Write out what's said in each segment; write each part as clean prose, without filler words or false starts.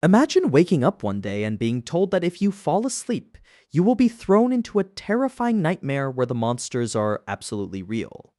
Imagine waking up one day and being told that if you fall asleep, you will be thrown into a terrifying nightmare where the monsters are absolutely real.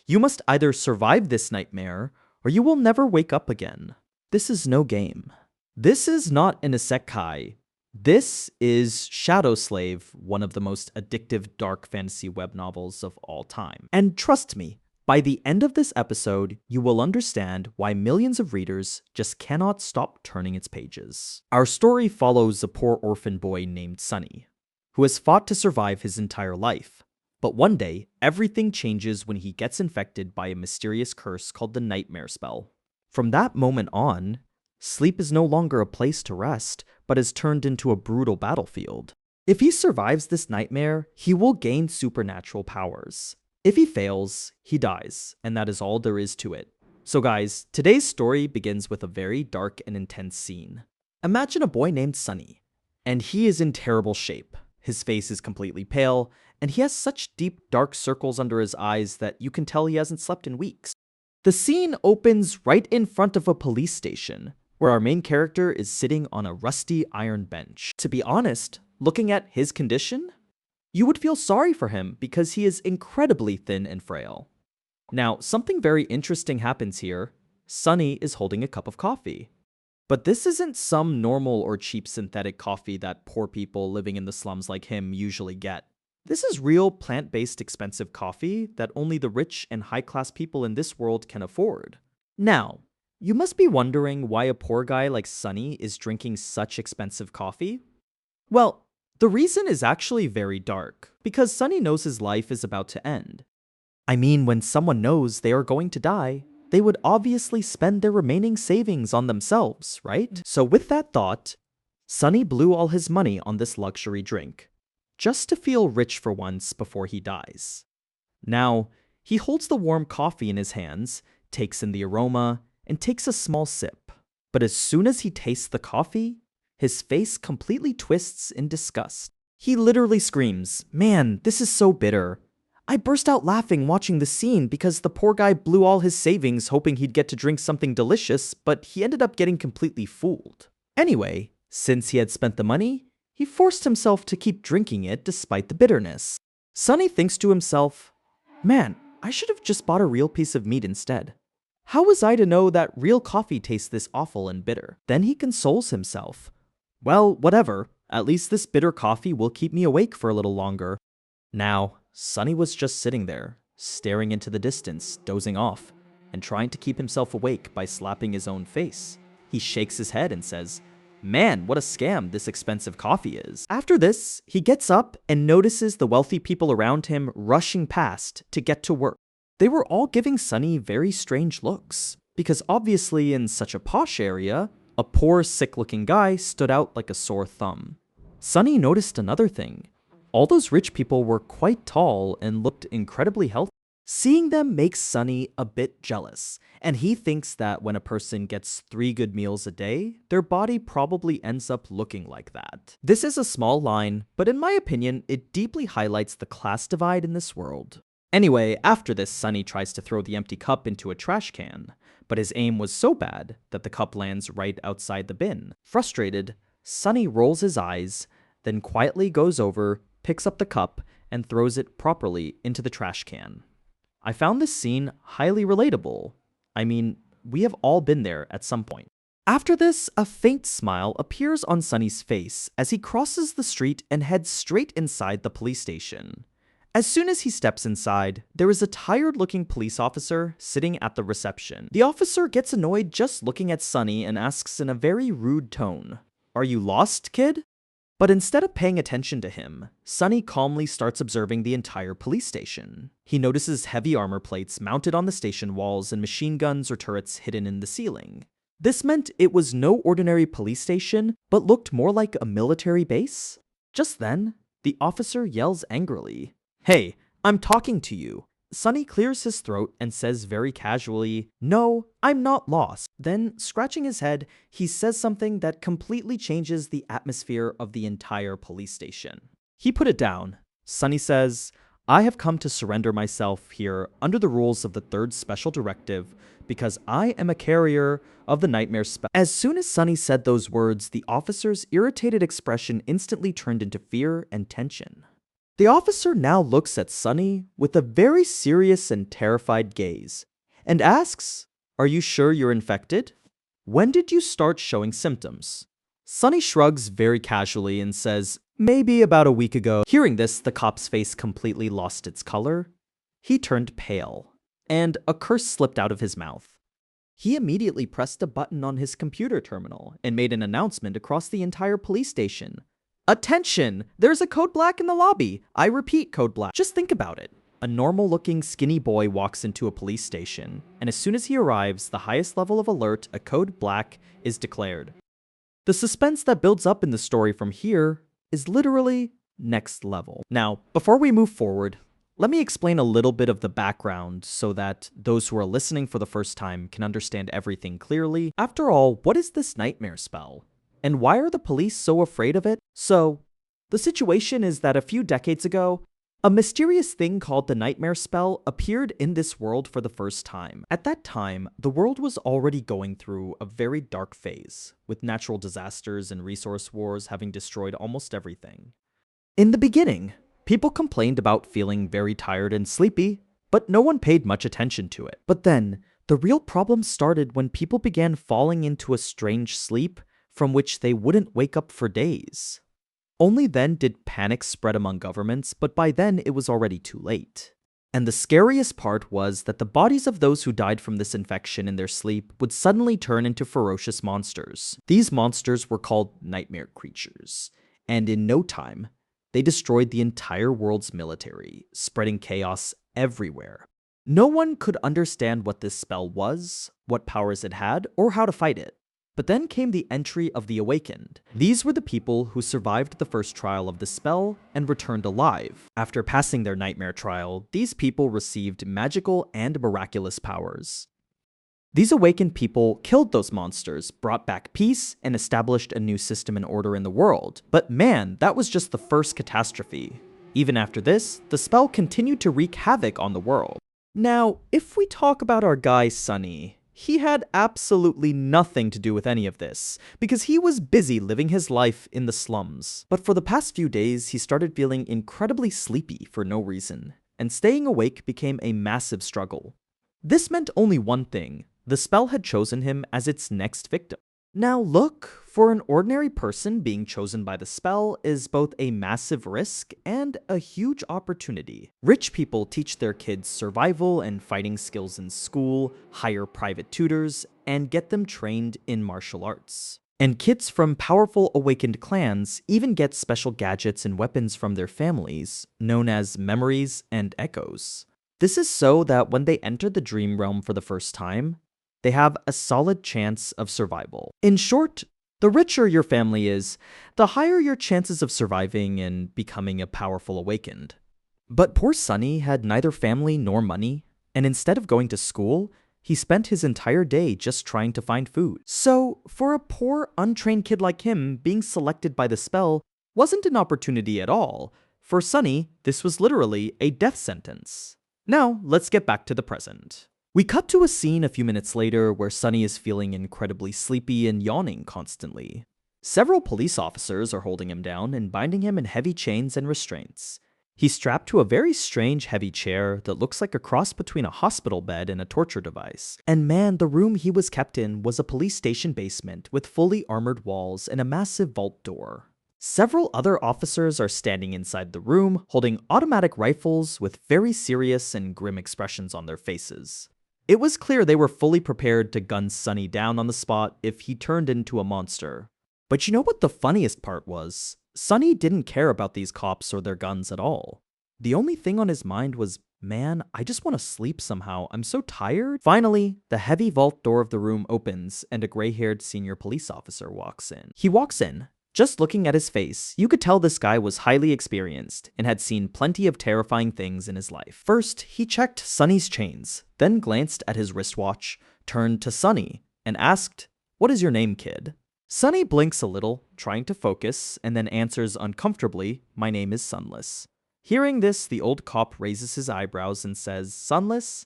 You must either survive this nightmare, or you will never wake up again. This is no game. This is not an isekai. This is Shadow Slave, one of the most addictive dark fantasy web novels of all time. And trust me, by the end of this episode, you will understand why millions of readers just cannot stop turning its pages. Our story follows a poor orphan boy named Sunny, who has fought to survive his entire life. But one day, everything changes when he gets infected by a mysterious curse called the Nightmare Spell. From that moment on, sleep is no longer a place to rest, but is turned into a brutal battlefield. If he survives this nightmare, he will gain supernatural powers. If he fails, he dies, and that is all there is to it. So guys, today's story begins with a very dark and intense scene. Imagine a boy named Sunny, and he is in terrible shape. His face is completely pale, and he has such deep dark circles under his eyes that you can tell he hasn't slept in weeks. The scene opens right in front of a police station, where our main character is sitting on a rusty iron bench. To be honest, looking at his condition, you would feel sorry for him because he is incredibly thin and frail. Now, something very interesting happens here. Sunny is holding a cup of coffee. But this isn't some normal or cheap synthetic coffee that poor people living in the slums like him usually get. This is real plant-based expensive coffee that only the rich and high-class people in this world can afford. Now, you must be wondering why a poor guy like Sunny is drinking such expensive coffee? Well, the reason is actually very dark, because Sunny knows his life is about to end. I mean, when someone knows they are going to die, they would obviously spend their remaining savings on themselves, right? So with that thought, Sunny blew all his money on this luxury drink, just to feel rich for once before he dies. Now, he holds the warm coffee in his hands, takes in the aroma, and takes a small sip. But as soon as he tastes the coffee, his face completely twists in disgust. He literally screams, "Man, this is so bitter." I burst out laughing watching the scene because the poor guy blew all his savings hoping he'd get to drink something delicious, but he ended up getting completely fooled. Anyway, since he had spent the money, he forced himself to keep drinking it despite the bitterness. Sunny thinks to himself, "Man, I should have just bought a real piece of meat instead. How was I to know that real coffee tastes this awful and bitter?" Then he consoles himself. "Well, whatever, at least this bitter coffee will keep me awake for a little longer." Now, Sunny was just sitting there, staring into the distance, dozing off, and trying to keep himself awake by slapping his own face. He shakes his head and says, "Man, what a scam this expensive coffee is." After this, he gets up and notices the wealthy people around him rushing past to get to work. They were all giving Sunny very strange looks, because obviously in such a posh area, a poor, sick-looking guy stood out like a sore thumb. Sunny noticed another thing. All those rich people were quite tall and looked incredibly healthy. Seeing them makes Sunny a bit jealous, and he thinks that when a person gets 3 good meals a day, their body probably ends up looking like that. This is a small line, but in my opinion, it deeply highlights the class divide in this world. Anyway, after this, Sunny tries to throw the empty cup into a trash can, but his aim was so bad that the cup lands right outside the bin. Frustrated, Sunny rolls his eyes, then quietly goes over, picks up the cup, and throws it properly into the trash can. I found this scene highly relatable. I mean, we have all been there at some point. After this, a faint smile appears on Sunny's face as he crosses the street and heads straight inside the police station. As soon as he steps inside, there is a tired-looking police officer sitting at the reception. The officer gets annoyed just looking at Sunny and asks in a very rude tone, "Are you lost, kid?" But instead of paying attention to him, Sunny calmly starts observing the entire police station. He notices heavy armor plates mounted on the station walls and machine guns or turrets hidden in the ceiling. This meant it was no ordinary police station, but looked more like a military base. Just then, the officer yells angrily, "Hey, I'm talking to you." Sunny clears his throat and says very casually, "No, I'm not lost." Then, scratching his head, he says something that completely changes the atmosphere of the entire police station. He put it down. Sunny says, "I have come to surrender myself here under the rules of the 3rd Special Directive because I am a carrier of the nightmare spell. As soon as Sunny said those words, the officer's irritated expression instantly turned into fear and tension. The officer now looks at Sunny with a very serious and terrified gaze and asks, "Are you sure you're infected? When did you start showing symptoms?" Sunny shrugs very casually and says, "Maybe about a week ago." Hearing this, the cop's face completely lost its color. He turned pale, and a curse slipped out of his mouth. He immediately pressed a button on his computer terminal and made an announcement across the entire police station. "Attention! There's a code black in the lobby. I repeat, code black." Just think about it. A normal-looking skinny boy walks into a police station, and as soon as he arrives, the highest level of alert, a code black, is declared. The suspense that builds up in the story from here is literally next level. Now, before we move forward, let me explain a little bit of the background so that those who are listening for the first time can understand everything clearly. After all, what is this nightmare spell? And why are the police so afraid of it? So, the situation is that a few decades ago, a mysterious thing called the nightmare spell appeared in this world for the first time. At that time, the world was already going through a very dark phase, with natural disasters and resource wars having destroyed almost everything. In the beginning, people complained about feeling very tired and sleepy, but no one paid much attention to it. But then, the real problem started when people began falling into a strange sleep from which they wouldn't wake up for days. Only then did panic spread among governments, but by then it was already too late. And the scariest part was that the bodies of those who died from this infection in their sleep would suddenly turn into ferocious monsters. These monsters were called nightmare creatures, and in no time, they destroyed the entire world's military, spreading chaos everywhere. No one could understand what this spell was, what powers it had, or how to fight it. But then came the entry of the Awakened. These were the people who survived the first trial of the spell and returned alive. After passing their nightmare trial, these people received magical and miraculous powers. These awakened people killed those monsters, brought back peace, and established a new system and order in the world. But man, that was just the first catastrophe. Even after this, the spell continued to wreak havoc on the world. Now, if we talk about our guy Sunny, he had absolutely nothing to do with any of this, because he was busy living his life in the slums. But for the past few days, he started feeling incredibly sleepy for no reason, and staying awake became a massive struggle. This meant only one thing: the spell had chosen him as its next victim. Now look, for an ordinary person, being chosen by the spell is both a massive risk and a huge opportunity. Rich people teach their kids survival and fighting skills in school, hire private tutors, and get them trained in martial arts. And kids from powerful awakened clans even get special gadgets and weapons from their families, known as memories and echoes. This is so that when they enter the dream realm for the first time, they have a solid chance of survival. In short, the richer your family is, the higher your chances of surviving and becoming a powerful awakened. But poor Sunny had neither family nor money, and instead of going to school, he spent his entire day just trying to find food. So, for a poor, untrained kid like him, being selected by the spell wasn't an opportunity at all. For Sunny, this was literally a death sentence. Now, let's get back to the present. We cut to a scene a few minutes later where Sunny is feeling incredibly sleepy and yawning constantly. Several police officers are holding him down and binding him in heavy chains and restraints. He's strapped to a very strange heavy chair that looks like a cross between a hospital bed and a torture device. And man, the room he was kept in was a police station basement with fully armored walls and a massive vault door. Several other officers are standing inside the room, holding automatic rifles with very serious and grim expressions on their faces. It was clear they were fully prepared to gun Sunny down on the spot if he turned into a monster. But you know what the funniest part was? Sunny didn't care about these cops or their guns at all. The only thing on his mind was, man, I just want to sleep somehow. I'm so tired. Finally, the heavy vault door of the room opens and a gray-haired senior police officer walks in. He walks in. Just looking at his face, you could tell this guy was highly experienced and had seen plenty of terrifying things in his life. First, he checked Sunny's chains, then glanced at his wristwatch, turned to Sunny, and asked, "What is your name, kid?" Sunny blinks a little, trying to focus, and then answers uncomfortably, "My name is Sunless." Hearing this, the old cop raises his eyebrows and says, "Sunless?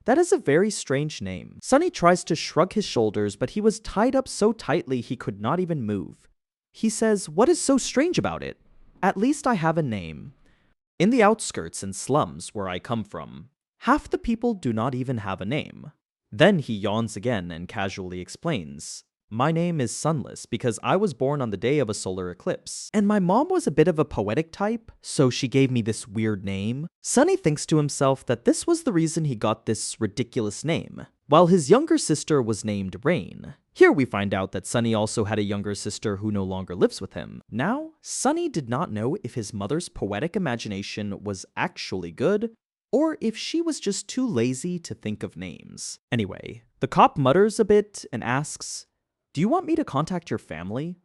That is a very strange name. Sunny tries to shrug his shoulders, but he was tied up so tightly he could not even move. He says, "What is so strange about it? At least I have a name. In the outskirts and slums where I come from, half the people do not even have a name." Then he yawns again and casually explains, "My name is Sunless because I was born on the day of a solar eclipse, and my mom was a bit of a poetic type, so she gave me this weird name." Sunny thinks to himself that this was the reason he got this ridiculous name, while his younger sister was named Rain. Here we find out that Sunny also had a younger sister who no longer lives with him. Now, Sunny did not know if his mother's poetic imagination was actually good, or if she was just too lazy to think of names. Anyway, the cop mutters a bit and asks, "Do you want me to contact your family?"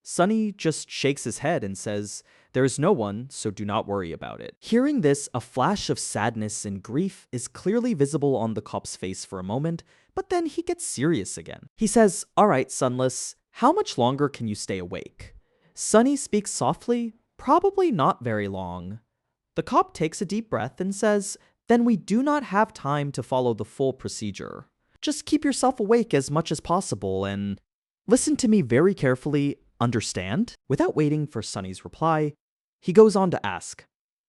Sunny just shakes his head and says, "There is no one, so do not worry about it." Hearing this, a flash of sadness and grief is clearly visible on the cop's face for a moment, but then he gets serious again. He says, "All right, Sunless, how much longer can you stay awake?" Sunny speaks softly, "Probably not very long." The cop takes a deep breath and says, "Then we do not have time to follow the full procedure. Just keep yourself awake as much as possible and listen to me very carefully, understand?" Without waiting for Sunny's reply, he goes on to ask,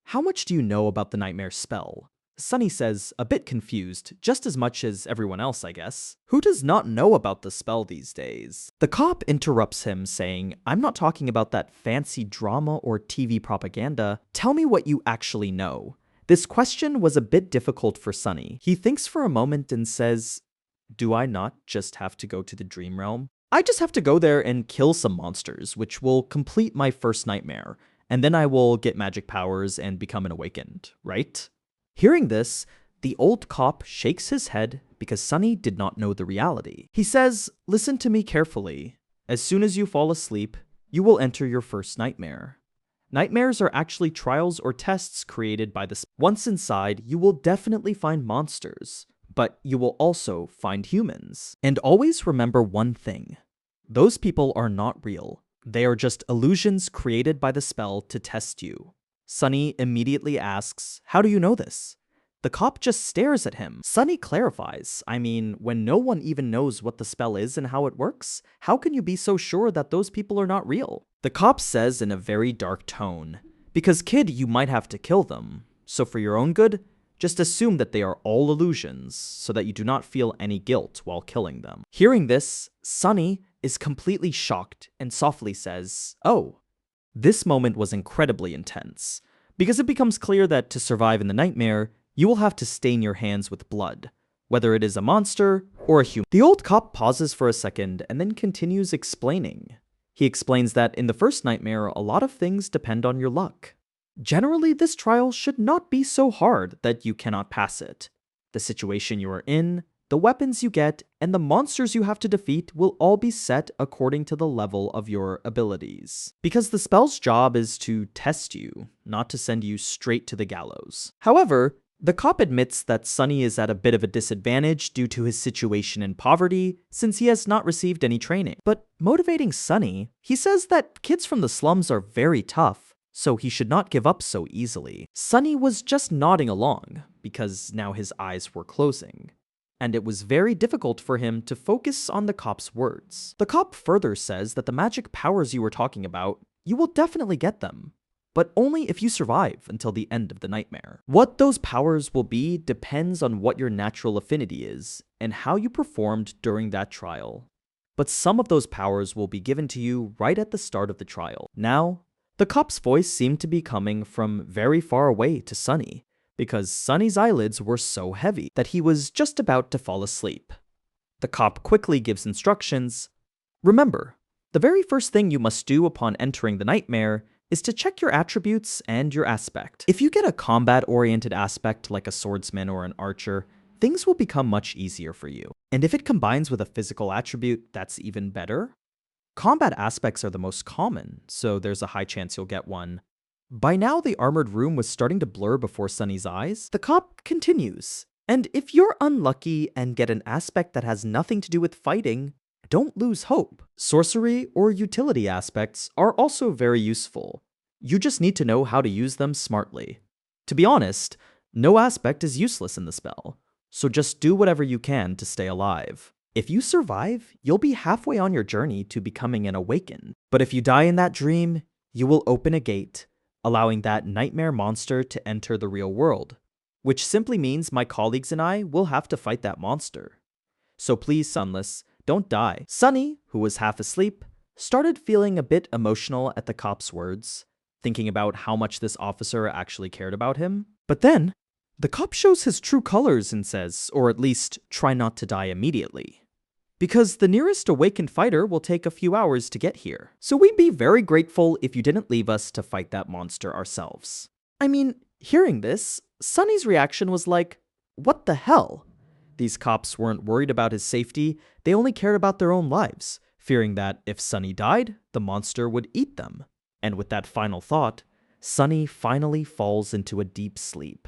"How much do you know about the nightmare spell?" Sunny says, a bit confused, just as much as everyone else, I guess. Who does not know about the spell these days? The cop interrupts him, saying, "I'm not talking about that fancy drama or TV propaganda. Tell me what you actually know." This question was a bit difficult for Sunny. He thinks for a moment and says, "Do I not just have to go to the dream realm? I just have to go there and kill some monsters, which will complete my first nightmare, and then I will get magic powers and become an awakened, right?" Hearing this, the old cop shakes his head because Sunny did not know the reality. He says, "Listen to me carefully. As soon as you fall asleep, you will enter your first nightmare. Nightmares are actually trials or tests created by the Once inside, you will definitely find monsters, but you will also find humans. And always remember one thing. Those people are not real. They are just illusions created by the spell to test you." Sunny immediately asks, "How do you know this?" The cop just stares at him. Sunny clarifies, "I mean, when no one even knows what the spell is and how it works, how can you be so sure that those people are not real?" The cop says in a very dark tone, "Because kid, you might have to kill them. So for your own good, just assume that they are all illusions so that you do not feel any guilt while killing them." Hearing this, Sunny is completely shocked and softly says, "Oh." This moment was incredibly intense, because it becomes clear that to survive in the nightmare, you will have to stain your hands with blood, whether it is a monster or a human. The old cop pauses for a second and then continues explaining. He explains that in the first nightmare, a lot of things depend on your luck. Generally, this trial should not be so hard that you cannot pass it. The situation you are in, the weapons you get, and the monsters you have to defeat will all be set according to the level of your abilities. Because the spell's job is to test you, not to send you straight to the gallows. However, the cop admits that Sunny is at a bit of a disadvantage due to his situation in poverty, since he has not received any training. But motivating Sunny, he says that kids from the slums are very tough, so he should not give up so easily. Sunny was just nodding along, because now his eyes were closing, and it was very difficult for him to focus on the cop's words. The cop further says that the magic powers you were talking about, you will definitely get them, but only if you survive until the end of the nightmare. What those powers will be depends on what your natural affinity is and how you performed during that trial. But some of those powers will be given to you right at the start of the trial. Now, the cop's voice seemed to be coming from very far away to Sunny, because Sunny's eyelids were so heavy that he was just about to fall asleep. The cop quickly gives instructions. "Remember, the very first thing you must do upon entering the nightmare is to check your attributes and your aspect. If you get a combat-oriented aspect like a swordsman or an archer, things will become much easier for you. And if it combines with a physical attribute, that's even better. Combat aspects are the most common, so there's a high chance you'll get one." By now, the armored room was starting to blur before Sunny's eyes. The cop continues, "And if you're unlucky and get an aspect that has nothing to do with fighting, don't lose hope. Sorcery or utility aspects are also very useful. You just need to know how to use them smartly. To be honest, no aspect is useless in the spell, So just do whatever you can to stay alive. If you survive, you'll be halfway on your journey to becoming an awakened. But if you die in that dream, you will open a gate, allowing that nightmare monster to enter the real world, which simply means my colleagues and I will have to fight that monster. So please, Sunless, don't die. Sunny, who was half asleep, started feeling a bit emotional at the cop's words, thinking about how much this officer actually cared about him. But then, the cop shows his true colors and says, or at least try not to die immediately. Because the nearest awakened fighter will take a few hours to get here. So we'd be very grateful if you didn't leave us to fight that monster ourselves. I mean, hearing this, Sunny's reaction was like, what the hell? These cops weren't worried about his safety, they only cared about their own lives, fearing that if Sunny died, the monster would eat them. And with that final thought, Sunny finally falls into a deep sleep.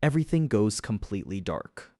Everything goes completely dark.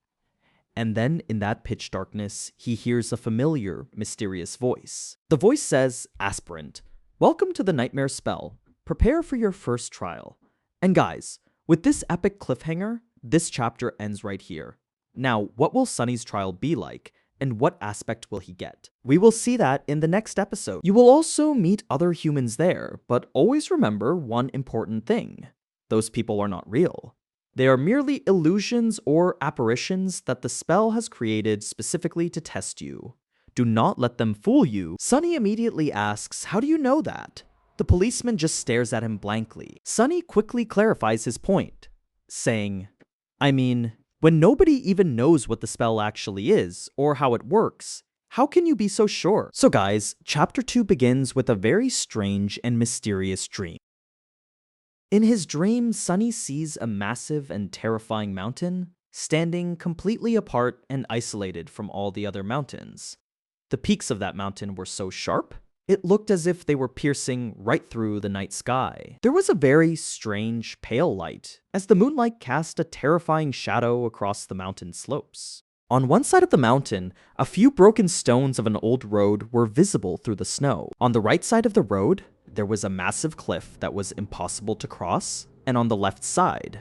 And then, in that pitch darkness, he hears a familiar, mysterious voice. The voice says, Aspirant, welcome to the nightmare spell. Prepare for your first trial. And guys, with this epic cliffhanger, this chapter ends right here. Now, what will Sunny's trial be like, and what aspect will he get? We will see that in the next episode. You will also meet other humans there, but always remember one important thing. Those people are not real. They are merely illusions or apparitions that the spell has created specifically to test you. Do not let them fool you. Sunny immediately asks, how do you know that? The policeman just stares at him blankly. Sunny quickly clarifies his point, saying, I mean, when nobody even knows what the spell actually is, or how it works, how can you be so sure? So guys, chapter 2 begins with a very strange and mysterious dream. In his dream, Sunny sees a massive and terrifying mountain, standing completely apart and isolated from all the other mountains. The peaks of that mountain were so sharp, it looked as if they were piercing right through the night sky. There was a very strange, pale light, as the moonlight cast a terrifying shadow across the mountain slopes. On one side of the mountain, a few broken stones of an old road were visible through the snow. On the right side of the road, there was a massive cliff that was impossible to cross, and on the left side,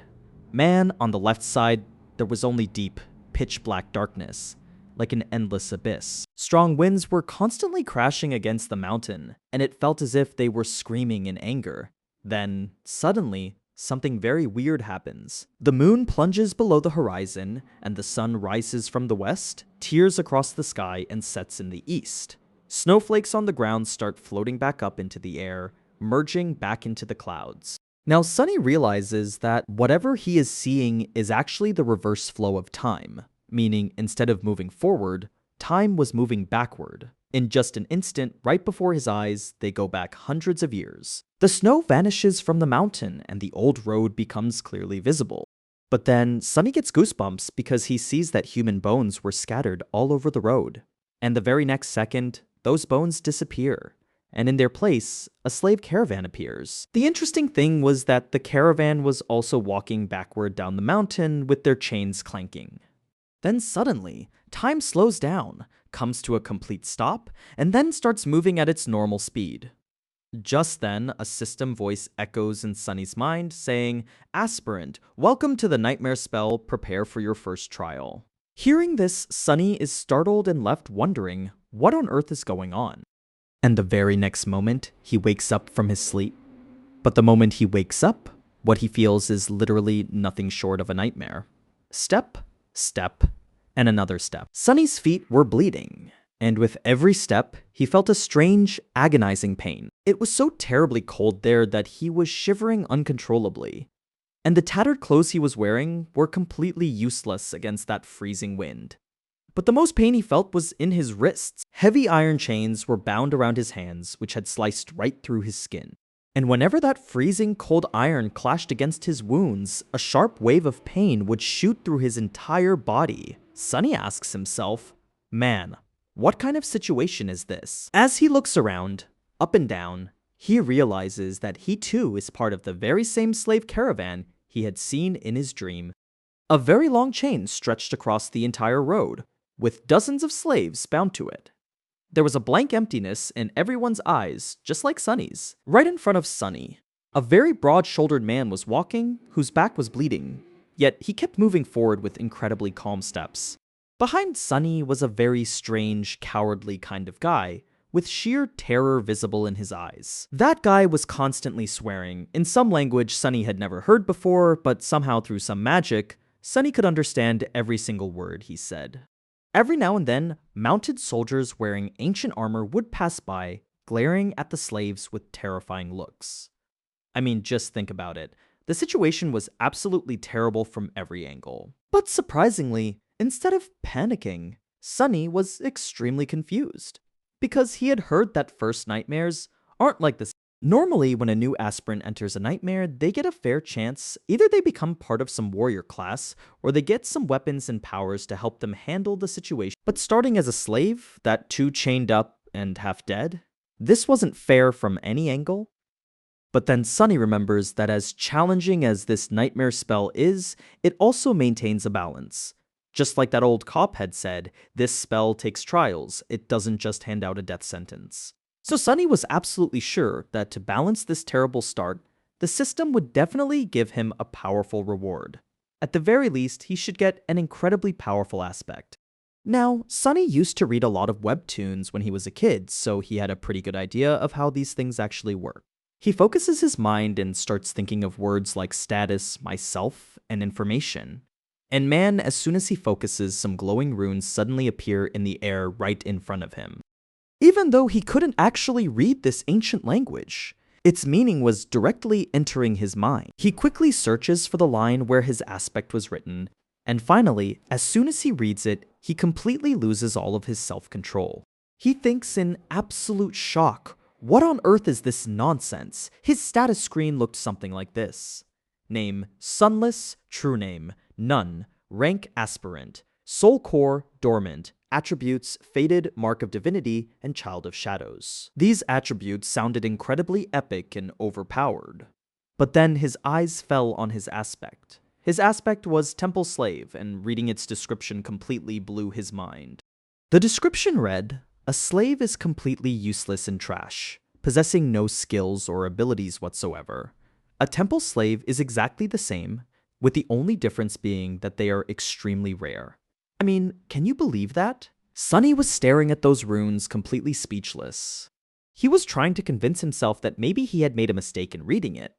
on the left side, there was only deep, pitch-black darkness, like an endless abyss. Strong winds were constantly crashing against the mountain, and it felt as if they were screaming in anger. Then, suddenly, something very weird happens. The moon plunges below the horizon, and the sun rises from the west, tears across the sky, and sets in the east. Snowflakes on the ground start floating back up into the air, merging back into the clouds. Now, Sunny realizes that whatever he is seeing is actually the reverse flow of time, meaning instead of moving forward, time was moving backward. In just an instant, right before his eyes, they go back hundreds of years. The snow vanishes from the mountain, and the old road becomes clearly visible. But then, Sunny gets goosebumps because he sees that human bones were scattered all over the road. And the very next second, those bones disappear, and in their place, a slave caravan appears. The interesting thing was that the caravan was also walking backward down the mountain with their chains clanking. Then suddenly, time slows down, comes to a complete stop, and then starts moving at its normal speed. Just then, a system voice echoes in Sunny's mind, saying, Aspirant, welcome to the nightmare spell, prepare for your first trial. Hearing this, Sunny is startled and left wondering, what on earth is going on? And the very next moment, he wakes up from his sleep. But the moment he wakes up, what he feels is literally nothing short of a nightmare. Step, step, and another step. Sunny's feet were bleeding, and with every step, he felt a strange, agonizing pain. It was so terribly cold there that he was shivering uncontrollably, and the tattered clothes he was wearing were completely useless against that freezing wind. But the most pain he felt was in his wrists. Heavy iron chains were bound around his hands, which had sliced right through his skin. And whenever that freezing cold iron clashed against his wounds, a sharp wave of pain would shoot through his entire body. Sunny asks himself, man, what kind of situation is this? As he looks around, up and down, he realizes that he too is part of the very same slave caravan he had seen in his dream. A very long chain stretched across the entire road, with dozens of slaves bound to it. There was a blank emptiness in everyone's eyes, just like Sunny's. Right in front of Sunny, a very broad-shouldered man was walking, whose back was bleeding, yet he kept moving forward with incredibly calm steps. Behind Sunny was a very strange, cowardly kind of guy, with sheer terror visible in his eyes. That guy was constantly swearing, in some language Sunny had never heard before, but somehow through some magic, Sunny could understand every single word he said. Every now and then, mounted soldiers wearing ancient armor would pass by, glaring at the slaves with terrifying looks. I mean, just think about it. The situation was absolutely terrible from every angle. But surprisingly, instead of panicking, Sunny was extremely confused, because he had heard that first nightmares aren't like this. Normally, when a new aspirant enters a nightmare, they get a fair chance. Either they become part of some warrior class, or they get some weapons and powers to help them handle the situation. But starting as a slave, that too chained up and half dead, this wasn't fair from any angle. But then Sunny remembers that as challenging as this nightmare spell is, it also maintains a balance. Just like that old cop had said, this spell takes trials, it doesn't just hand out a death sentence. So Sunny was absolutely sure that to balance this terrible start, the system would definitely give him a powerful reward. At the very least, he should get an incredibly powerful aspect. Now, Sunny used to read a lot of webtoons when he was a kid, so he had a pretty good idea of how these things actually work. He focuses his mind and starts thinking of words like status, myself, and information. And man, as soon as he focuses, some glowing runes suddenly appear in the air right in front of him. Even though he couldn't actually read this ancient language, its meaning was directly entering his mind. He quickly searches for the line where his aspect was written, and finally, as soon as he reads it, he completely loses all of his self-control. He thinks in absolute shock, what on earth is this nonsense? His status screen looked something like this. Name, sunless, true name, none, rank aspirant, soul core, dormant, attributes, faded, mark of divinity, and child of shadows. These attributes sounded incredibly epic and overpowered. But then his eyes fell on his aspect. His aspect was temple slave, and reading its description completely blew his mind. The description read, a slave is completely useless and trash, possessing no skills or abilities whatsoever. A temple slave is exactly the same, with the only difference being that they are extremely rare. I mean, can you believe that? Sunny was staring at those runes completely speechless. He was trying to convince himself that maybe he had made a mistake in reading it.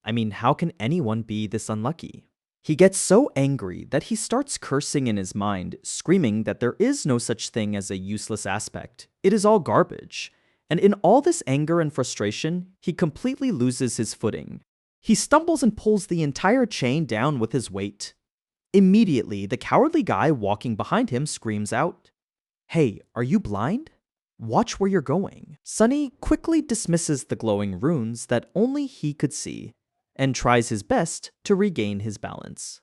I mean, how can anyone be this unlucky? He gets so angry that he starts cursing in his mind, screaming that there is no such thing as a useless aspect. It is all garbage. And in all this anger and frustration, he completely loses his footing. He stumbles and pulls the entire chain down with his weight. Immediately, the cowardly guy walking behind him screams out, "Hey, are you blind? Watch where you're going." Sunny quickly dismisses the glowing runes that only he could see, and tries his best to regain his balance.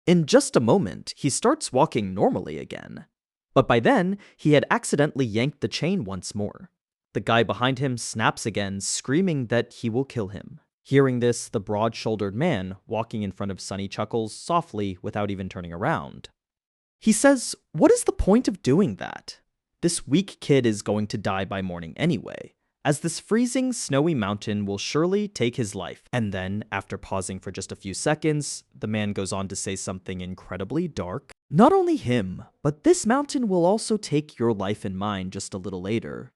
In just a moment, he starts walking normally again. But by then, he had accidentally yanked the chain once more. The guy behind him snaps again, screaming that he will kill him. Hearing this, the broad-shouldered man walking in front of Sunny chuckles softly without even turning around. He says, "What is the point of doing that? This weak kid is going to die by morning anyway, as this freezing, snowy mountain will surely take his life." And then, after pausing for just a few seconds, the man goes on to say something incredibly dark. "Not only him, but this mountain will also take your life and mine just a little later.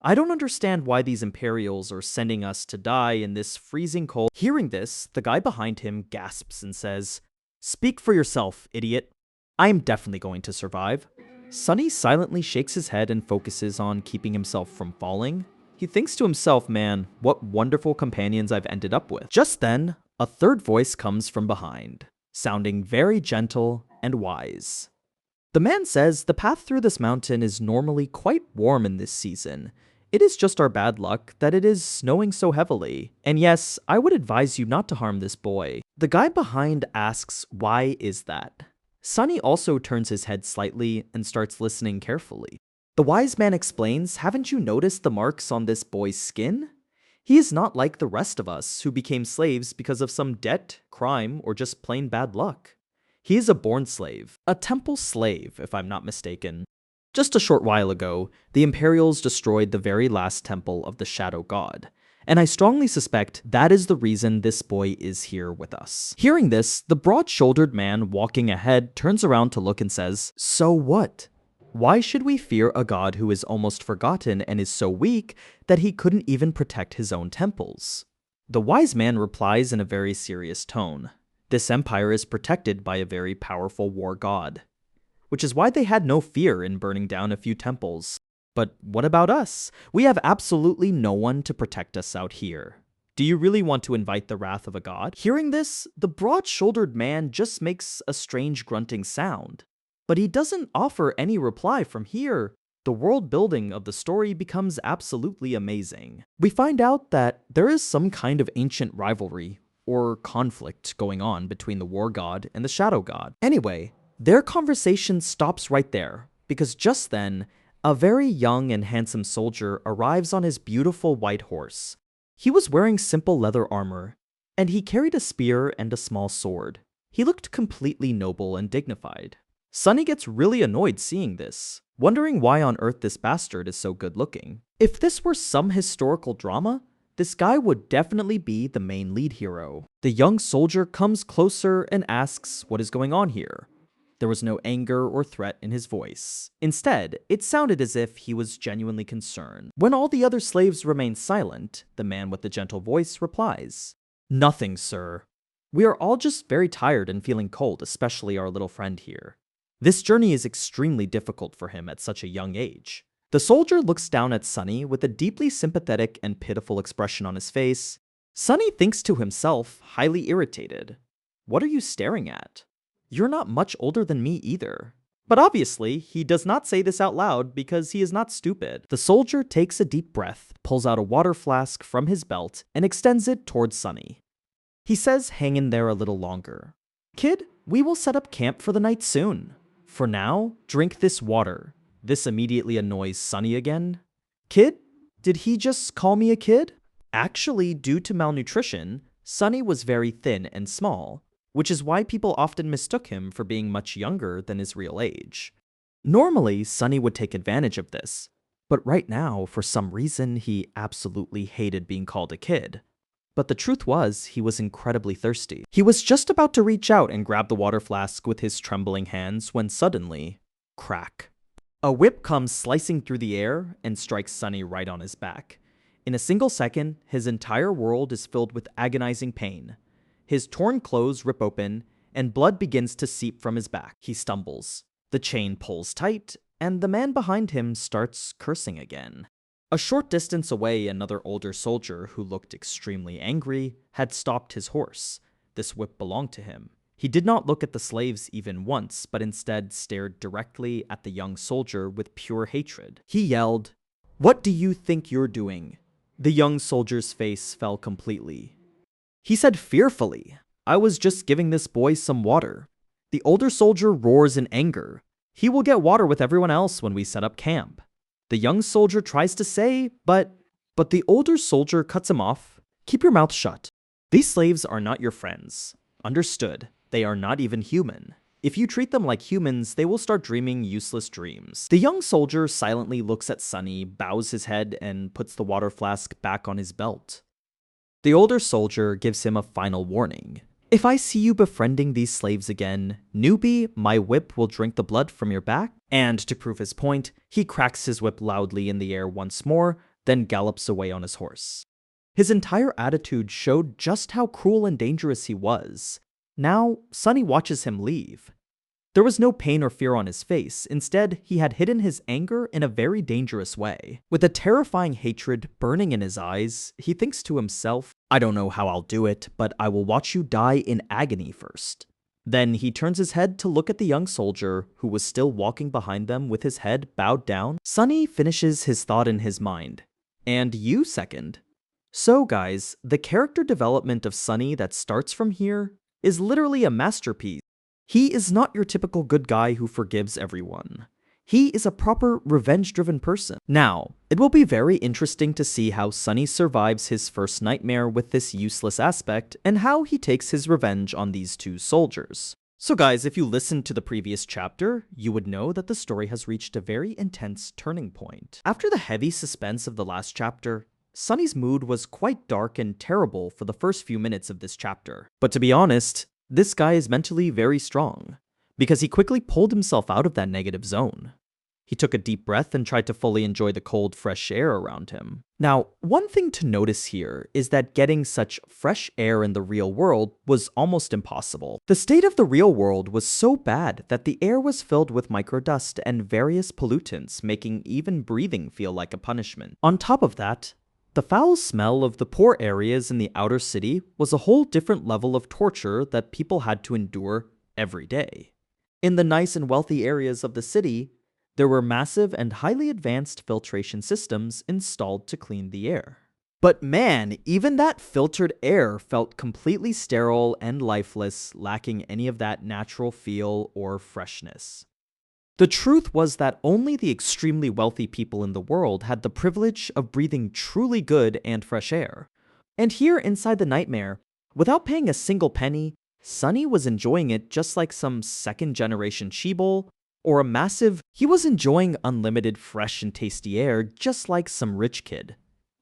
I don't understand why these Imperials are sending us to die in this freezing cold." Hearing this, the guy behind him gasps and says, "Speak for yourself, idiot. I am definitely going to survive." Sunny silently shakes his head and focuses on keeping himself from falling. He thinks to himself, man, what wonderful companions I've ended up with. Just then, a third voice comes from behind, sounding very gentle and wise. The man says the path through this mountain is normally quite warm in this season. It is just our bad luck that it is snowing so heavily. And yes, I would advise you not to harm this boy. The guy behind asks, why is that? Sunny also turns his head slightly and starts listening carefully. The wise man explains, haven't you noticed the marks on this boy's skin? He is not like the rest of us who became slaves because of some debt, crime, or just plain bad luck. He is a born slave, a temple slave, if I'm not mistaken. Just a short while ago, the Imperials destroyed the very last temple of the Shadow God, and I strongly suspect that is the reason this boy is here with us. Hearing this, the broad-shouldered man walking ahead turns around to look and says, "So what? Why should we fear a god who is almost forgotten and is so weak that he couldn't even protect his own temples?" The wise man replies in a very serious tone. This empire is protected by a very powerful war god, which is why they had no fear in burning down a few temples. But what about us? We have absolutely no one to protect us out here. Do you really want to invite the wrath of a god? Hearing this, the broad-shouldered man just makes a strange grunting sound. But he doesn't offer any reply from here. The world building of the story becomes absolutely amazing. We find out that there is some kind of ancient rivalry or conflict going on between the war god and the shadow god. Anyway, their conversation stops right there, because just then, a very young and handsome soldier arrives on his beautiful white horse. He was wearing simple leather armor, and he carried a spear and a small sword. He looked completely noble and dignified. Sunny gets really annoyed seeing this, wondering why on earth this bastard is so good looking. If this were some historical drama, this guy would definitely be the main lead hero. The young soldier comes closer and asks what is going on here. There was no anger or threat in his voice. Instead, it sounded as if he was genuinely concerned. When all the other slaves remain silent, the man with the gentle voice replies, "Nothing, sir. We are all just very tired and feeling cold, especially our little friend here. This journey is extremely difficult for him at such a young age." The soldier looks down at Sunny with a deeply sympathetic and pitiful expression on his face. Sunny thinks to himself, highly irritated, "What are you staring at? You're not much older than me either." But obviously, he does not say this out loud because he is not stupid. The soldier takes a deep breath, pulls out a water flask from his belt, and extends it towards Sunny. He says, "Hang in there a little longer. Kid, we will set up camp for the night soon. For now, drink this water." This immediately annoys Sunny again. Kid? Did he just call me a kid? Actually, due to malnutrition, Sunny was very thin and small, which is why people often mistook him for being much younger than his real age. Normally, Sunny would take advantage of this, but right now, for some reason, he absolutely hated being called a kid. But the truth was, he was incredibly thirsty. He was just about to reach out and grab the water flask with his trembling hands when suddenly, crack. A whip comes slicing through the air and strikes Sunny right on his back. In a single second, his entire world is filled with agonizing pain. His torn clothes rip open, and blood begins to seep from his back. He stumbles. The chain pulls tight, and the man behind him starts cursing again. A short distance away, another older soldier, who looked extremely angry, had stopped his horse. This whip belonged to him. He did not look at the slaves even once, but instead stared directly at the young soldier with pure hatred. He yelled, "What do you think you're doing?" The young soldier's face fell completely. He said fearfully, "I was just giving this boy some water." The older soldier roars in anger. "He will get water with everyone else when we set up camp." The young soldier tries to say, but the older soldier cuts him off. "Keep your mouth shut. These slaves are not your friends. Understood. They are not even human. If you treat them like humans, they will start dreaming useless dreams." The young soldier silently looks at Sunny, bows his head, and puts the water flask back on his belt. The older soldier gives him a final warning. "If I see you befriending these slaves again, newbie, my whip will drink the blood from your back." And to prove his point, he cracks his whip loudly in the air once more, then gallops away on his horse. His entire attitude showed just how cruel and dangerous he was. Now, Sunny watches him leave. There was no pain or fear on his face. Instead, he had hidden his anger in a very dangerous way. With a terrifying hatred burning in his eyes, he thinks to himself, "I don't know how I'll do it, but I will watch you die in agony first." Then he turns his head to look at the young soldier, who was still walking behind them with his head bowed down. Sunny finishes his thought in his mind. And you second. So guys, the character development of Sunny that starts from here is literally a masterpiece. He is not your typical good guy who forgives everyone. He is a proper revenge-driven person. Now, it will be very interesting to see how Sunny survives his first nightmare with this useless aspect, and how he takes his revenge on these two soldiers. So guys, if you listened to the previous chapter, you would know that the story has reached a very intense turning point. After the heavy suspense of the last chapter, Sunny's mood was quite dark and terrible for the first few minutes of this chapter. But to be honest, this guy is mentally very strong, because he quickly pulled himself out of that negative zone. He took a deep breath and tried to fully enjoy the cold, fresh air around him. Now, one thing to notice here is that getting such fresh air in the real world was almost impossible. The state of the real world was so bad that the air was filled with microdust and various pollutants, making even breathing feel like a punishment. On top of that, the foul smell of the poor areas in the outer city was a whole different level of torture that people had to endure every day. In the nice and wealthy areas of the city, there were massive and highly advanced filtration systems installed to clean the air. But man, even that filtered air felt completely sterile and lifeless, lacking any of that natural feel or freshness. The truth was that only the extremely wealthy people in the world had the privilege of breathing truly good and fresh air. And here inside the nightmare, without paying a single penny, Sunny was enjoying it just like some second-generation Sheeple, or he was enjoying unlimited fresh and tasty air just like some rich kid.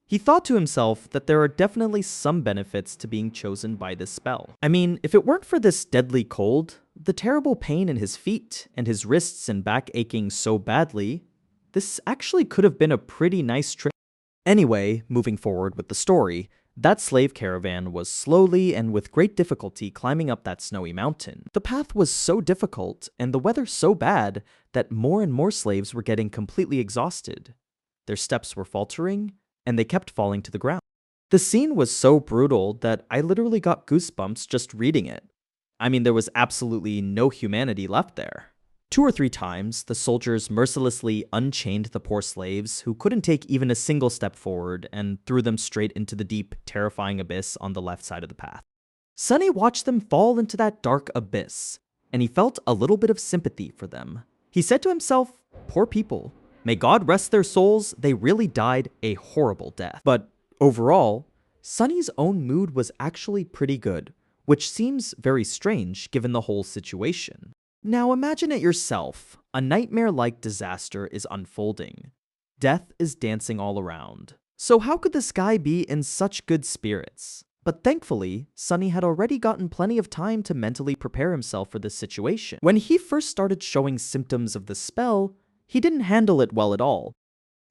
He thought to himself that there are definitely some benefits to being chosen by this spell. I mean, if it weren't for this deadly cold, the terrible pain in his feet, and his wrists and back aching so badly, this actually could have been a pretty nice trip. Anyway, moving forward with the story, that slave caravan was slowly and with great difficulty climbing up that snowy mountain. The path was so difficult and the weather so bad that more and more slaves were getting completely exhausted. Their steps were faltering, and they kept falling to the ground. The scene was so brutal that I literally got goosebumps just reading it. I mean, there was absolutely no humanity left there. 2 or 3 times, the soldiers mercilessly unchained the poor slaves who couldn't take even a single step forward and threw them straight into the deep, terrifying abyss on the left side of the path. Sunny watched them fall into that dark abyss, and he felt a little bit of sympathy for them. He said to himself, poor people, may God rest their souls, they really died a horrible death. But overall, Sunny's own mood was actually pretty good, which seems very strange given the whole situation. Now imagine it yourself. A nightmare-like disaster is unfolding. Death is dancing all around. So how could this guy be in such good spirits? But thankfully, Sunny had already gotten plenty of time to mentally prepare himself for this situation. When he first started showing symptoms of the spell, he didn't handle it well at all.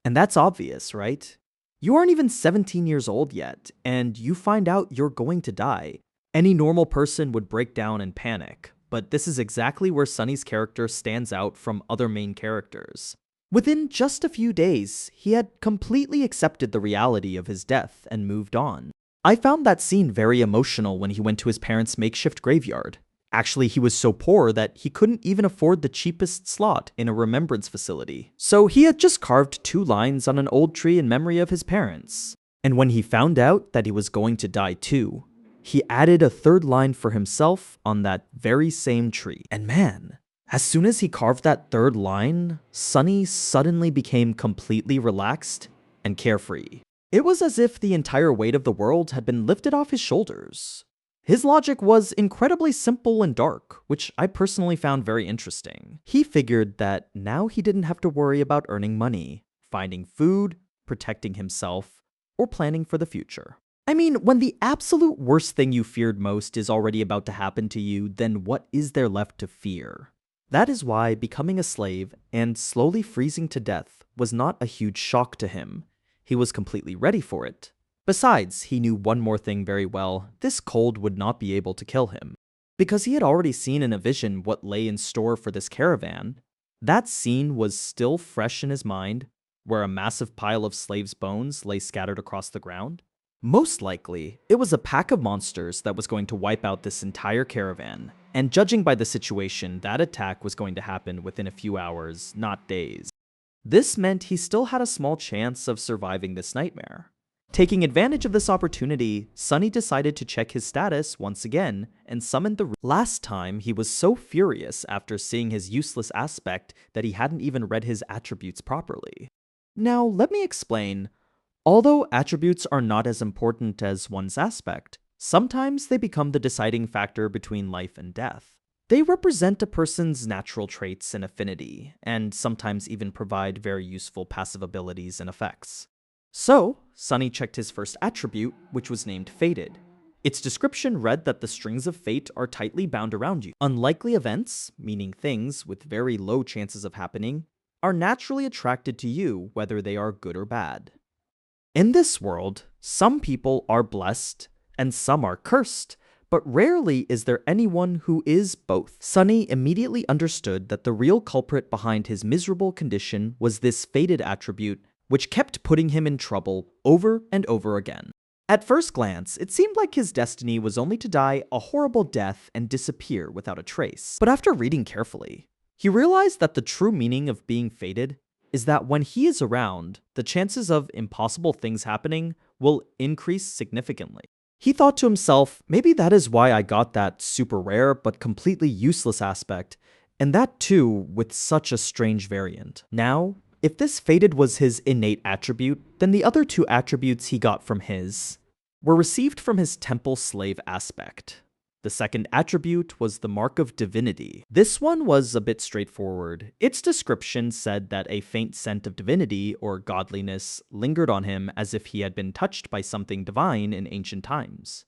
And that's obvious, right? You aren't even 17 years old yet, and you find out you're going to die. Any normal person would break down and panic. But this is exactly where Sunny's character stands out from other main characters. Within just a few days, he had completely accepted the reality of his death and moved on. I found that scene very emotional when he went to his parents' makeshift graveyard. Actually, he was so poor that he couldn't even afford the cheapest slot in a remembrance facility. So he had just carved 2 lines on an old tree in memory of his parents. And when he found out that he was going to die too, he added a 3rd line for himself on that very same tree. And man, as soon as he carved that 3rd line, Sunny suddenly became completely relaxed and carefree. It was as if the entire weight of the world had been lifted off his shoulders. His logic was incredibly simple and dark, which I personally found very interesting. He figured that now he didn't have to worry about earning money, finding food, protecting himself, or planning for the future. I mean, when the absolute worst thing you feared most is already about to happen to you, then what is there left to fear? That is why becoming a slave and slowly freezing to death was not a huge shock to him. He was completely ready for it. Besides, he knew one more thing very well: this cold would not be able to kill him. Because he had already seen in a vision what lay in store for this caravan, that scene was still fresh in his mind, where a massive pile of slaves' bones lay scattered across the ground. Most likely, it was a pack of monsters that was going to wipe out this entire caravan, and judging by the situation, that attack was going to happen within a few hours, not days. This meant he still had a small chance of surviving this nightmare. Taking advantage of this opportunity, Sunny decided to check his status once again and summoned the last time he was so furious after seeing his useless aspect that he hadn't even read his attributes properly. Now, let me explain. Although attributes are not as important as one's aspect, sometimes they become the deciding factor between life and death. They represent a person's natural traits and affinity, and sometimes even provide very useful passive abilities and effects. So, Sunny checked his first attribute, which was named Fated. Its description read that the strings of fate are tightly bound around you. Unlikely events, meaning things with very low chances of happening, are naturally attracted to you whether they are good or bad. In this world, some people are blessed and some are cursed, but rarely is there anyone who is both. Sunny immediately understood that the real culprit behind his miserable condition was this fated attribute, which kept putting him in trouble over and over again. At first glance, it seemed like his destiny was only to die a horrible death and disappear without a trace. But after reading carefully, he realized that the true meaning of being fated is that when he is around, the chances of impossible things happening will increase significantly. He thought to himself, maybe that is why I got that super rare but completely useless aspect, and that too with such a strange variant. Now, if this fated was his innate attribute, then the other two attributes he got from his were received from his temple slave aspect. The second attribute was the mark of divinity. This one was a bit straightforward. Its description said that a faint scent of divinity or godliness lingered on him as if he had been touched by something divine in ancient times.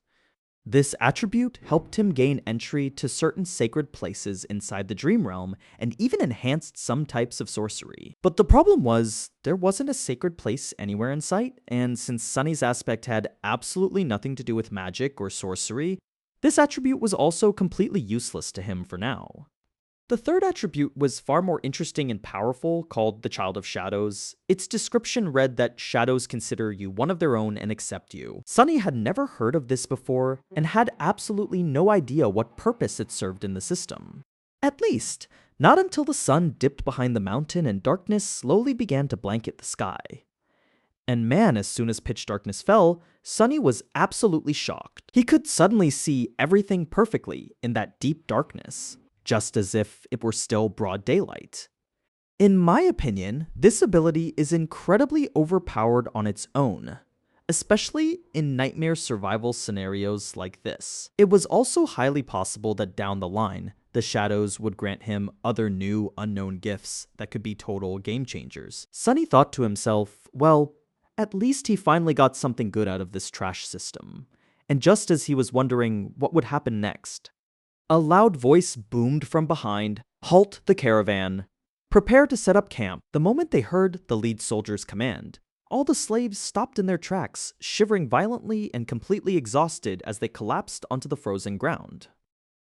This attribute helped him gain entry to certain sacred places inside the dream realm and even enhanced some types of sorcery. But the problem was, there wasn't a sacred place anywhere in sight, and since Sunny's aspect had absolutely nothing to do with magic or sorcery, this attribute was also completely useless to him for now. The third attribute was far more interesting and powerful, called the Child of Shadows. Its description read that shadows consider you one of their own and accept you. Sunny had never heard of this before and had absolutely no idea what purpose it served in the system. At least, not until the sun dipped behind the mountain and darkness slowly began to blanket the sky. And man, as soon as pitch darkness fell, Sunny was absolutely shocked. He could suddenly see everything perfectly in that deep darkness, just as if it were still broad daylight. In my opinion, this ability is incredibly overpowered on its own, especially in nightmare survival scenarios like this. It was also highly possible that down the line, the shadows would grant him other new, unknown gifts that could be total game changers. Sunny thought to himself, well, at least he finally got something good out of this trash system. And just as he was wondering what would happen next, a loud voice boomed from behind, "Halt the caravan! Prepare to set up camp." The moment they heard the lead soldier's command, all the slaves stopped in their tracks, shivering violently and completely exhausted as they collapsed onto the frozen ground.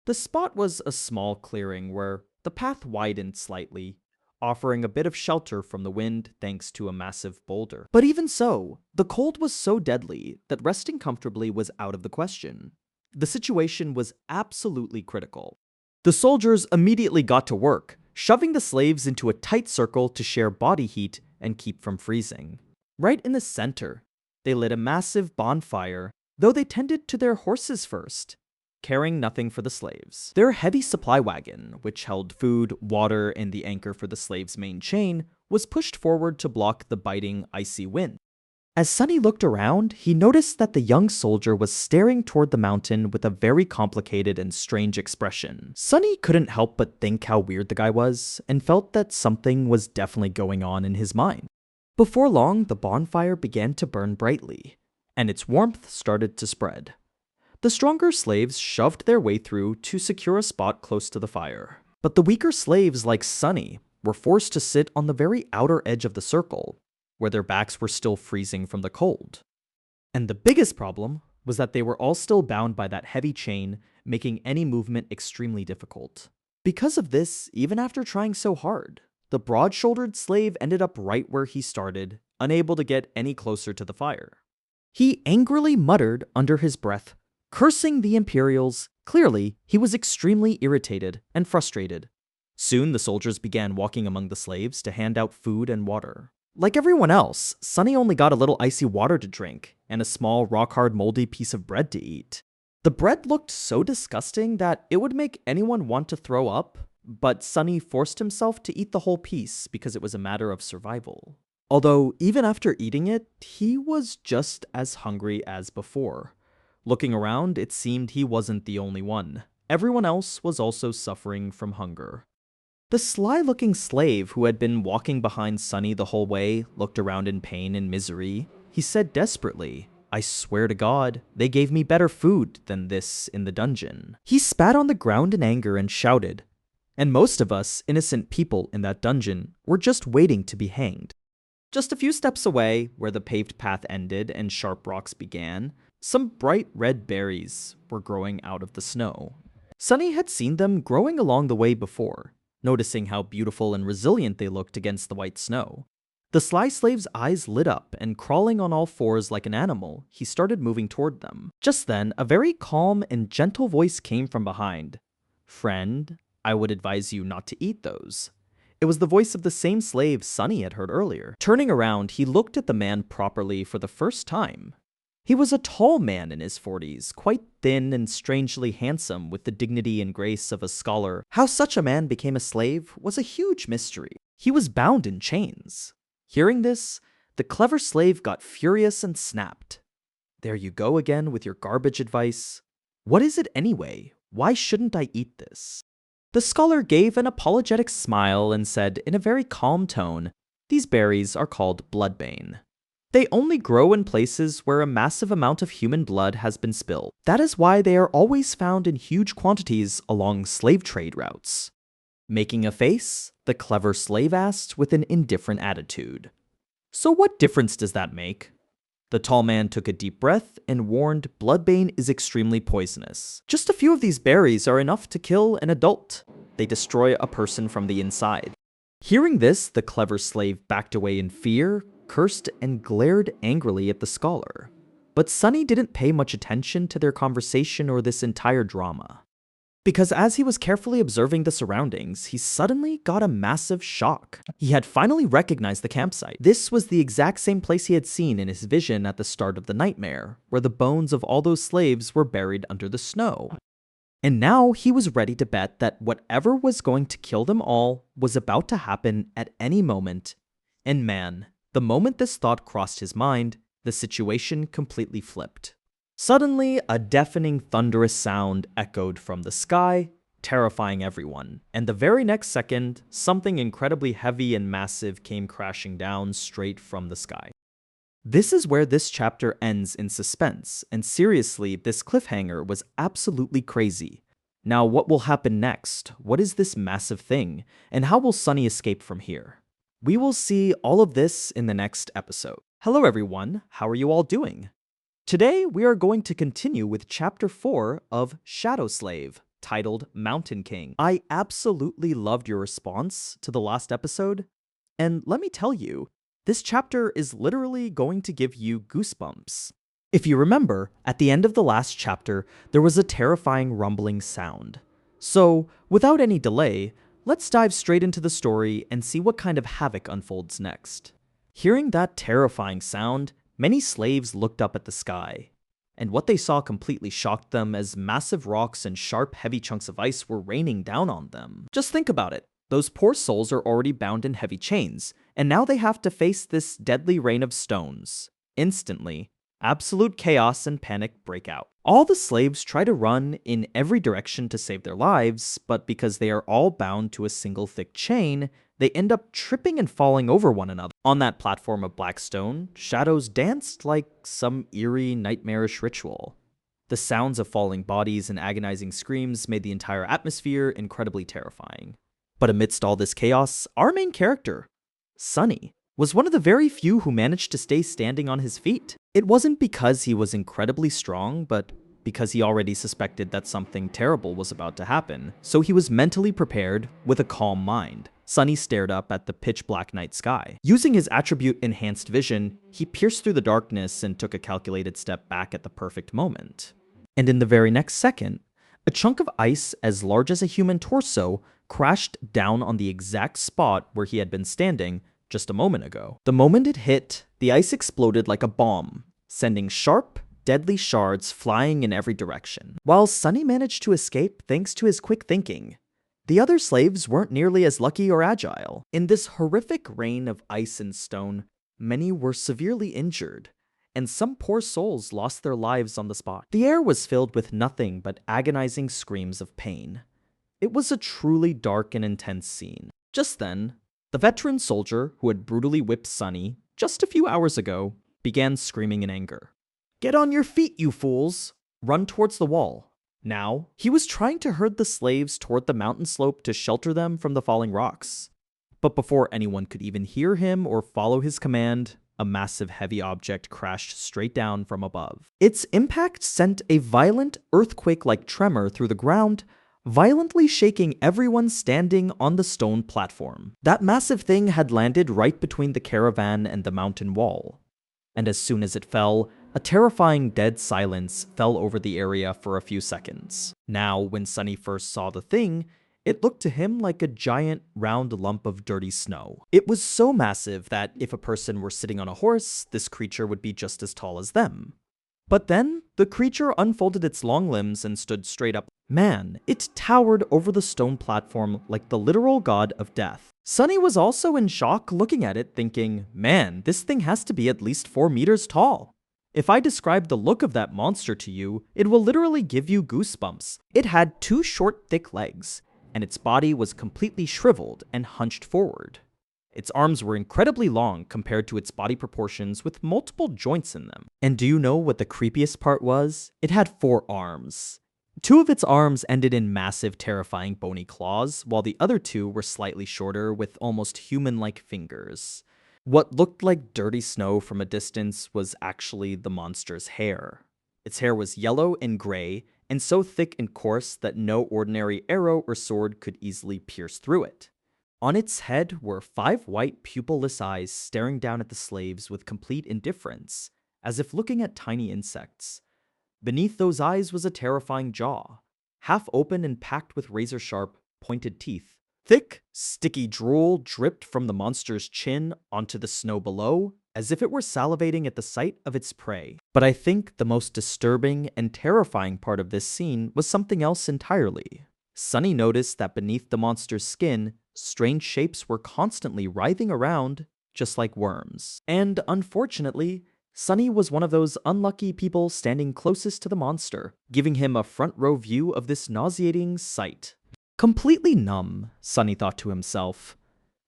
The spot was a small clearing where the path widened slightly, offering a bit of shelter from the wind thanks to a massive boulder. But even so, the cold was so deadly that resting comfortably was out of the question. The situation was absolutely critical. The soldiers immediately got to work, shoving the slaves into a tight circle to share body heat and keep from freezing. Right in the center, they lit a massive bonfire, though they tended to their horses first, caring nothing for the slaves. Their heavy supply wagon, which held food, water, and the anchor for the slaves' main chain, was pushed forward to block the biting, icy wind. As Sunny looked around, he noticed that the young soldier was staring toward the mountain with a very complicated and strange expression. Sunny couldn't help but think how weird the guy was, and felt that something was definitely going on in his mind. Before long, the bonfire began to burn brightly, and its warmth started to spread. The stronger slaves shoved their way through to secure a spot close to the fire. But the weaker slaves, like Sunny, were forced to sit on the very outer edge of the circle, where their backs were still freezing from the cold. And the biggest problem was that they were all still bound by that heavy chain, making any movement extremely difficult. Because of this, even after trying so hard, the broad-shouldered slave ended up right where he started, unable to get any closer to the fire. He angrily muttered under his breath, cursing the Imperials. Clearly, he was extremely irritated and frustrated. Soon, the soldiers began walking among the slaves to hand out food and water. Like everyone else, Sunny only got a little icy water to drink and a small rock-hard moldy piece of bread to eat. The bread looked so disgusting that it would make anyone want to throw up, but Sunny forced himself to eat the whole piece because it was a matter of survival. Although, even after eating it, he was just as hungry as before. Looking around, it seemed he wasn't the only one. Everyone else was also suffering from hunger. The sly-looking slave who had been walking behind Sunny the whole way looked around in pain and misery. He said desperately, "I swear to God, they gave me better food than this in the dungeon." He spat on the ground in anger and shouted, and most of us innocent people in that dungeon were just waiting to be hanged. Just a few steps away, where the paved path ended and sharp rocks began, some bright red berries were growing out of the snow. Sunny had seen them growing along the way before, noticing how beautiful and resilient they looked against the white snow. The sly slave's eyes lit up, and crawling on all fours like an animal, he started moving toward them. Just then, a very calm and gentle voice came from behind. "Friend, I would advise you not to eat those." It was the voice of the same slave Sunny had heard earlier. Turning around, he looked at the man properly for the first time. He was a tall man in his 40s, quite thin and strangely handsome with the dignity and grace of a scholar. How such a man became a slave was a huge mystery. He was bound in chains. Hearing this, the clever slave got furious and snapped. "There you go again with your garbage advice. What is it anyway? Why shouldn't I eat this?" The scholar gave an apologetic smile and said in a very calm tone, "These berries are called bloodbane. They only grow in places where a massive amount of human blood has been spilled. That is why they are always found in huge quantities along slave trade routes." Making a face, the clever slave asked with an indifferent attitude, "So what difference does that make?" The tall man took a deep breath and warned, "Bloodbane is extremely poisonous. Just a few of these berries are enough to kill an adult. They destroy a person from the inside." Hearing this, the clever slave backed away in fear, cursed, and glared angrily at the scholar. But Sunny didn't pay much attention to their conversation or this entire drama, because as he was carefully observing the surroundings, he suddenly got a massive shock. He had finally recognized the campsite. This was the exact same place he had seen in his vision at the start of the nightmare, where the bones of all those slaves were buried under the snow. And now he was ready to bet that whatever was going to kill them all was about to happen at any moment. And man, the moment this thought crossed his mind, the situation completely flipped. Suddenly, a deafening, thunderous sound echoed from the sky, terrifying everyone. And the very next second, something incredibly heavy and massive came crashing down straight from the sky. This is where this chapter ends in suspense, and seriously, this cliffhanger was absolutely crazy. Now, what will happen next? What is this massive thing? And how will Sunny escape from here? We will see all of this in the next episode. Hello everyone, how are you all doing? Today, we are going to continue with Chapter 4 of Shadow Slave, titled Mountain King. I absolutely loved your response to the last episode, and let me tell you, this chapter is literally going to give you goosebumps. If you remember, at the end of the last chapter, there was a terrifying rumbling sound. So, without any delay, let's dive straight into the story and see what kind of havoc unfolds next. Hearing that terrifying sound, many slaves looked up at the sky, and what they saw completely shocked them as massive rocks and sharp, heavy chunks of ice were raining down on them. Just think about it. Those poor souls are already bound in heavy chains, and now they have to face this deadly rain of stones. Instantly, absolute chaos and panic break out. All the slaves try to run in every direction to save their lives, but because they are all bound to a single thick chain, they end up tripping and falling over one another. On that platform of black stone, shadows danced like some eerie, nightmarish ritual. The sounds of falling bodies and agonizing screams made the entire atmosphere incredibly terrifying. But amidst all this chaos, our main character, Sunny, was one of the very few who managed to stay standing on his feet. It wasn't because he was incredibly strong, but because he already suspected that something terrible was about to happen, so he was mentally prepared with a calm mind. Sunny stared up at the pitch-black night sky. Using his attribute-enhanced vision, he pierced through the darkness and took a calculated step back at the perfect moment. And in the very next second, a chunk of ice as large as a human torso crashed down on the exact spot where he had been standing just a moment ago. The moment it hit, the ice exploded like a bomb, sending sharp, deadly shards flying in every direction. While Sunny managed to escape thanks to his quick thinking, the other slaves weren't nearly as lucky or agile. In this horrific rain of ice and stone, many were severely injured, and some poor souls lost their lives on the spot. The air was filled with nothing but agonizing screams of pain. It was a truly dark and intense scene. Just then, the veteran soldier who had brutally whipped Sunny just a few hours ago began screaming in anger. "Get on your feet, you fools! Run towards the wall." Now, he was trying to herd the slaves toward the mountain slope to shelter them from the falling rocks. But before anyone could even hear him or follow his command, a massive heavy object crashed straight down from above. Its impact sent a violent earthquake-like tremor through the ground, violently shaking everyone standing on the stone platform. That massive thing had landed right between the caravan and the mountain wall. And as soon as it fell, a terrifying dead silence fell over the area for a few seconds. Now, when Sunny first saw the thing, it looked to him like a giant, round lump of dirty snow. It was so massive that if a person were sitting on a horse, this creature would be just as tall as them. But then, the creature unfolded its long limbs and stood straight up. Man, it towered over the stone platform like the literal god of death. Sunny was also in shock looking at it, thinking, man, this thing has to be at least 4 meters tall. If I describe the look of that monster to you, it will literally give you goosebumps. It had 2 short, thick legs, and its body was completely shriveled and hunched forward. Its arms were incredibly long compared to its body proportions with multiple joints in them. And do you know what the creepiest part was? It had 4 arms. 2 of its arms ended in massive, terrifying bony claws, while the other 2 were slightly shorter with almost human-like fingers. What looked like dirty snow from a distance was actually the monster's hair. Its hair was yellow and gray, and so thick and coarse that no ordinary arrow or sword could easily pierce through it. On its head were 5 white, pupilless eyes staring down at the slaves with complete indifference, as if looking at tiny insects. Beneath those eyes was a terrifying jaw, half open and packed with razor-sharp, pointed teeth. Thick, sticky drool dripped from the monster's chin onto the snow below, as if it were salivating at the sight of its prey. But I think the most disturbing and terrifying part of this scene was something else entirely. Sunny noticed that beneath the monster's skin, strange shapes were constantly writhing around, just like worms. And unfortunately, Sunny was one of those unlucky people standing closest to the monster, giving him a front row view of this nauseating sight. Completely numb, Sunny thought to himself.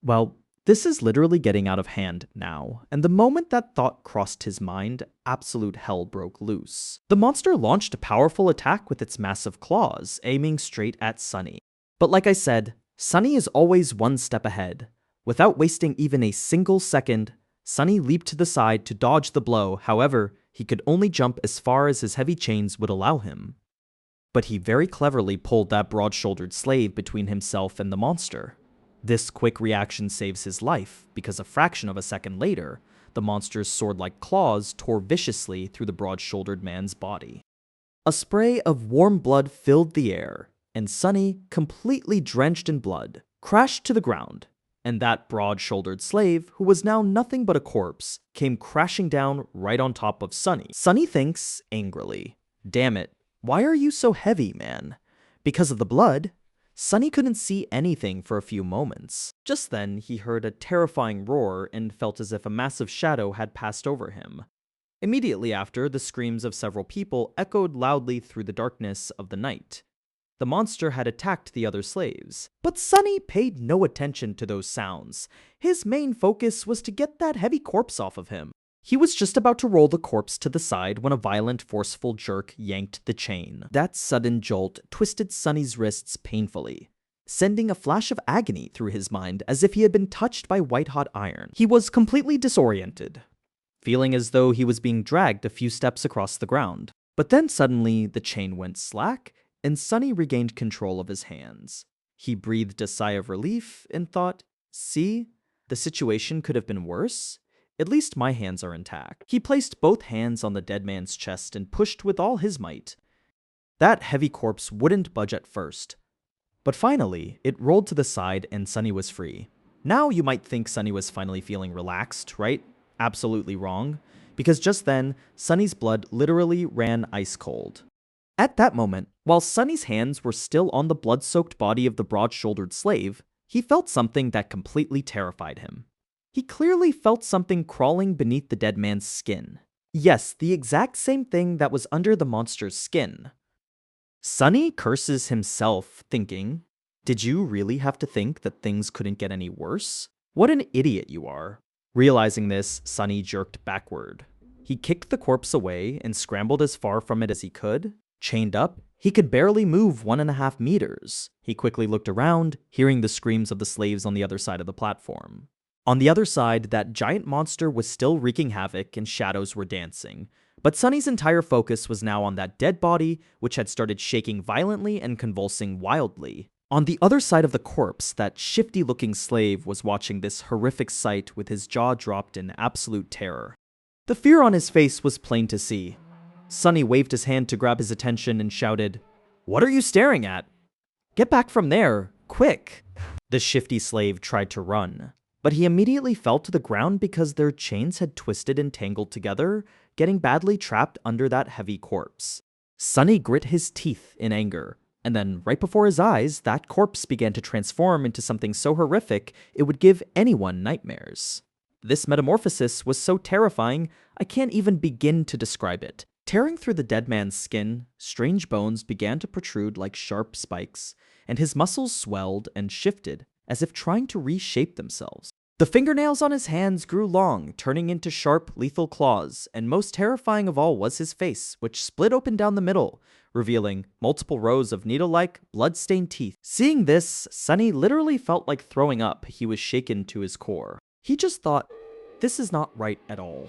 Well, this is literally getting out of hand now, and the moment that thought crossed his mind, absolute hell broke loose. The monster launched a powerful attack with its massive claws, aiming straight at Sunny. But like I said, Sunny is always one step ahead. Without wasting even a single second, Sunny leaped to the side to dodge the blow. However, he could only jump as far as his heavy chains would allow him. But he very cleverly pulled that broad-shouldered slave between himself and the monster. This quick reaction saves his life, because a fraction of a second later, the monster's sword-like claws tore viciously through the broad-shouldered man's body. A spray of warm blood filled the air, and Sunny, completely drenched in blood, crashed to the ground, and that broad-shouldered slave, who was now nothing but a corpse, came crashing down right on top of Sunny. Sunny thinks, angrily, damn it, why are you so heavy, man? Because of the blood? Sunny couldn't see anything for a few moments. Just then, he heard a terrifying roar and felt as if a massive shadow had passed over him. Immediately after, the screams of several people echoed loudly through the darkness of the night. The monster had attacked the other slaves. But Sunny paid no attention to those sounds. His main focus was to get that heavy corpse off of him. He was just about to roll the corpse to the side when a violent, forceful jerk yanked the chain. That sudden jolt twisted Sunny's wrists painfully, sending a flash of agony through his mind as if he had been touched by white-hot iron. He was completely disoriented, feeling as though he was being dragged a few steps across the ground. But then suddenly, the chain went slack, and Sunny regained control of his hands. He breathed a sigh of relief and thought, see, the situation could have been worse. At least my hands are intact. He placed both hands on the dead man's chest and pushed with all his might. That heavy corpse wouldn't budge at first. But finally, it rolled to the side and Sunny was free. Now you might think Sunny was finally feeling relaxed, right? Absolutely wrong. Because just then, Sunny's blood literally ran ice cold. At that moment, while Sunny's hands were still on the blood-soaked body of the broad-shouldered slave, he felt something that completely terrified him. He clearly felt something crawling beneath the dead man's skin. Yes, the exact same thing that was under the monster's skin. Sunny curses himself, thinking, did you really have to think that things couldn't get any worse? What an idiot you are. Realizing this, Sunny jerked backward. He kicked the corpse away and scrambled as far from it as he could. Chained up, he could barely move 1.5 meters. He quickly looked around, hearing the screams of the slaves on the other side of the platform. On the other side, that giant monster was still wreaking havoc and shadows were dancing. But Sunny's entire focus was now on that dead body, which had started shaking violently and convulsing wildly. On the other side of the corpse, that shifty-looking slave was watching this horrific sight with his jaw dropped in absolute terror. The fear on his face was plain to see. Sunny waved his hand to grab his attention and shouted, "What are you staring at? Get back from there, quick!" The shifty slave tried to run, but he immediately fell to the ground because their chains had twisted and tangled together, getting badly trapped under that heavy corpse. Sunny grit his teeth in anger, and then right before his eyes, that corpse began to transform into something so horrific it would give anyone nightmares. This metamorphosis was so terrifying, I can't even begin to describe it. Tearing through the dead man's skin, strange bones began to protrude like sharp spikes, and his muscles swelled and shifted as if trying to reshape themselves. The fingernails on his hands grew long, turning into sharp, lethal claws, and most terrifying of all was his face, which split open down the middle, revealing multiple rows of needle-like, blood-stained teeth. Seeing this, Sunny literally felt like throwing up. He was shaken to his core. He just thought, this is not right at all.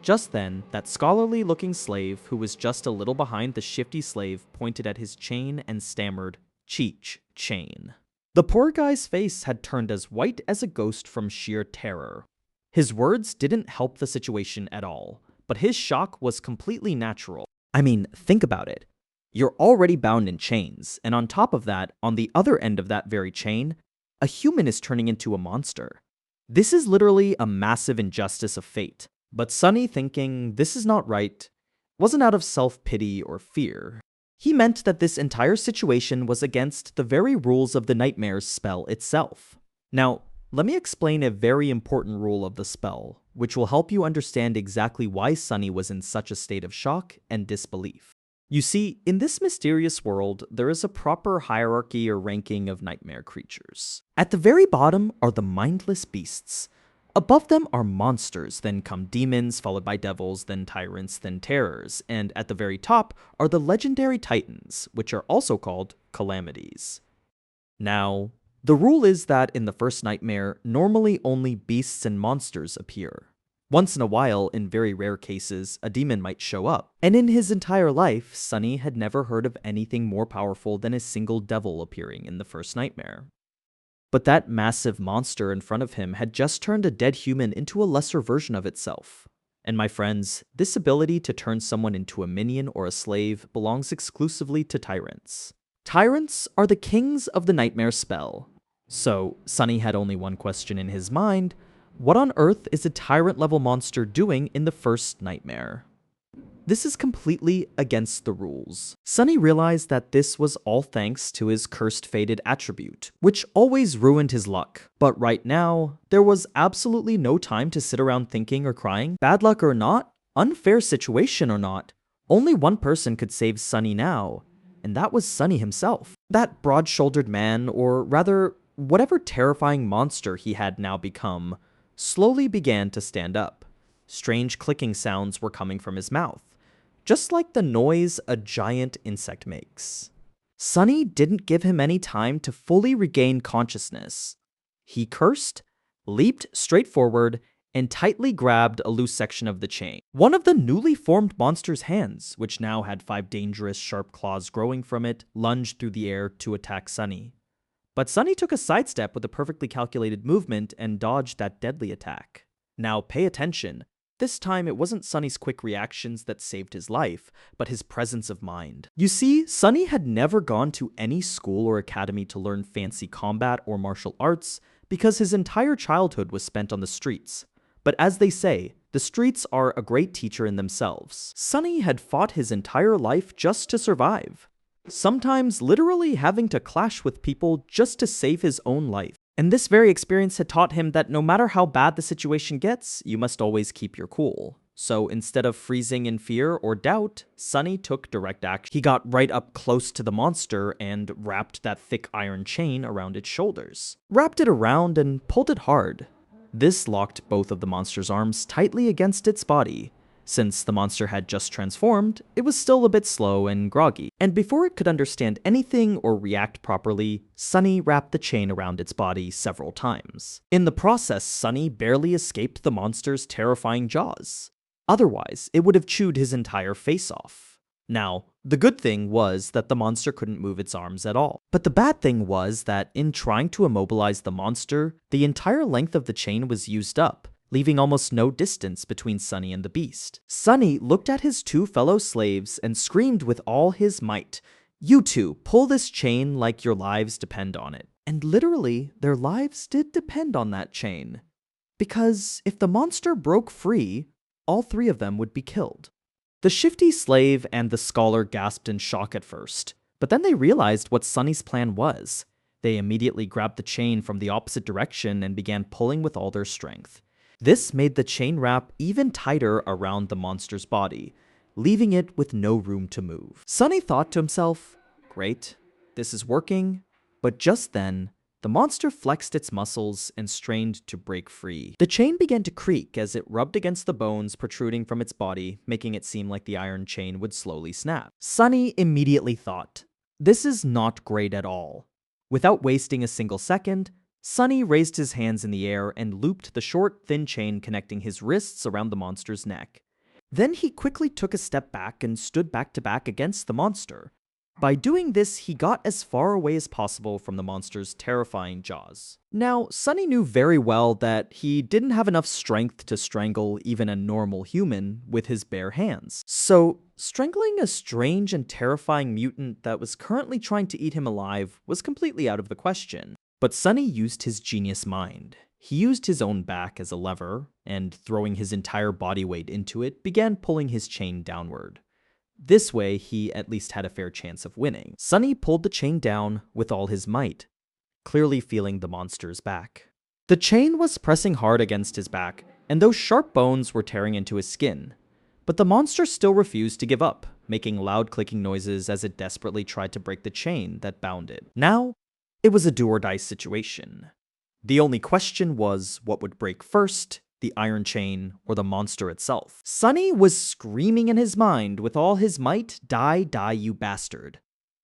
Just then, that scholarly-looking slave, who was just a little behind the shifty slave, pointed at his chain and stammered, "Cheech, chain." The poor guy's face had turned as white as a ghost from sheer terror. His words didn't help the situation at all, but his shock was completely natural. I mean, think about it. You're already bound in chains, and on top of that, on the other end of that very chain, a human is turning into a monster. This is literally a massive injustice of fate. But Sunny, thinking this is not right, wasn't out of self-pity or fear. He meant that this entire situation was against the very rules of the Nightmare's spell itself. Now, let me explain a very important rule of the spell, which will help you understand exactly why Sunny was in such a state of shock and disbelief. You see, in this mysterious world, there is a proper hierarchy or ranking of nightmare creatures. At the very bottom are the mindless beasts. Above them are monsters, then come demons, followed by devils, then tyrants, then terrors, and at the very top are the legendary titans, which are also called calamities. Now, the rule is that in the first nightmare, normally only beasts and monsters appear. Once in a while, in very rare cases, a demon might show up, and in his entire life, Sunny had never heard of anything more powerful than a single devil appearing in the first nightmare. But that massive monster in front of him had just turned a dead human into a lesser version of itself. And my friends, this ability to turn someone into a minion or a slave belongs exclusively to tyrants. Tyrants are the kings of the nightmare spell. So, Sunny had only one question in his mind: what on earth is a tyrant-level monster doing in the first nightmare? This is completely against the rules. Sunny realized that this was all thanks to his cursed fated attribute, which always ruined his luck. But right now, there was absolutely no time to sit around thinking or crying. Bad luck or not, unfair situation or not, only one person could save Sunny now, and that was Sunny himself. That broad-shouldered man, or rather, whatever terrifying monster he had now become, slowly began to stand up. Strange clicking sounds were coming from his mouth, just like the noise a giant insect makes. Sunny didn't give him any time to fully regain consciousness. He cursed, leaped straight forward, and tightly grabbed a loose section of the chain. One of the newly formed monster's hands, which now had 5 dangerous sharp claws growing from it, lunged through the air to attack Sunny. But Sunny took a sidestep with a perfectly calculated movement and dodged that deadly attack. Now pay attention. This time, it wasn't Sunny's quick reactions that saved his life, but his presence of mind. You see, Sunny had never gone to any school or academy to learn fancy combat or martial arts because his entire childhood was spent on the streets. But as they say, the streets are a great teacher in themselves. Sunny had fought his entire life just to survive, sometimes literally having to clash with people just to save his own life. And this very experience had taught him that no matter how bad the situation gets, you must always keep your cool. So instead of freezing in fear or doubt, Sunny took direct action. He got right up close to the monster and wrapped that thick iron chain around its shoulders. Wrapped it around and pulled it hard. This locked both of the monster's arms tightly against its body, Since the monster had just transformed, it was still a bit slow and groggy, and before it could understand anything or react properly, Sunny wrapped the chain around its body several times. In the process, Sunny barely escaped the monster's terrifying jaws. Otherwise, it would have chewed his entire face off. Now, the good thing was that the monster couldn't move its arms at all. But the bad thing was that in trying to immobilize the monster, the entire length of the chain was used up, leaving almost no distance between Sunny and the beast. Sunny looked at his two fellow slaves and screamed with all his might, "You two, pull this chain like your lives depend on it." And literally, their lives did depend on that chain. Because if the monster broke free, all three of them would be killed. The shifty slave and the scholar gasped in shock at first, but then they realized what Sunny's plan was. They immediately grabbed the chain from the opposite direction and began pulling with all their strength. This made the chain wrap even tighter around the monster's body, leaving it with no room to move. Sunny thought to himself, "Great, this is working," but just then, the monster flexed its muscles and strained to break free. The chain began to creak as it rubbed against the bones protruding from its body, making it seem like the iron chain would slowly snap. Sunny immediately thought, "This is not great at all." Without wasting a single second, Sunny raised his hands in the air and looped the short, thin chain connecting his wrists around the monster's neck. Then he quickly took a step back and stood back to back against the monster. By doing this, he got as far away as possible from the monster's terrifying jaws. Now, Sunny knew very well that he didn't have enough strength to strangle even a normal human with his bare hands. So, strangling a strange and terrifying mutant that was currently trying to eat him alive was completely out of the question. But Sunny used his genius mind. He used his own back as a lever, and throwing his entire body weight into it, began pulling his chain downward. This way, he at least had a fair chance of winning. Sunny pulled the chain down with all his might, clearly feeling the monster's back. The chain was pressing hard against his back, and those sharp bones were tearing into his skin. But the monster still refused to give up, making loud clicking noises as it desperately tried to break the chain that bound it. Now, it was a do-or-die situation. The only question was what would break first, the iron chain or the monster itself. Sunny was screaming in his mind with all his might, "Die, die, you bastard."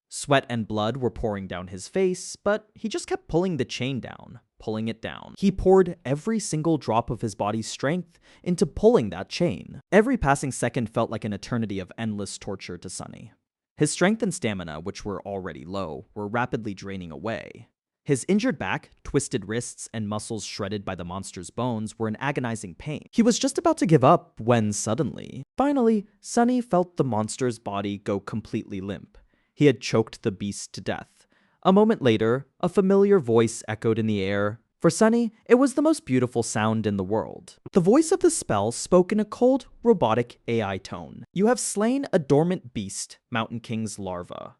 Sweat and blood were pouring down his face, but he just kept pulling the chain down, pulling it down. He poured every single drop of his body's strength into pulling that chain. Every passing second felt like an eternity of endless torture to Sunny. His strength and stamina, which were already low, were rapidly draining away. His injured back, twisted wrists, and muscles shredded by the monster's bones were in agonizing pain. He was just about to give up when suddenly, finally, Sunny felt the monster's body go completely limp. He had choked the beast to death. A moment later, a familiar voice echoed in the air. For Sunny, it was the most beautiful sound in the world. The voice of the spell spoke in a cold, robotic AI tone. "You have slain a dormant beast, Mountain King's larva."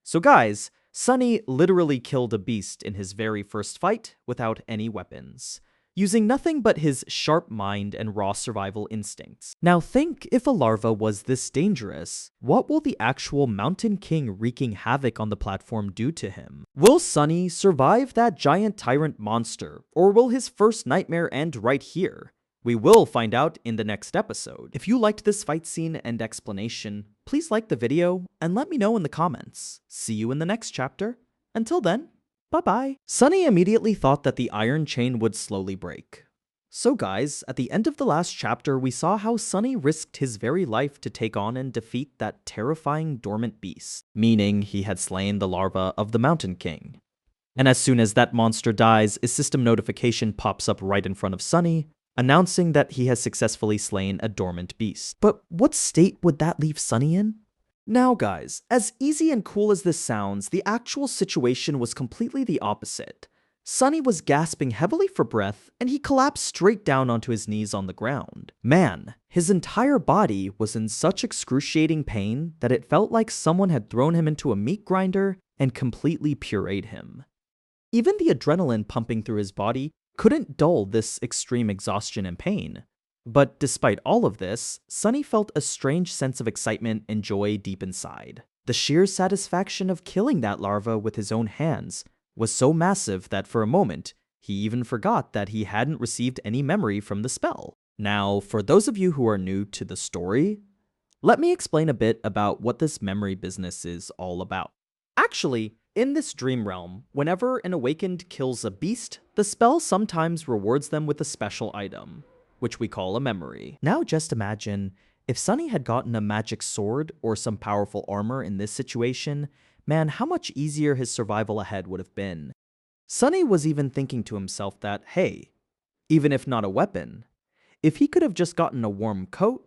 So guys, Sunny literally killed a beast in his very first fight without any weapons, using nothing but his sharp mind and raw survival instincts. Now think, if a larva was this dangerous, what will the actual Mountain King wreaking havoc on the platform do to him? Will Sunny survive that giant tyrant monster, or will his first nightmare end right here? We will find out in the next episode. If you liked this fight scene and explanation, please like the video and let me know in the comments. See you in the next chapter. Until then, bye-bye. Sunny immediately thought that the iron chain would slowly break. So guys, at the end of the last chapter, we saw how Sunny risked his very life to take on and defeat that terrifying dormant beast, meaning he had slain the larva of the Mountain King. And as soon as that monster dies, a system notification pops up right in front of Sunny, announcing that he has successfully slain a dormant beast. But what state would that leave Sunny in? Now guys, as easy and cool as this sounds, the actual situation was completely the opposite. Sunny was gasping heavily for breath, and he collapsed straight down onto his knees on the ground. Man, his entire body was in such excruciating pain that it felt like someone had thrown him into a meat grinder and completely pureed him. Even the adrenaline pumping through his body couldn't dull this extreme exhaustion and pain. But despite all of this, Sunny felt a strange sense of excitement and joy deep inside. The sheer satisfaction of killing that larva with his own hands was so massive that for a moment, he even forgot that he hadn't received any memory from the spell. Now, for those of you who are new to the story, let me explain a bit about what this memory business is all about. Actually, in this dream realm, whenever an awakened kills a beast, the spell sometimes rewards them with a special item, which we call a memory. Now just imagine, if Sunny had gotten a magic sword or some powerful armor in this situation, man, how much easier his survival ahead would have been. Sunny was even thinking to himself that, hey, even if not a weapon, if he could have just gotten a warm coat,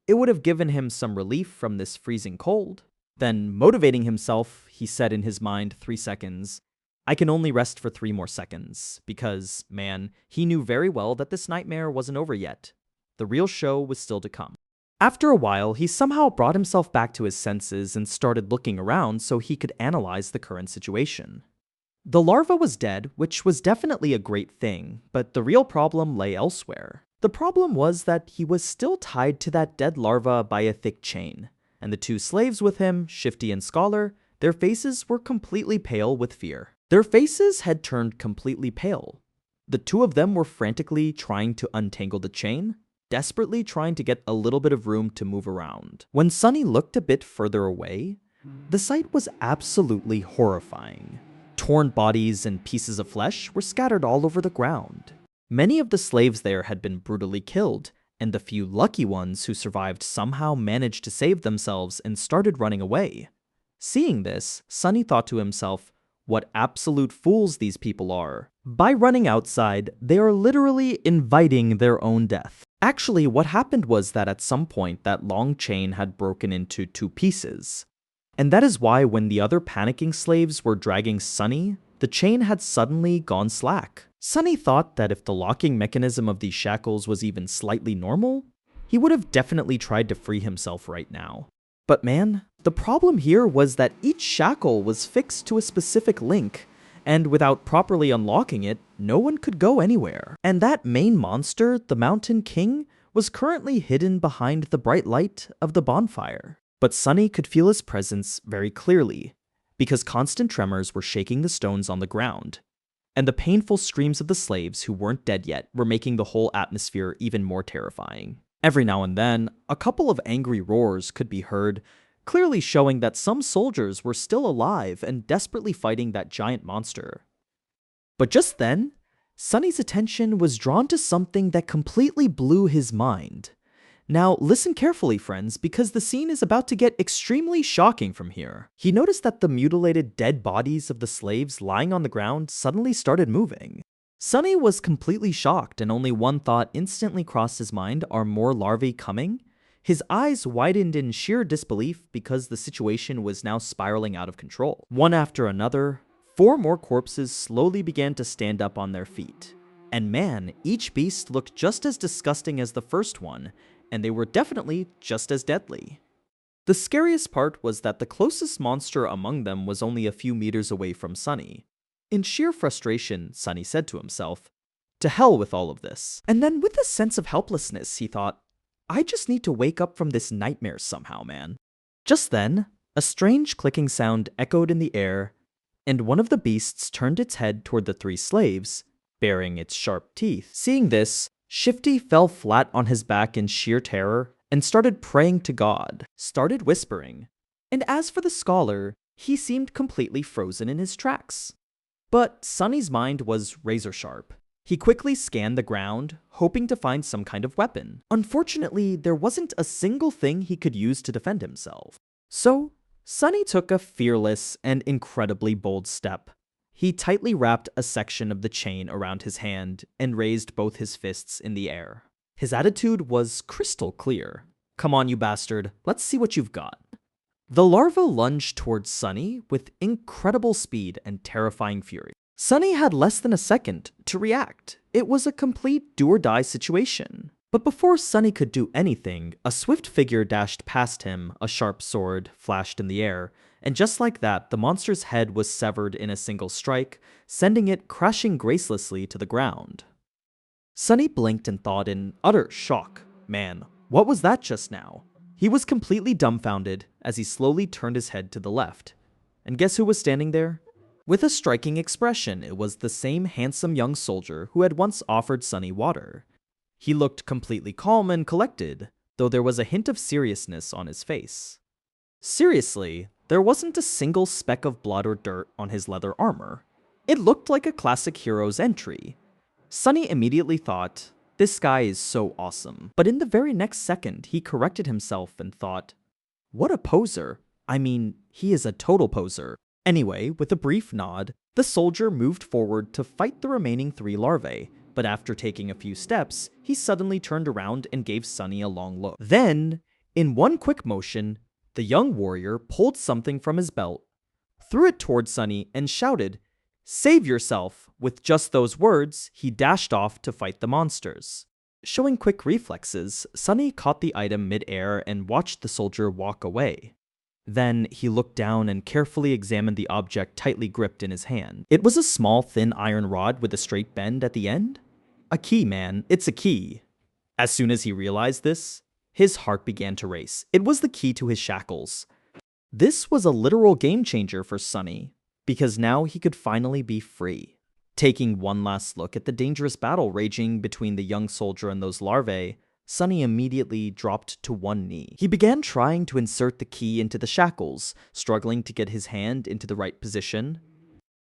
it would have given him some relief from this freezing cold. Then, motivating himself, he said in his mind 3 seconds, I can only rest for 3 more seconds, because, man, he knew very well that this nightmare wasn't over yet. The real show was still to come. After a while, he somehow brought himself back to his senses and started looking around so he could analyze the current situation. The larva was dead, which was definitely a great thing, but the real problem lay elsewhere. The problem was that he was still tied to that dead larva by a thick chain, and the 2 slaves with him, Shifty and Scholar, their faces were completely pale with fear. Their faces had turned completely pale. The 2 of them were frantically trying to untangle the chain, desperately trying to get a little bit of room to move around. When Sunny looked a bit further away, the sight was absolutely horrifying. Torn bodies and pieces of flesh were scattered all over the ground. Many of the slaves there had been brutally killed, and the few lucky ones who survived somehow managed to save themselves and started running away. Seeing this, Sunny thought to himself, what absolute fools these people are. By running outside, they are literally inviting their own death. Actually, what happened was that at some point that long chain had broken into 2 pieces. And that is why when the other panicking slaves were dragging Sunny, the chain had suddenly gone slack. Sunny thought that if the locking mechanism of these shackles was even slightly normal, he would have definitely tried to free himself right now. But man, the problem here was that each shackle was fixed to a specific link, and without properly unlocking it, no one could go anywhere. And that main monster, the Mountain King, was currently hidden behind the bright light of the bonfire. But Sunny could feel his presence very clearly, because constant tremors were shaking the stones on the ground, and the painful screams of the slaves who weren't dead yet were making the whole atmosphere even more terrifying. Every now and then, a couple of angry roars could be heard, clearly showing that some soldiers were still alive and desperately fighting that giant monster. But just then, Sunny's attention was drawn to something that completely blew his mind. Now, listen carefully, friends, because the scene is about to get extremely shocking from here. He noticed that the mutilated dead bodies of the slaves lying on the ground suddenly started moving. Sunny was completely shocked, and only one thought instantly crossed his mind: are more larvae coming? His eyes widened in sheer disbelief because the situation was now spiraling out of control. One after another, 4 more corpses slowly began to stand up on their feet. And man, each beast looked just as disgusting as the first one, and they were definitely just as deadly. The scariest part was that the closest monster among them was only a few meters away from Sunny. In sheer frustration, Sunny said to himself, to hell with all of this. And then with a sense of helplessness, he thought, I just need to wake up from this nightmare somehow, man. Just then, a strange clicking sound echoed in the air, and one of the beasts turned its head toward the 3 slaves, baring its sharp teeth. Seeing this, Shifty fell flat on his back in sheer terror and started praying to God, started whispering. And as for the Scholar, he seemed completely frozen in his tracks. But Sunny's mind was razor sharp. He quickly scanned the ground, hoping to find some kind of weapon. Unfortunately, there wasn't a single thing he could use to defend himself. So, Sunny took a fearless and incredibly bold step. He tightly wrapped a section of the chain around his hand and raised both his fists in the air. His attitude was crystal clear. Come on, you bastard, let's see what you've got. The larva lunged towards Sunny with incredible speed and terrifying fury. Sunny had less than a second to react. It was a complete do-or-die situation. But before Sunny could do anything, a swift figure dashed past him, a sharp sword flashed in the air, and just like that, the monster's head was severed in a single strike, sending it crashing gracelessly to the ground. Sunny blinked and thought in utter shock, man, what was that just now? He was completely dumbfounded as he slowly turned his head to the left. And guess who was standing there? With a striking expression, it was the same handsome young soldier who had once offered Sunny water. He looked completely calm and collected, though there was a hint of seriousness on his face. Seriously, there wasn't a single speck of blood or dirt on his leather armor. It looked like a classic hero's entry. Sunny immediately thought, this guy is so awesome. But in the very next second, he corrected himself and thought, what a poser. I mean, he is a total poser. Anyway, with a brief nod, the soldier moved forward to fight the remaining 3 larvae, but after taking a few steps, he suddenly turned around and gave Sunny a long look. Then, in one quick motion, the young warrior pulled something from his belt, threw it towards Sunny, and shouted, "Save yourself!" With just those words, he dashed off to fight the monsters. Showing quick reflexes, Sunny caught the item mid-air and watched the soldier walk away. Then he looked down and carefully examined the object tightly gripped in his hand. It was a small, thin iron rod with a straight bend at the end. A key, man. It's a key. As soon as he realized this, his heart began to race. It was the key to his shackles. This was a literal game changer for Sunny, because now he could finally be free. Taking one last look at the dangerous battle raging between the young soldier and those larvae, Sunny immediately dropped to one knee. He began trying to insert the key into the shackles, struggling to get his hand into the right position.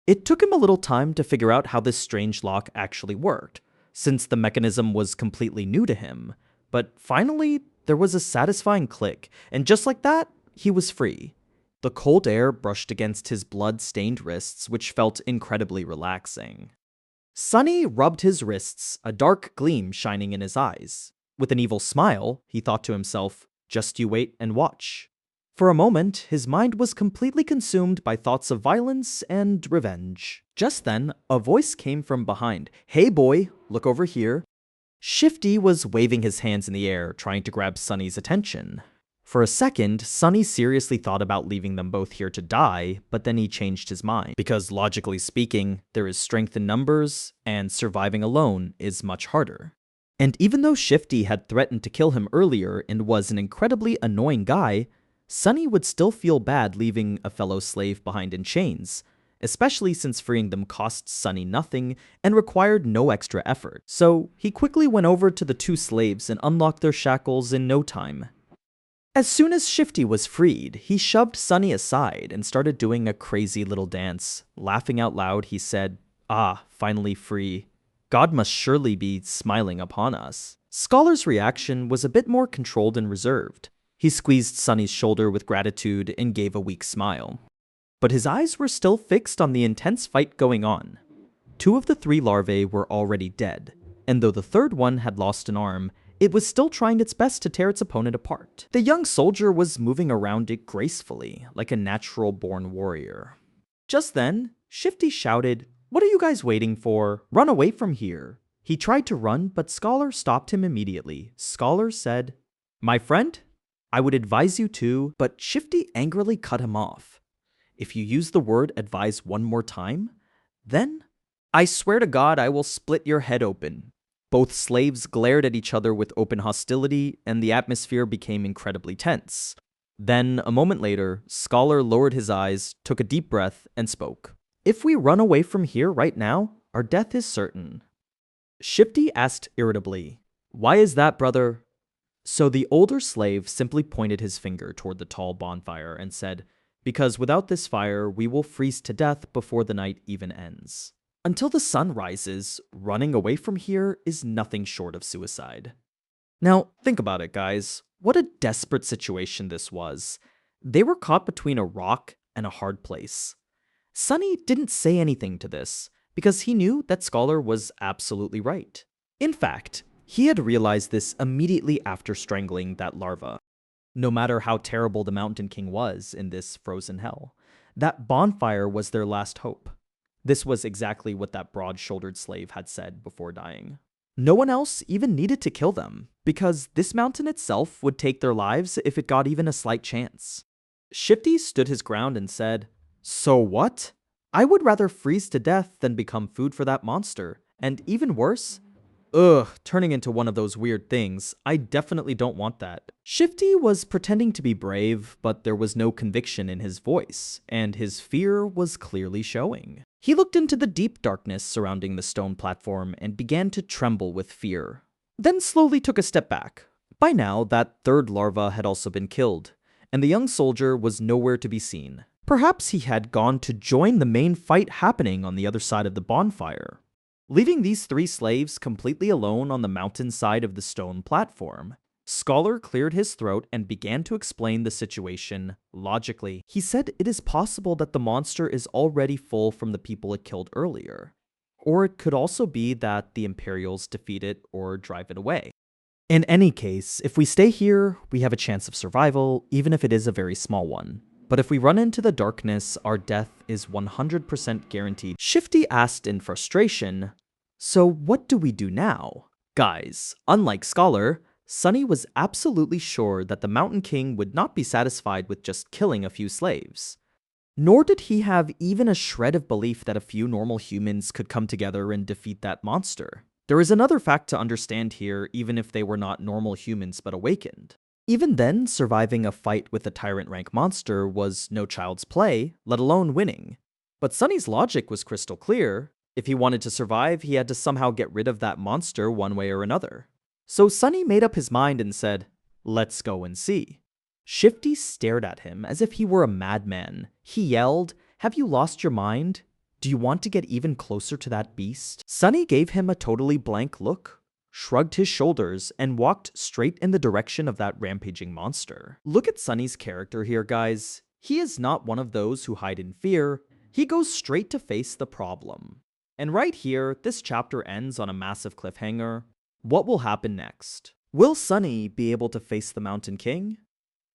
It took him a little time to figure out how this strange lock actually worked, since the mechanism was completely new to him. But finally, there was a satisfying click, and just like that, he was free. The cold air brushed against his blood-stained wrists, which felt incredibly relaxing. Sunny rubbed his wrists, a dark gleam shining in his eyes. With an evil smile, he thought to himself, just you wait and watch. For a moment, his mind was completely consumed by thoughts of violence and revenge. Just then, a voice came from behind. "Hey boy, look over here." Shifty was waving his hands in the air, trying to grab Sunny's attention. For a second, Sunny seriously thought about leaving them both here to die, but then he changed his mind. Because logically speaking, there is strength in numbers, and surviving alone is much harder. And even though Shifty had threatened to kill him earlier and was an incredibly annoying guy, Sunny would still feel bad leaving a fellow slave behind in chains, especially since freeing them cost Sunny nothing and required no extra effort. So he quickly went over to the 2 slaves and unlocked their shackles in no time. As soon as Shifty was freed, he shoved Sunny aside and started doing a crazy little dance. Laughing out loud, he said, "Ah, finally free. God must surely be smiling upon us." Scholar's reaction was a bit more controlled and reserved. He squeezed Sunny's shoulder with gratitude and gave a weak smile. But his eyes were still fixed on the intense fight going on. 2 of the 3 larvae were already dead, and though the third one had lost an arm, it was still trying its best to tear its opponent apart. The young soldier was moving around it gracefully, like a natural-born warrior. Just then, Shifty shouted, "What are you guys waiting for? Run away from here." He tried to run, but Scholar stopped him immediately. Scholar said, "My friend, I would advise you to," but Shifty angrily cut him off. "If you use the word advise one more time, then I swear to God I will split your head open." Both slaves glared at each other with open hostility, and the atmosphere became incredibly tense. Then, a moment later, Scholar lowered his eyes, took a deep breath, and spoke. "If we run away from here right now, our death is certain." Shifty asked irritably, "Why is that, brother?" So the older slave simply pointed his finger toward the tall bonfire and said, "Because without this fire, we will freeze to death before the night even ends. Until the sun rises, running away from here is nothing short of suicide." Now, think about it, guys. What a desperate situation this was. They were caught between a rock and a hard place. Sunny didn't say anything to this, because he knew that Scholar was absolutely right. In fact, he had realized this immediately after strangling that larva. No matter how terrible the Mountain King was in this frozen hell, that bonfire was their last hope. This was exactly what that broad-shouldered slave had said before dying. No one else even needed to kill them, because this mountain itself would take their lives if it got even a slight chance. Shifty stood his ground and said, "So what? I would rather freeze to death than become food for that monster, and even worse, turning into one of those weird things. I definitely don't want that." Shifty was pretending to be brave, but there was no conviction in his voice, and his fear was clearly showing. He looked into the deep darkness surrounding the stone platform and began to tremble with fear. then slowly took a step back. By now, that third larva had also been killed, and the young soldier was nowhere to be seen. Perhaps he had gone to join the main fight happening on the other side of the bonfire. Leaving these three slaves completely alone on the mountainside of the stone platform, Scholar cleared his throat and began to explain the situation logically. He said it is possible that the monster is already full from the people it killed earlier. Or it could also be that the Imperials defeat it or drive it away. In any case, if we stay here, we have a chance of survival, even if it is a very small one. But if we run into the darkness, our death is 100% guaranteed. Shifty asked in frustration, "So what do we do now?" Guys, unlike Scholar, Sunny was absolutely sure that the Mountain King would not be satisfied with just killing a few slaves. Nor did he have even a shred of belief that a few normal humans could come together and defeat that monster. There is another fact to understand here, even if they were not normal humans but awakened. Even then, surviving a fight with a tyrant rank monster was no child's play, let alone winning. But Sunny's logic was crystal clear. If he wanted to survive, he had to somehow get rid of that monster one way or another. So Sunny made up his mind and said, "Let's go and see." Shifty stared at him as if he were a madman. He yelled, "Have you lost your mind? Do you want to get even closer to that beast?" Sunny gave him a totally blank look, shrugged his shoulders, and walked straight in the direction of that rampaging monster. Look at Sunny's character here, guys. He is not one of those who hide in fear. He goes straight to face the problem. And right here, this chapter ends on a massive cliffhanger. What will happen next? Will Sunny be able to face the Mountain King?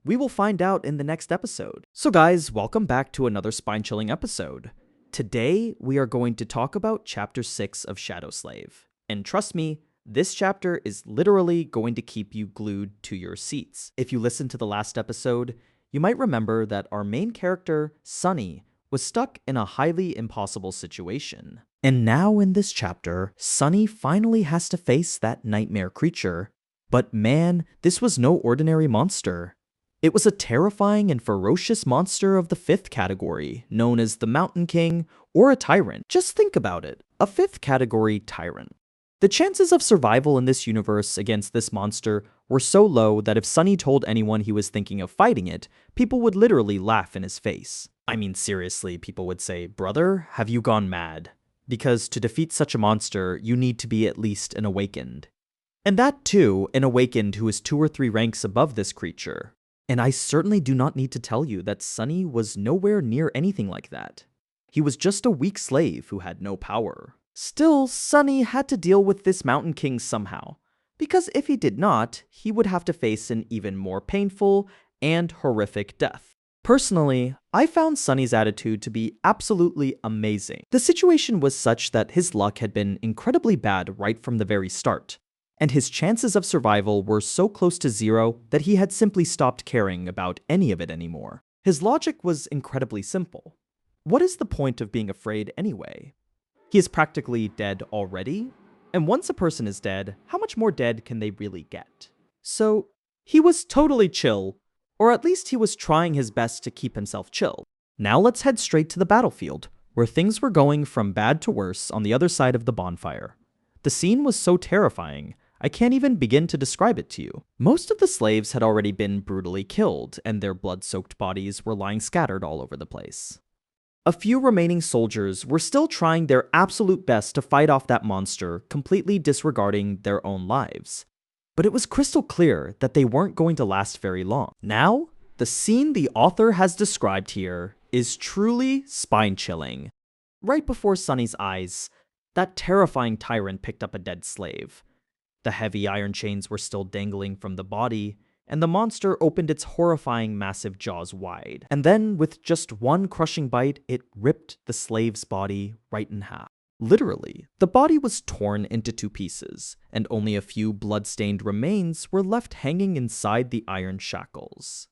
We will find out in the next episode. So guys, welcome back to another spine-chilling episode. Today, we are going to talk about Chapter 6 of Shadow Slave. And trust me, this chapter is literally going to keep you glued to your seats. If you listened to the last episode, you might remember that our main character, Sunny, was stuck in a highly impossible situation. And now in this chapter, Sunny finally has to face that nightmare creature. But man, this was no ordinary monster. It was a terrifying and ferocious monster of the 5th category, known as the Mountain King or a Tyrant. Just think about it, a 5th category Tyrant. The chances of survival in this universe against this monster were so low that if Sunny told anyone he was thinking of fighting it, people would literally laugh in his face. I mean, seriously, people would say, "Brother, have you gone mad?" Because to defeat such a monster, you need to be at least an awakened. And that too, an awakened who is 2 or 3 ranks above this creature. And I certainly do not need to tell you that Sunny was nowhere near anything like that. He was just a weak slave who had no power. Still, Sunny had to deal with this Mountain King somehow, because if he did not, he would have to face an even more painful and horrific death. Personally, I found Sunny's attitude to be absolutely amazing. The situation was such that his luck had been incredibly bad right from the very start, and his chances of survival were so close to 0 that he had simply stopped caring about any of it anymore. His logic was incredibly simple. What is the point of being afraid anyway? He is practically dead already, and once a person is dead, how much more dead can they really get? So, he was totally chill, or at least he was trying his best to keep himself chill. Now let's head straight to the battlefield, where things were going from bad to worse on the other side of the bonfire. The scene was so terrifying, I can't even begin to describe it to you. Most of the slaves had already been brutally killed, and their blood-soaked bodies were lying scattered all over the place. A few remaining soldiers were still trying their absolute best to fight off that monster, completely disregarding their own lives. But it was crystal clear that they weren't going to last very long. Now, the scene the author has described here is truly spine-chilling. Right before Sunny's eyes, that terrifying tyrant picked up a dead slave. The heavy iron chains were still dangling from the body, and the monster opened its horrifying massive jaws wide. And then, with just one crushing bite, it ripped the slave's body right in half. Literally, the body was torn into 2 pieces, and only a few blood-stained remains were left hanging inside the iron shackles.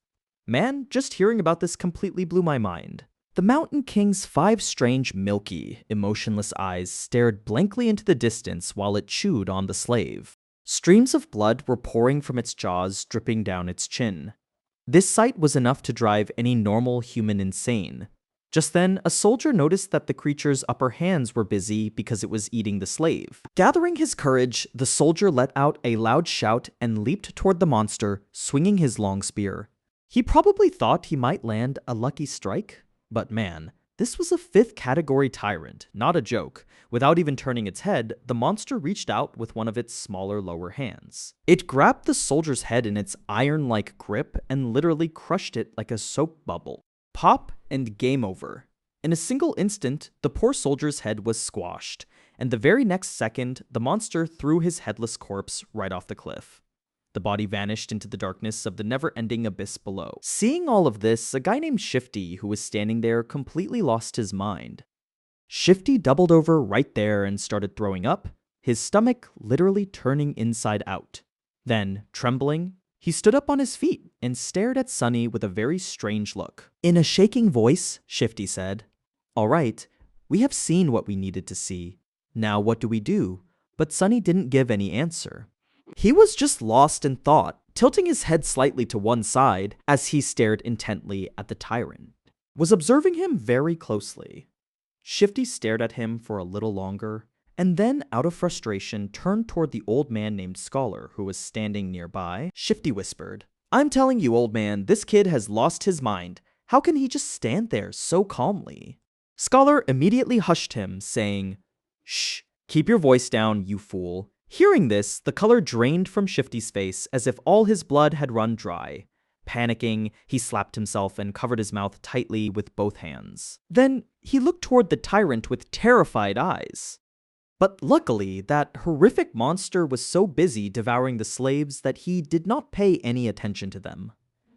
Man, just hearing about this completely blew my mind. The Mountain King's 5 strange, milky, emotionless eyes stared blankly into the distance while it chewed on the slave. Streams of blood were pouring from its jaws, dripping down its chin. This sight was enough to drive any normal human insane. Just then, a soldier noticed that the creature's upper hands were busy because it was eating the slave. Gathering his courage, the soldier let out a loud shout and leaped toward the monster, swinging his long spear. He probably thought he might land a lucky strike, but man, this was a 5th category tyrant, not a joke. Without even turning its head, the monster reached out with one of its smaller lower hands. It grabbed the soldier's head in its iron-like grip and literally crushed it like a soap bubble. Pop and game over. In a single instant, the poor soldier's head was squashed, and the very next second, the monster threw his headless corpse right off the cliff. The body vanished into the darkness of the never-ending abyss below. Seeing all of this, a guy named Shifty, who was standing there, completely lost his mind. Shifty doubled over right there and started throwing up, his stomach literally turning inside out. Then, trembling, he stood up on his feet and stared at Sunny with a very strange look. In a shaking voice, Shifty said, "All right, we have seen what we needed to see. Now what do we do?" But Sunny didn't give any answer. He was just lost in thought, tilting his head slightly to one side as he stared intently at the tyrant, was observing him very closely. Shifty stared at him for a little longer, and then, out of frustration, turned toward the old man named Scholar, who was standing nearby. Shifty whispered, "I'm telling you, old man, this kid has lost his mind. How can he just stand there so calmly?" Scholar immediately hushed him, saying, "Shh, keep your voice down, you fool." Hearing this, the color drained from Shifty's face as if all his blood had run dry. Panicking, he slapped himself and covered his mouth tightly with both hands. Then, he looked toward the tyrant with terrified eyes. But luckily, that horrific monster was so busy devouring the slaves that he did not pay any attention to them.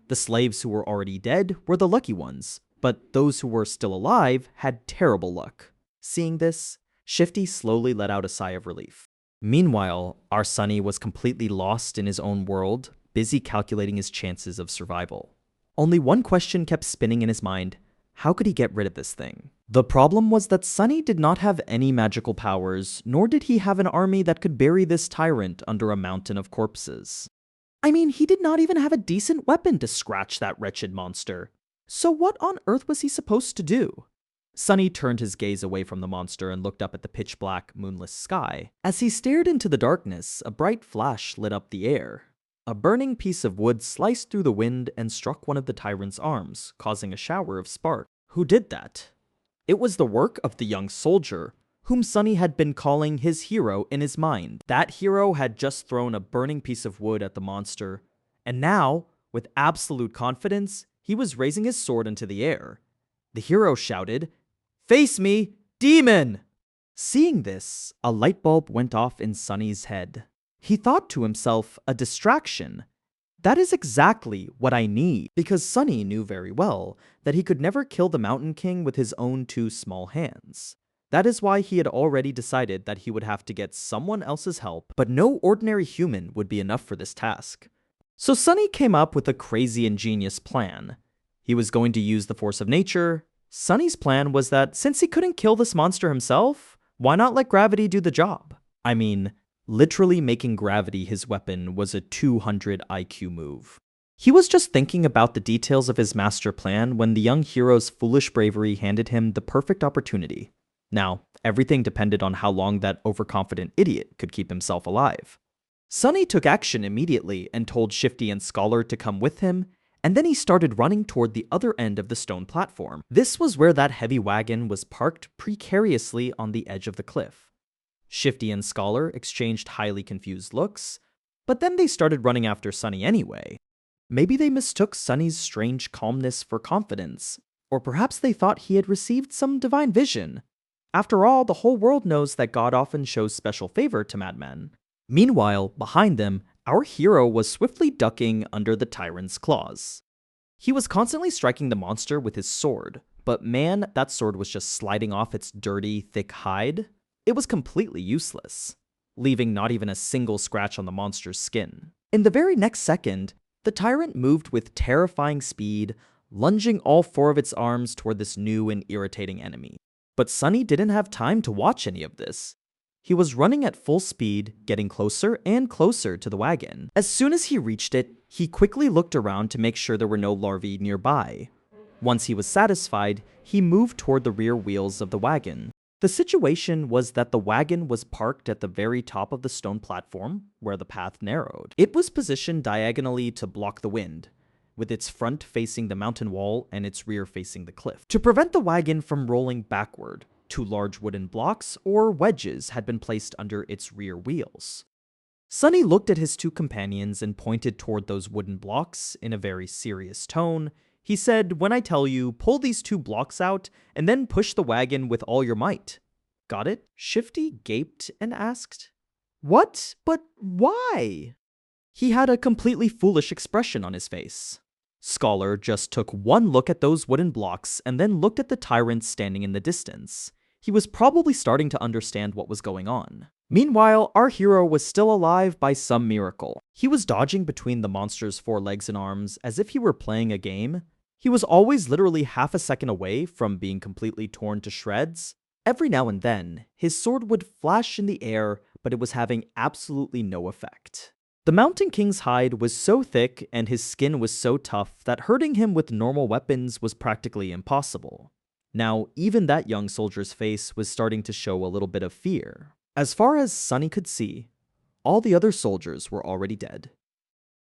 The slaves who were already dead were the lucky ones, but those who were still alive had terrible luck. Seeing this, Shifty slowly let out a sigh of relief. Meanwhile, our Sunny was completely lost in his own world, busy calculating his chances of survival. Only one question kept spinning in his mind: how could he get rid of this thing? The problem was that Sunny did not have any magical powers, nor did he have an army that could bury this tyrant under a mountain of corpses. I mean, he did not even have a decent weapon to scratch that wretched monster. So what on earth was he supposed to do? Sunny turned his gaze away from the monster and looked up at the pitch-black, moonless sky. As he stared into the darkness, a bright flash lit up the air. A burning piece of wood sliced through the wind and struck one of the tyrant's arms, causing a shower of sparks. Who did that? It was the work of the young soldier, whom Sunny had been calling his hero in his mind. That hero had just thrown a burning piece of wood at the monster, and now, with absolute confidence, he was raising his sword into the air. The hero shouted, "Face me, demon!" Seeing this, a light bulb went off in Sunny's head. He thought to himself, a distraction. That is exactly what I need, because Sunny knew very well that he could never kill the Mountain King with his own 2 small hands. That is why he had already decided that he would have to get someone else's help, but no ordinary human would be enough for this task. So Sunny came up with a crazy ingenious plan. He was going to use the force of nature. Sunny's plan was that since he couldn't kill this monster himself, why not let gravity do the job? I mean, literally making gravity his weapon was a 200 IQ move. He was just thinking about the details of his master plan when the young hero's foolish bravery handed him the perfect opportunity. Now, everything depended on how long that overconfident idiot could keep himself alive. Sunny took action immediately and told Shifty and Scholar to come with him, and then he started running toward the other end of the stone platform. This was where that heavy wagon was parked precariously on the edge of the cliff. Shifty and Scholar exchanged highly confused looks, but then they started running after Sunny anyway. Maybe they mistook Sunny's strange calmness for confidence, or perhaps they thought he had received some divine vision. After all, the whole world knows that God often shows special favor to madmen. Meanwhile, behind them, our hero was swiftly ducking under the tyrant's claws. He was constantly striking the monster with his sword, but man, that sword was just sliding off its dirty, thick hide. It was completely useless, leaving not even a single scratch on the monster's skin. In the very next second, the tyrant moved with terrifying speed, lunging all 4 of its arms toward this new and irritating enemy. But Sunny didn't have time to watch any of this. He was running at full speed, getting closer and closer to the wagon. As soon as he reached it, he quickly looked around to make sure there were no larvae nearby. Once he was satisfied, he moved toward the rear wheels of the wagon. The situation was that the wagon was parked at the very top of the stone platform, where the path narrowed. It was positioned diagonally to block the wind, with its front facing the mountain wall and its rear facing the cliff. To prevent the wagon from rolling backward, 2 large wooden blocks or wedges had been placed under its rear wheels. Sunny looked at his 2 companions and pointed toward those wooden blocks in a very serious tone. He said, "When I tell you, pull these 2 blocks out and then push the wagon with all your might." "Got it?" Shifty gaped and asked. "What? But why?" He had a completely foolish expression on his face. Scholar just took one look at those wooden blocks and then looked at the tyrant standing in the distance. He was probably starting to understand what was going on. Meanwhile, our hero was still alive by some miracle. He was dodging between the monster's 4 legs and arms as if he were playing a game. He was always literally half a second away from being completely torn to shreds. Every now and then, his sword would flash in the air, but it was having absolutely no effect. The Mountain King's hide was so thick and his skin was so tough that hurting him with normal weapons was practically impossible. Now, even that young soldier's face was starting to show a little bit of fear. As far as Sunny could see, all the other soldiers were already dead.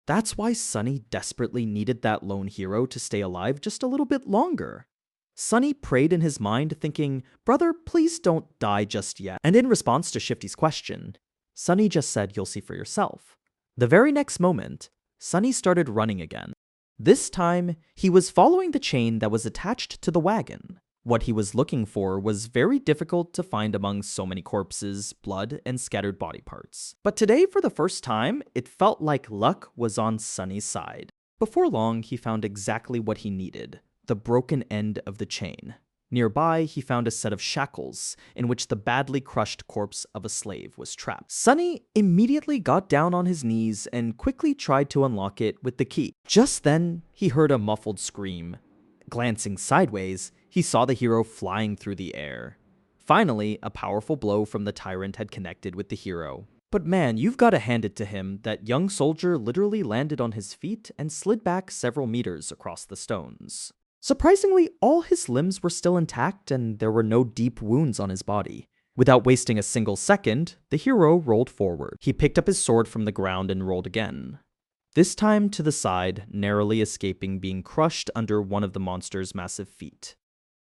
That's why Sunny desperately needed that lone hero to stay alive just a little bit longer. Sunny prayed in his mind, thinking, "Brother, please don't die just yet." And in response to Shifty's question, Sunny just said, "You'll see for yourself." The very next moment, Sunny started running again. This time, he was following the chain that was attached to the wagon. What he was looking for was very difficult to find among so many corpses, blood, and scattered body parts. But today, for the first time, it felt like luck was on Sunny's side. Before long, he found exactly what he needed: the broken end of the chain. Nearby, he found a set of shackles in which the badly crushed corpse of a slave was trapped. Sunny immediately got down on his knees and quickly tried to unlock it with the key. Just then, he heard a muffled scream. Glancing sideways, he saw the hero flying through the air. Finally, a powerful blow from the tyrant had connected with the hero. But man, you've got to hand it to him, that young soldier literally landed on his feet and slid back several meters across the stones. Surprisingly, all his limbs were still intact and there were no deep wounds on his body. Without wasting a single second, the hero rolled forward. He picked up his sword from the ground and rolled again. This time to the side, narrowly escaping being crushed under one of the monster's massive feet.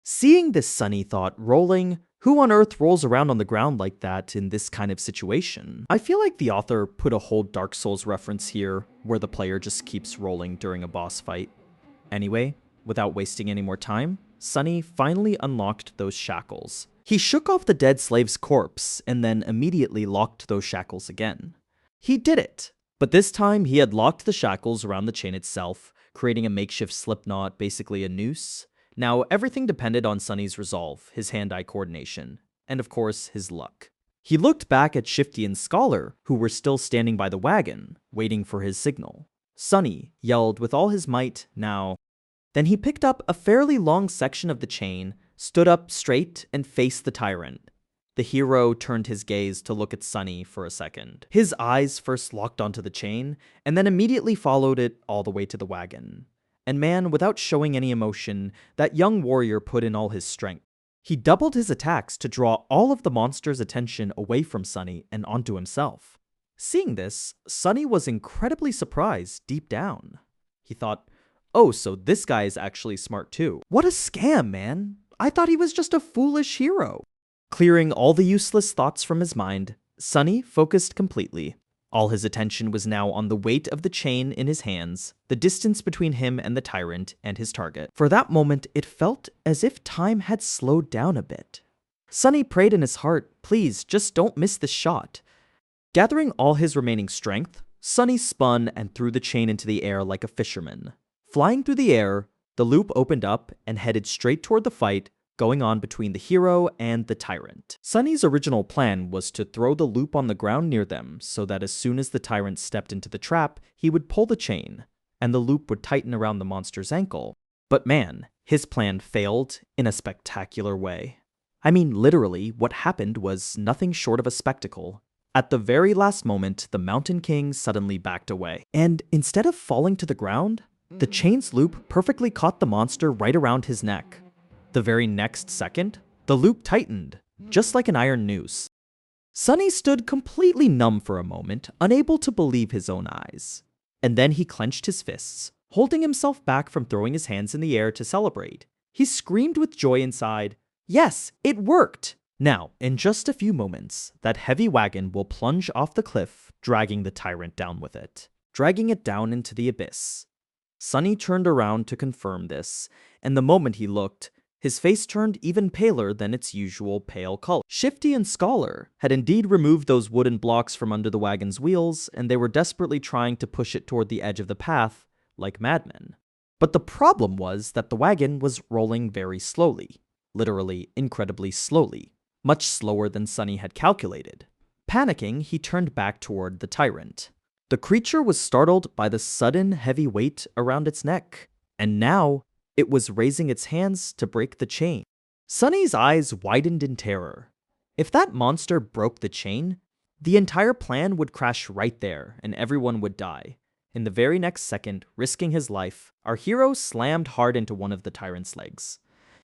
Seeing this, Sunny thought, rolling, who on earth rolls around on the ground like that in this kind of situation? I feel like the author put a whole Dark Souls reference here, where the player just keeps rolling during a boss fight. Anyway, without wasting any more time, Sunny finally unlocked those shackles. He shook off the dead slave's corpse, and then immediately locked those shackles again. He did it! But this time, he had locked the shackles around the chain itself, creating a makeshift slipknot, basically a noose. Now, everything depended on Sunny's resolve, his hand-eye coordination, and of course, his luck. He looked back at Shifty and Scholar, who were still standing by the wagon, waiting for his signal. Sunny yelled with all his might, "Now." Then he picked up a fairly long section of the chain, stood up straight, and faced the tyrant. The hero turned his gaze to look at Sunny for a second. His eyes first locked onto the chain, and then immediately followed it all the way to the wagon. And man, without showing any emotion, that young warrior put in all his strength. He doubled his attacks to draw all of the monster's attention away from Sunny and onto himself. Seeing this, Sunny was incredibly surprised deep down. He thought, "Oh, so this guy is actually smart too. What a scam, man! I thought he was just a foolish hero." Clearing all the useless thoughts from his mind, Sunny focused completely. All his attention was now on the weight of the chain in his hands, the distance between him and the tyrant, and his target. For that moment, it felt as if time had slowed down a bit. Sunny prayed in his heart, "Please, just don't miss this shot." Gathering all his remaining strength, Sunny spun and threw the chain into the air like a fisherman. Flying through the air, the loop opened up and headed straight toward the fight going on between the hero and the tyrant. Sunny's original plan was to throw the loop on the ground near them so that as soon as the tyrant stepped into the trap, he would pull the chain, and the loop would tighten around the monster's ankle. But man, his plan failed in a spectacular way. I mean, literally, what happened was nothing short of a spectacle. At the very last moment, the Mountain King suddenly backed away, and instead of falling to the ground, The chain's loop perfectly caught the monster right around his neck. The very next second, the loop tightened, just like an iron noose. Sunny stood completely numb for a moment, unable to believe his own eyes. And then he clenched his fists, holding himself back from throwing his hands in the air to celebrate. He screamed with joy inside, "Yes, it worked!" Now, in just a few moments, that heavy wagon will plunge off the cliff, dragging the tyrant down with it, dragging it down into the abyss. Sunny turned around to confirm this, and the moment he looked, his face turned even paler than its usual pale color. Shifty and Scholar had indeed removed those wooden blocks from under the wagon's wheels, and they were desperately trying to push it toward the edge of the path, like madmen. But the problem was that the wagon was rolling very slowly, literally incredibly slowly, much slower than Sunny had calculated. Panicking, he turned back toward the tyrant. The creature was startled by the sudden heavy weight around its neck, and now it was raising its hands to break the chain. Sunny's eyes widened in terror. If that monster broke the chain, the entire plan would crash right there, and everyone would die. In the very next second, risking his life, our hero slammed hard into one of the tyrant's legs.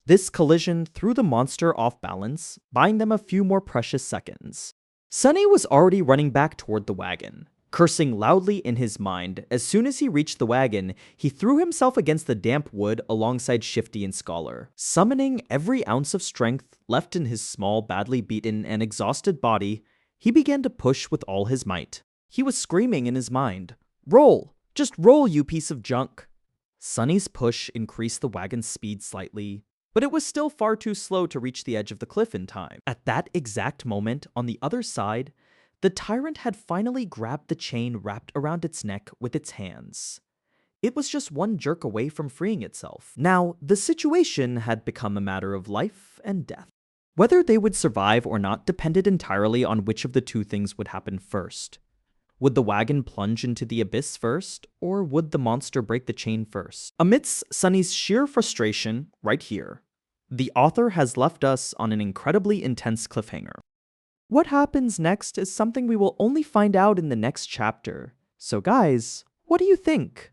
This collision threw the monster off balance, buying them a few more precious seconds. Sunny was already running back toward the wagon, cursing loudly in his mind. As soon as he reached the wagon, he threw himself against the damp wood alongside Shifty and Scholar. Summoning every ounce of strength left in his small, badly beaten and exhausted body, he began to push with all his might. He was screaming in his mind, "Roll! Just roll, you piece of junk!" Sunny's push increased the wagon's speed slightly, but it was still far too slow to reach the edge of the cliff in time. At that exact moment, on the other side, the tyrant had finally grabbed the chain wrapped around its neck with its hands. It was just one jerk away from freeing itself. Now, the situation had become a matter of life and death. Whether they would survive or not depended entirely on which of the two things would happen first. Would the wagon plunge into the abyss first, or would the monster break the chain first? Amidst Sunny's sheer frustration, right here, the author has left us on an incredibly intense cliffhanger. What happens next is something we will only find out in the next chapter. So guys, what do you think?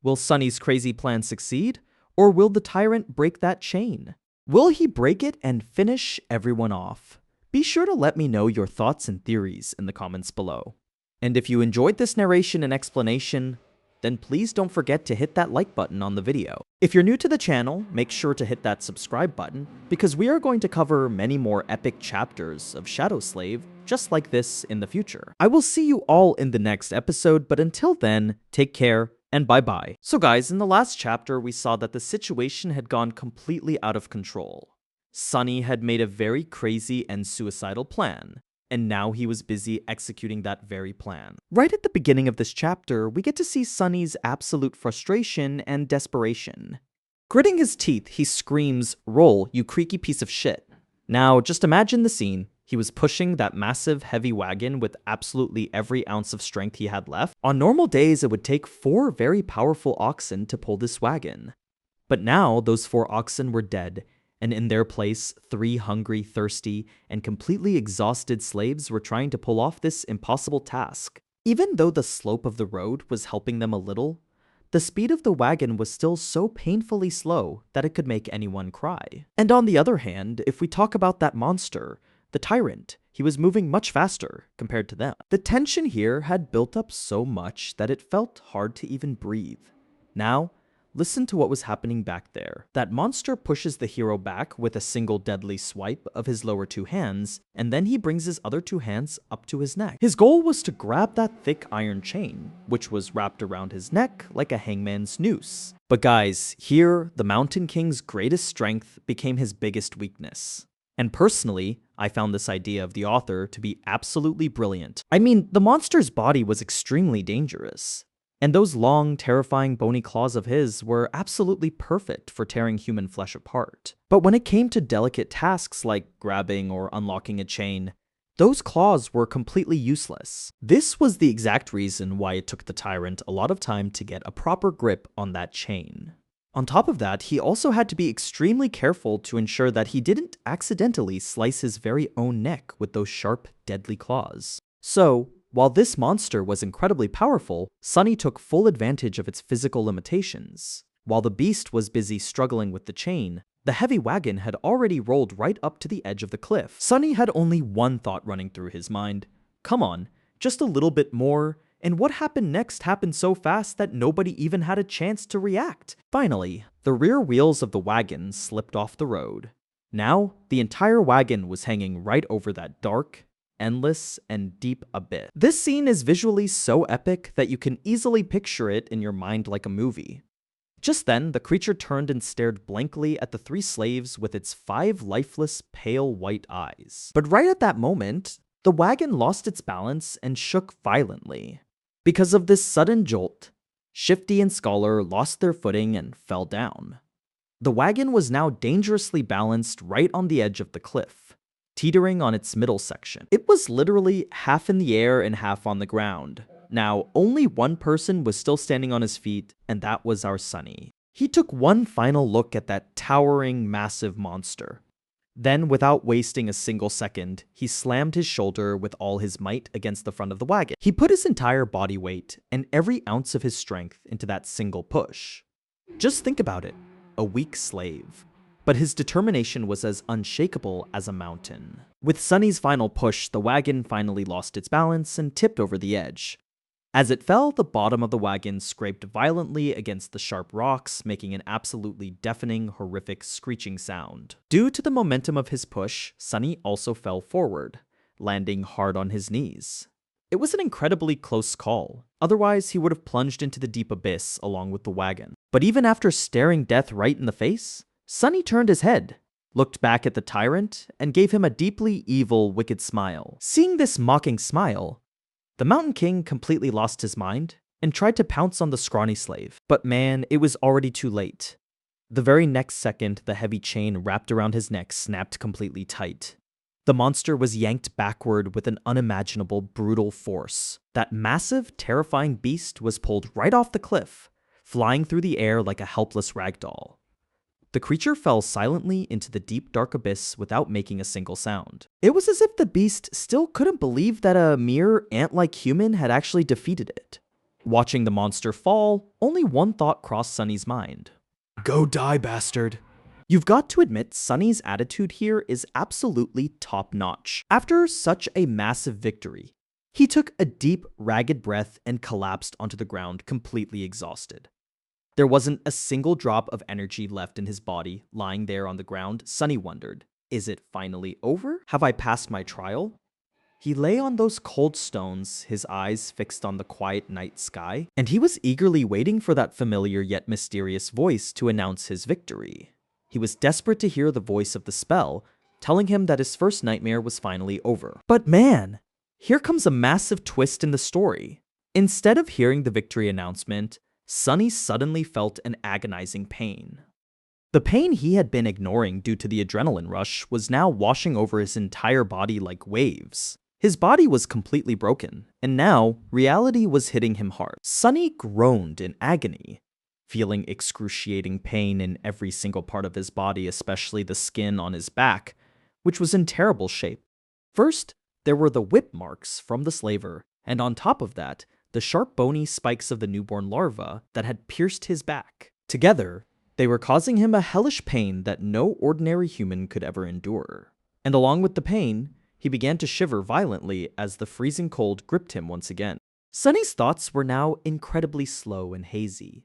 Will Sunny's crazy plan succeed, or will the tyrant break that chain? Will he break it and finish everyone off? Be sure to let me know your thoughts and theories in the comments below. And if you enjoyed this narration and explanation, then please don't forget to hit that like button on the video. If you're new to the channel, make sure to hit that subscribe button, because we are going to cover many more epic chapters of Shadow Slave just like this in the future. I will see you all in the next episode, but until then, take care and bye-bye. So guys, in the last chapter, we saw that the situation had gone completely out of control. Sunny had made a very crazy and suicidal plan, and now he was busy executing that very plan. Right at the beginning of this chapter, we get to see Sunny's absolute frustration and desperation. Gritting his teeth, he screams, "Roll, you creaky piece of shit." Now, just imagine the scene. He was pushing that massive, heavy wagon with absolutely every ounce of strength he had left. On normal days, it would take 4 very powerful oxen to pull this wagon. But now, those 4 oxen were dead, and in their place, 3 hungry, thirsty, and completely exhausted slaves were trying to pull off this impossible task. Even though the slope of the road was helping them a little, the speed of the wagon was still so painfully slow that it could make anyone cry. And on the other hand, if we talk about that monster, the tyrant, he was moving much faster compared to them. The tension here had built up so much that it felt hard to even breathe. Now, listen to what was happening back there. That monster pushes the hero back with a single deadly swipe of his lower 2 hands, and then he brings his other 2 hands up to his neck. His goal was to grab that thick iron chain, which was wrapped around his neck like a hangman's noose. But guys, here, the Mountain King's greatest strength became his biggest weakness. And personally, I found this idea of the author to be absolutely brilliant. I mean, the monster's body was extremely dangerous, and those long, terrifying bony claws of his were absolutely perfect for tearing human flesh apart. But when it came to delicate tasks like grabbing or unlocking a chain, those claws were completely useless. This was the exact reason why it took the tyrant a lot of time to get a proper grip on that chain. On top of that, he also had to be extremely careful to ensure that he didn't accidentally slice his very own neck with those sharp, deadly claws. So, While this monster was incredibly powerful, Sunny took full advantage of its physical limitations. While the beast was busy struggling with the chain, the heavy wagon had already rolled right up to the edge of the cliff. Sunny had only one thought running through his mind. Come on, just a little bit more, and what happened next happened so fast that nobody even had a chance to react. Finally, the rear wheels of the wagon slipped off the road. Now, the entire wagon was hanging right over that dark, endless, and deep abyss. This scene is visually so epic that you can easily picture it in your mind like a movie. Just then, the creature turned and stared blankly at the three slaves with its 5 lifeless, pale white eyes. But right at that moment, the wagon lost its balance and shook violently. Because of this sudden jolt, Shifty and Scholar lost their footing and fell down. The wagon was now dangerously balanced right on the edge of the cliff, teetering on its middle section. It was literally half in the air and half on the ground. Now, only one person was still standing on his feet, and that was our Sunny. He took one final look at that towering, massive monster. Then, without wasting a single second, he slammed his shoulder with all his might against the front of the wagon. He put his entire body weight and every ounce of his strength into that single push. Just think about it, a weak slave. But his determination was as unshakable as a mountain. With Sunny's final push, the wagon finally lost its balance and tipped over the edge. As it fell, the bottom of the wagon scraped violently against the sharp rocks, making an absolutely deafening, horrific screeching sound. Due to the momentum of his push, Sunny also fell forward, landing hard on his knees. It was an incredibly close call. Otherwise, he would have plunged into the deep abyss along with the wagon. But even after staring death right in the face, Sunny turned his head, looked back at the tyrant, and gave him a deeply evil, wicked smile. Seeing this mocking smile, the Mountain King completely lost his mind and tried to pounce on the scrawny slave. But man, it was already too late. The very next second, the heavy chain wrapped around his neck snapped completely tight. The monster was yanked backward with an unimaginable, brutal force. That massive, terrifying beast was pulled right off the cliff, flying through the air like a helpless ragdoll. The creature fell silently into the deep, dark abyss without making a single sound. It was as if the beast still couldn't believe that a mere ant-like human had actually defeated it. Watching the monster fall, only one thought crossed Sunny's mind. Go die, bastard. You've got to admit, Sunny's attitude here is absolutely top-notch. After such a massive victory, he took a deep, ragged breath and collapsed onto the ground, completely exhausted. There wasn't a single drop of energy left in his body. Lying there on the ground, Sunny wondered, is it finally over? Have I passed my trial? He lay on those cold stones, his eyes fixed on the quiet night sky, and he was eagerly waiting for that familiar yet mysterious voice to announce his victory. He was desperate to hear the voice of the spell, telling him that his first nightmare was finally over. But man, here comes a massive twist in the story. Instead of hearing the victory announcement, Sunny suddenly felt an agonizing pain. The pain he had been ignoring due to the adrenaline rush was now washing over his entire body like waves. His body was completely broken, and now reality was hitting him hard. Sunny groaned in agony, feeling excruciating pain in every single part of his body, especially the skin on his back, which was in terrible shape. First, there were the whip marks from the slaver, and on top of that, the sharp bony spikes of the newborn larva that had pierced his back. Together, they were causing him a hellish pain that no ordinary human could ever endure. And along with the pain, he began to shiver violently as the freezing cold gripped him once again. Sunny's thoughts were now incredibly slow and hazy.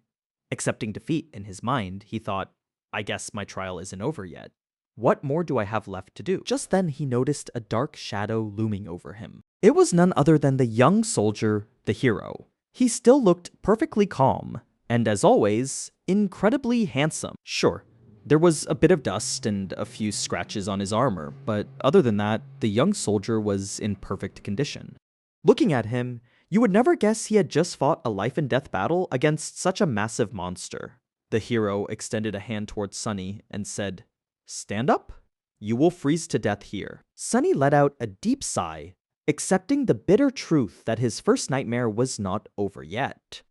Accepting defeat in his mind, he thought, I guess my trial isn't over yet. What more do I have left to do? Just then he noticed a dark shadow looming over him. It was none other than the young soldier, the hero. He still looked perfectly calm, and as always, incredibly handsome. Sure, there was a bit of dust and a few scratches on his armor, but other than that, the young soldier was in perfect condition. Looking at him, you would never guess he had just fought a life and death battle against such a massive monster. The hero extended a hand towards Sunny and said, Stand up? You will freeze to death here. Sunny let out a deep sigh, accepting the bitter truth that his first nightmare was not over yet.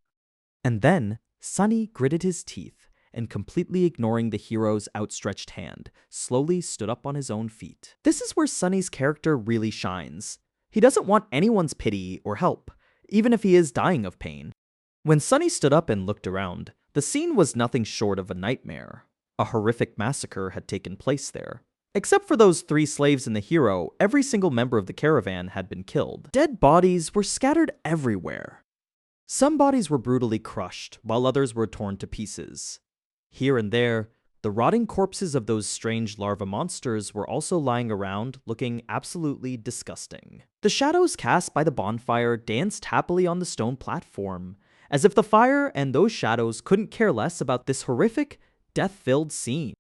And then, Sunny gritted his teeth and, completely ignoring the hero's outstretched hand, slowly stood up on his own feet. This is where Sunny's character really shines. He doesn't want anyone's pity or help, even if he is dying of pain. When Sunny stood up and looked around, the scene was nothing short of a nightmare. A horrific massacre had taken place there. Except for those 3 slaves and the hero, every single member of the caravan had been killed. Dead bodies were scattered everywhere. Some bodies were brutally crushed, while others were torn to pieces. Here and there, the rotting corpses of those strange larva monsters were also lying around, looking absolutely disgusting. The shadows cast by the bonfire danced happily on the stone platform, as if the fire and those shadows couldn't care less about this horrific, death-filled scene.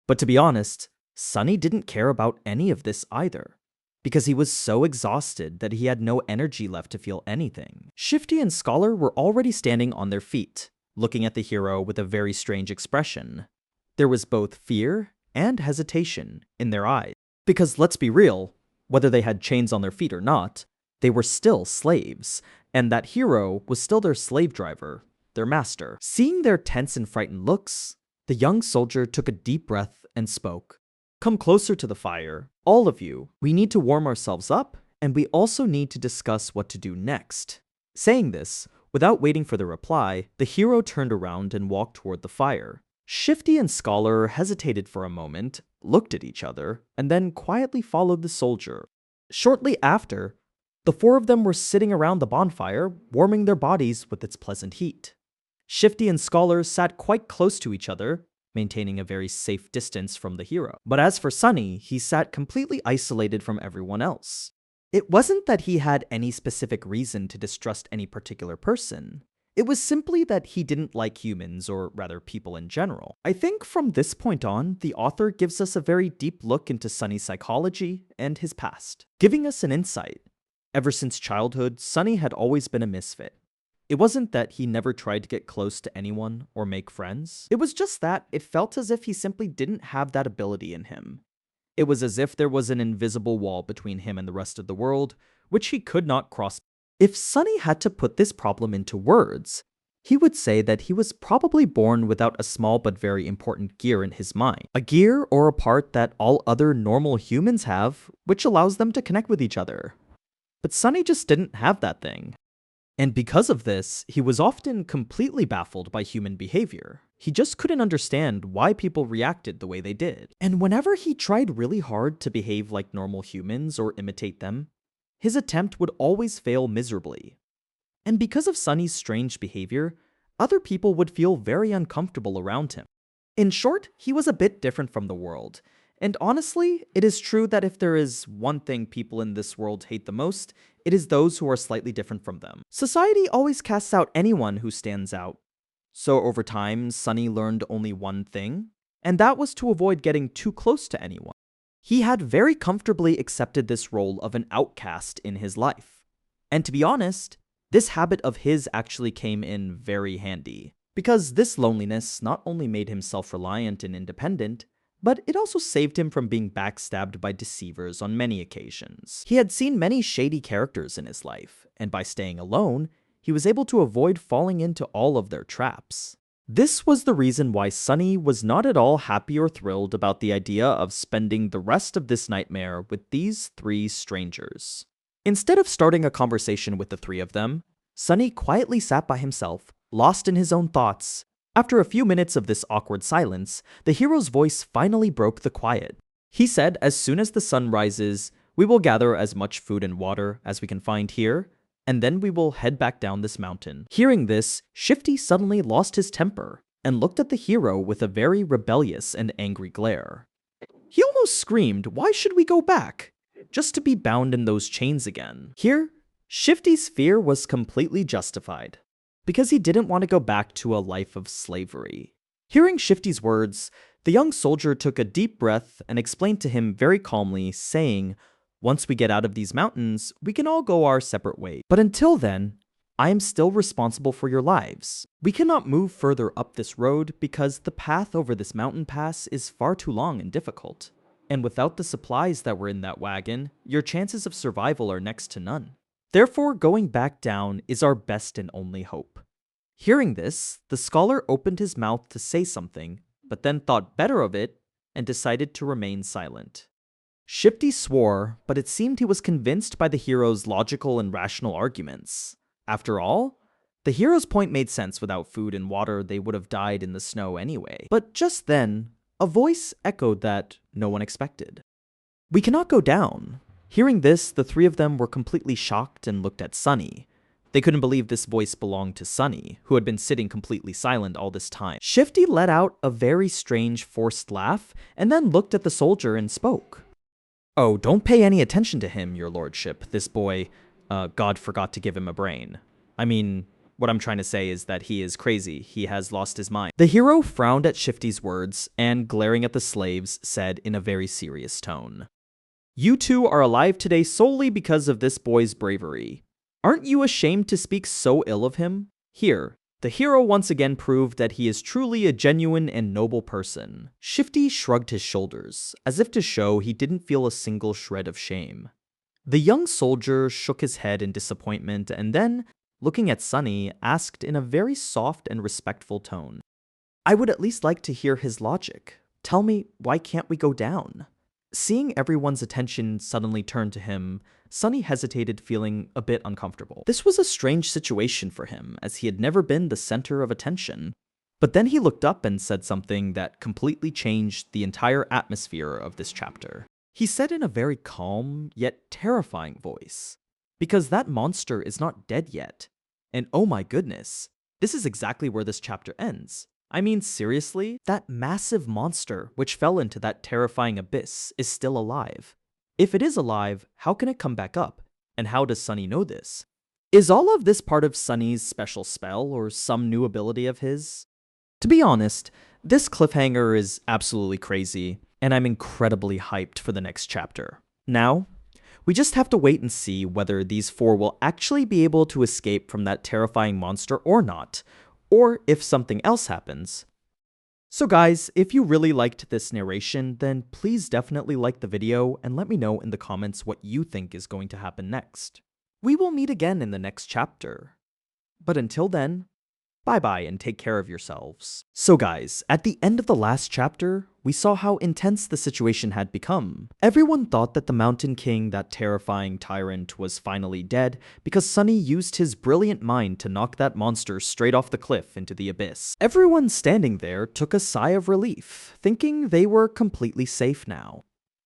But to be honest, Sunny didn't care about any of this either, because he was so exhausted that he had no energy left to feel anything. Shifty and Scholar were already standing on their feet, looking at the hero with a very strange expression. There was both fear and hesitation in their eyes, because let's be real, whether they had chains on their feet or not, they were still slaves, and that hero was still their slave driver, their master. Seeing their tense and frightened looks, the young soldier took a deep breath and spoke. "Come closer to the fire, all of you. We need to warm ourselves up, and we also need to discuss what to do next." Saying this, without waiting for the reply, the hero turned around and walked toward the fire. Shifty and Scholar hesitated for a moment, looked at each other, and then quietly followed the soldier. Shortly after, the 4 of them were sitting around the bonfire, warming their bodies with its pleasant heat. Shifty and Scholar sat quite close to each other, maintaining a very safe distance from the hero. But as for Sunny, he sat completely isolated from everyone else. It wasn't that he had any specific reason to distrust any particular person. It was simply that he didn't like humans, or rather people in general. I think from this point on, the author gives us a very deep look into Sunny's psychology and his past, giving us an insight. Ever since childhood, Sunny had always been a misfit. It wasn't that he never tried to get close to anyone or make friends. It was just that it felt as if he simply didn't have that ability in him. It was as if there was an invisible wall between him and the rest of the world, which he could not cross. If Sunny had to put this problem into words, he would say that he was probably born without a small but very important gear in his mind. A gear or a part that all other normal humans have, which allows them to connect with each other. But Sunny just didn't have that thing. And because of this, he was often completely baffled by human behavior. He just couldn't understand why people reacted the way they did. And whenever he tried really hard to behave like normal humans or imitate them, his attempt would always fail miserably. And because of Sunny's strange behavior, other people would feel very uncomfortable around him. In short, he was a bit different from the world. And honestly, it is true that if there is one thing people in this world hate the most, it is those who are slightly different from them. Society always casts out anyone who stands out. So over time, Sunny learned only one thing, and that was to avoid getting too close to anyone. He had very comfortably accepted this role of an outcast in his life. And to be honest, this habit of his actually came in very handy, because this loneliness not only made him self-reliant and independent, but it also saved him from being backstabbed by deceivers on many occasions. He had seen many shady characters in his life, and by staying alone, he was able to avoid falling into all of their traps. This was the reason why Sunny was not at all happy or thrilled about the idea of spending the rest of this nightmare with these 3 strangers. Instead of starting a conversation with the 3 of them, Sunny quietly sat by himself, lost in his own thoughts. After a few minutes of this awkward silence, the hero's voice finally broke the quiet. He said, "As soon as the sun rises, we will gather as much food and water as we can find here, and then we will head back down this mountain." Hearing this, Shifty suddenly lost his temper and looked at the hero with a very rebellious and angry glare. He almost screamed, "Why should we go back? Just to be bound in those chains again." Here, Shifty's fear was completely justified, because he didn't want to go back to a life of slavery. Hearing Shifty's words, the young soldier took a deep breath and explained to him very calmly, saying, "Once we get out of these mountains, we can all go our separate ways. But until then, I am still responsible for your lives. We cannot move further up this road because the path over this mountain pass is far too long and difficult. And without the supplies that were in that wagon, your chances of survival are next to none. Therefore, going back down is our best and only hope." Hearing this, the scholar opened his mouth to say something, but then thought better of it and decided to remain silent. Shifty swore, but it seemed he was convinced by the hero's logical and rational arguments. After all, the hero's point made sense. Without food and water, they would have died in the snow anyway. But just then, a voice echoed that no one expected. "We cannot go down." Hearing this, the three of them were completely shocked and looked at Sunny. They couldn't believe this voice belonged to Sunny, who had been sitting completely silent all this time. Shifty let out a very strange, forced laugh, and then looked at the soldier and spoke. "Oh, don't pay any attention to him, your lordship. This boy, God forgot to give him a brain. I mean, what I'm trying to say is that he is crazy. He has lost his mind." The hero frowned at Shifty's words and, glaring at the slaves, said in a very serious tone, "You two are alive today solely because of this boy's bravery. Aren't you ashamed to speak so ill of him? Here, the hero once again proved that he is truly a genuine and noble person." Shifty shrugged his shoulders, as if to show he didn't feel a single shred of shame. The young soldier shook his head in disappointment and then, looking at Sunny, asked in a very soft and respectful tone, "I would at least like to hear his logic. Tell me, why can't we go down?" Seeing everyone's attention suddenly turn to him, Sunny hesitated, feeling a bit uncomfortable. This was a strange situation for him, as he had never been the center of attention. But then he looked up and said something that completely changed the entire atmosphere of this chapter. He said in a very calm, yet terrifying voice, "Because that monster is not dead yet. And oh my goodness, this is exactly where this chapter ends. I mean, seriously, that massive monster which fell into that terrifying abyss is still alive. If it is alive, how can it come back up? And how does Sunny know this? Is all of this part of Sunny's special spell or some new ability of his?" To be honest, this cliffhanger is absolutely crazy, and I'm incredibly hyped for the next chapter. Now, we just have to wait and see whether these four will actually be able to escape from that terrifying monster or not, or if something else happens. So guys, if you really liked this narration, then please definitely like the video and let me know in the comments what you think is going to happen next. We will meet again in the next chapter. But until then, bye-bye and take care of yourselves. So guys, at the end of the last chapter, we saw how intense the situation had become. Everyone thought that the Mountain King, that terrifying tyrant, was finally dead because Sunny used his brilliant mind to knock that monster straight off the cliff into the abyss. Everyone standing there took a sigh of relief, thinking they were completely safe now.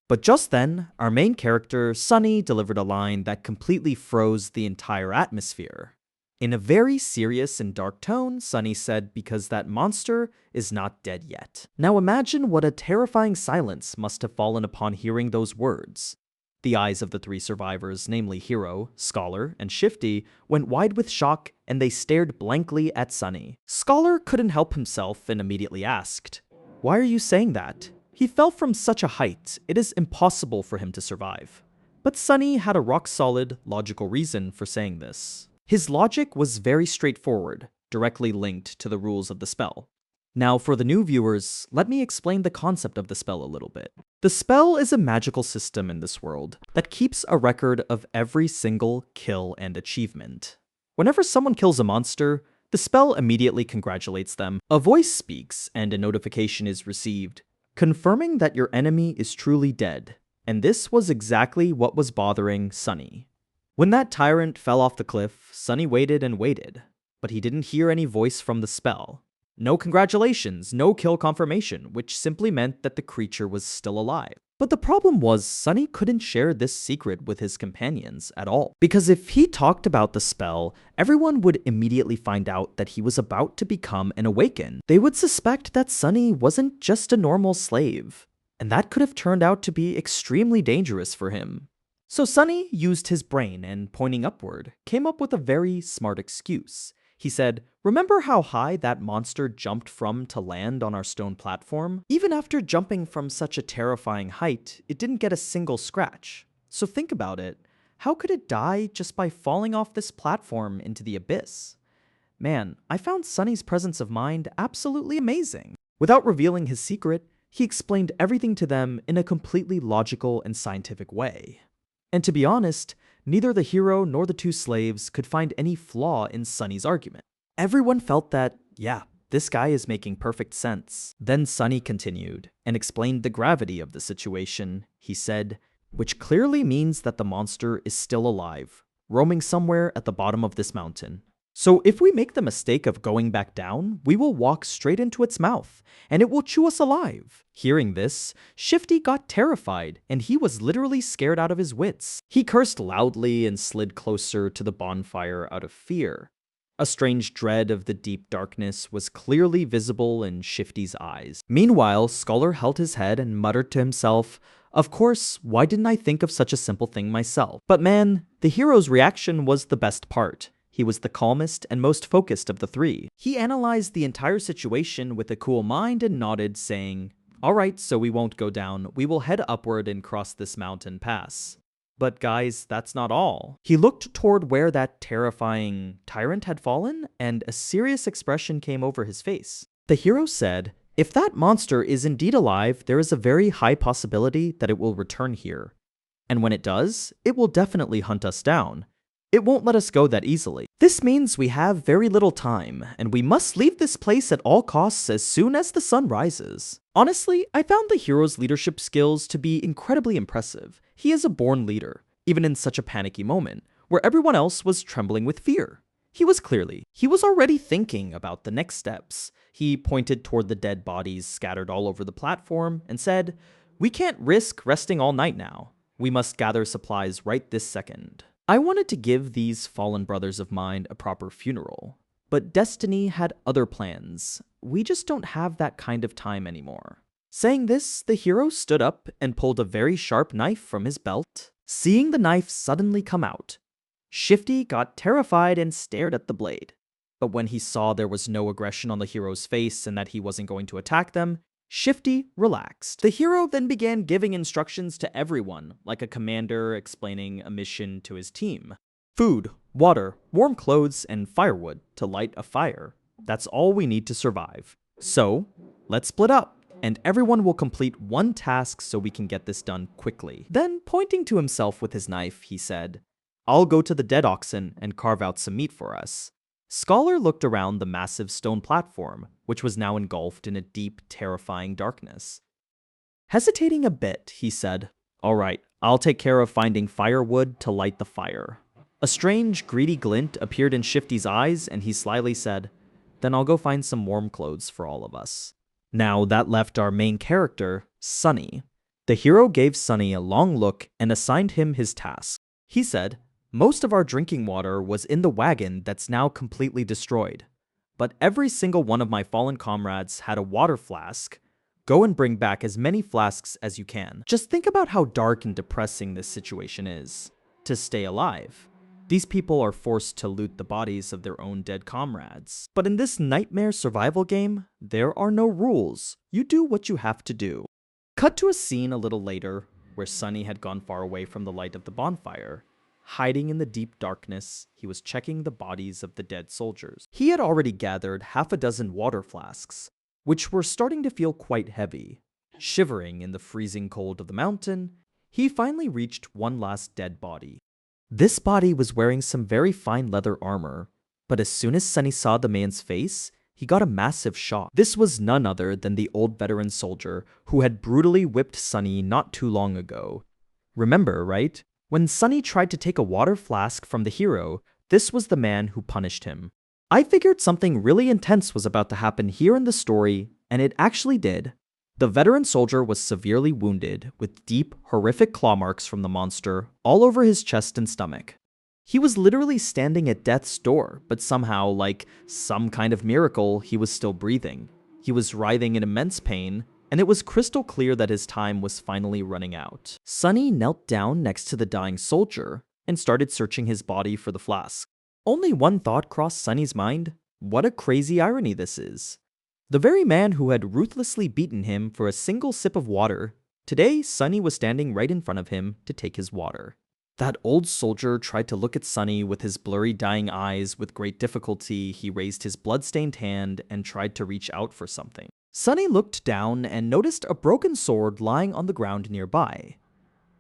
But just then, our main character, Sunny, delivered a line that completely froze the entire atmosphere. In a very serious and dark tone, Sunny said, "Because that monster is not dead yet." Now imagine what a terrifying silence must have fallen upon hearing those words. The eyes of the three survivors, namely Hero, Scholar, and Shifty, went wide with shock, and they stared blankly at Sunny. Scholar couldn't help himself and immediately asked, "Why are you saying that? He fell from such a height, it is impossible for him to survive." But Sunny had a rock-solid, logical reason for saying this. His logic was very straightforward, directly linked to the rules of the spell. Now, for the new viewers, let me explain the concept of the spell a little bit. The spell is a magical system in this world that keeps a record of every single kill and achievement. Whenever someone kills a monster, the spell immediately congratulates them. A voice speaks and a notification is received, confirming that your enemy is truly dead. And this was exactly what was bothering Sunny. When that tyrant fell off the cliff, Sunny waited and waited, but he didn't hear any voice from the spell. No congratulations, no kill confirmation, which simply meant that the creature was still alive. But the problem was, Sunny couldn't share this secret with his companions at all. Because if he talked about the spell, everyone would immediately find out that he was about to become an Awaken. They would suspect that Sunny wasn't just a normal slave, and that could have turned out to be extremely dangerous for him. So Sunny used his brain and, pointing upward, came up with a very smart excuse. He said, "Remember how high that monster jumped from to land on our stone platform? Even after jumping from such a terrifying height, it didn't get a single scratch. So think about it. How could it die just by falling off this platform into the abyss?" Man, I found Sunny's presence of mind absolutely amazing. Without revealing his secret, he explained everything to them in a completely logical and scientific way. And to be honest, neither the hero nor the two slaves could find any flaw in Sunny's argument. Everyone felt that, yeah, this guy is making perfect sense. Then Sunny continued and explained the gravity of the situation. He said, which clearly means that the monster is still alive, roaming somewhere at the bottom of this mountain. So if we make the mistake of going back down, we will walk straight into its mouth, and it will chew us alive. Hearing this, Shifty got terrified, and he was literally scared out of his wits. He cursed loudly and slid closer to the bonfire out of fear. A strange dread of the deep darkness was clearly visible in Shifty's eyes. Meanwhile, Scholar held his head and muttered to himself, "Of course, why didn't I think of such a simple thing myself?" But man, the hero's reaction was the best part. He was the calmest and most focused of the three. He analyzed the entire situation with a cool mind and nodded, saying, "Alright, so we won't go down. We will head upward and cross this mountain pass." But guys, that's not all. He looked toward where that terrifying tyrant had fallen, and a serious expression came over his face. The hero said, "If that monster is indeed alive, there is a very high possibility that it will return here. And when it does, it will definitely hunt us down. It won't let us go that easily. This means we have very little time, and we must leave this place at all costs as soon as the sun rises." Honestly, I found the hero's leadership skills to be incredibly impressive. He is a born leader, even in such a panicky moment, where everyone else was trembling with fear. He was already thinking about the next steps. He pointed toward the dead bodies scattered all over the platform and said, "We can't risk resting all night now. We must gather supplies right this second." I wanted to give these fallen brothers of mine a proper funeral, but destiny had other plans. We just don't have that kind of time anymore. Saying this, the hero stood up and pulled a very sharp knife from his belt. Seeing the knife suddenly come out, Shifty got terrified and stared at the blade. But when he saw there was no aggression on the hero's face and that he wasn't going to attack them, Shifty relaxed. The hero then began giving instructions to everyone, like a commander explaining a mission to his team. Food, water, warm clothes, and firewood to light a fire. That's all we need to survive. So, let's split up, and everyone will complete one task so we can get this done quickly. Then, pointing to himself with his knife, he said, "I'll go to the dead oxen and carve out some meat for us." Scholar looked around the massive stone platform, which was now engulfed in a deep, terrifying darkness. Hesitating a bit, he said, "Alright, I'll take care of finding firewood to light the fire." A strange, greedy glint appeared in Shifty's eyes, and he slyly said, "Then I'll go find some warm clothes for all of us." Now that left our main character, Sunny. The hero gave Sunny a long look and assigned him his task. He said, "Most of our drinking water was in the wagon that's now completely destroyed. But every single one of my fallen comrades had a water flask. Go and bring back as many flasks as you can." Just think about how dark and depressing this situation is. To stay alive, these people are forced to loot the bodies of their own dead comrades. But in this nightmare survival game, there are no rules. You do what you have to do. Cut to a scene a little later, where Sunny had gone far away from the light of the bonfire. Hiding in the deep darkness, he was checking the bodies of the dead soldiers. He had already gathered half a dozen water flasks, which were starting to feel quite heavy. Shivering in the freezing cold of the mountain, he finally reached one last dead body. This body was wearing some very fine leather armor, but as soon as Sunny saw the man's face, he got a massive shock. This was none other than the old veteran soldier who had brutally whipped Sunny not too long ago. Remember, right? When Sunny tried to take a water flask from the hero, this was the man who punished him. I figured something really intense was about to happen here in the story, and it actually did. The veteran soldier was severely wounded, with deep, horrific claw marks from the monster all over his chest and stomach. He was literally standing at death's door, but somehow, like some kind of miracle, he was still breathing. He was writhing in immense pain, and it was crystal clear that his time was finally running out. Sunny knelt down next to the dying soldier and started searching his body for the flask. Only one thought crossed Sunny's mind: what a crazy irony this is. The very man who had ruthlessly beaten him for a single sip of water, today Sunny was standing right in front of him to take his water. That old soldier tried to look at Sunny with his blurry dying eyes. With great difficulty, he raised his blood-stained hand and tried to reach out for something. Sunny looked down and noticed a broken sword lying on the ground nearby.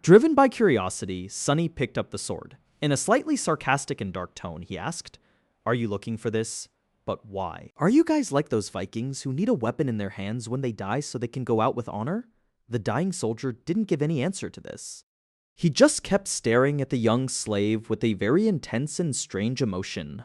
Driven by curiosity, Sunny picked up the sword. In a slightly sarcastic and dark tone, he asked, "Are you looking for this?" But why? Are you guys like those Vikings who need a weapon in their hands when they die so they can go out with honor? The dying soldier didn't give any answer to this. He just kept staring at the young slave with a very intense and strange emotion.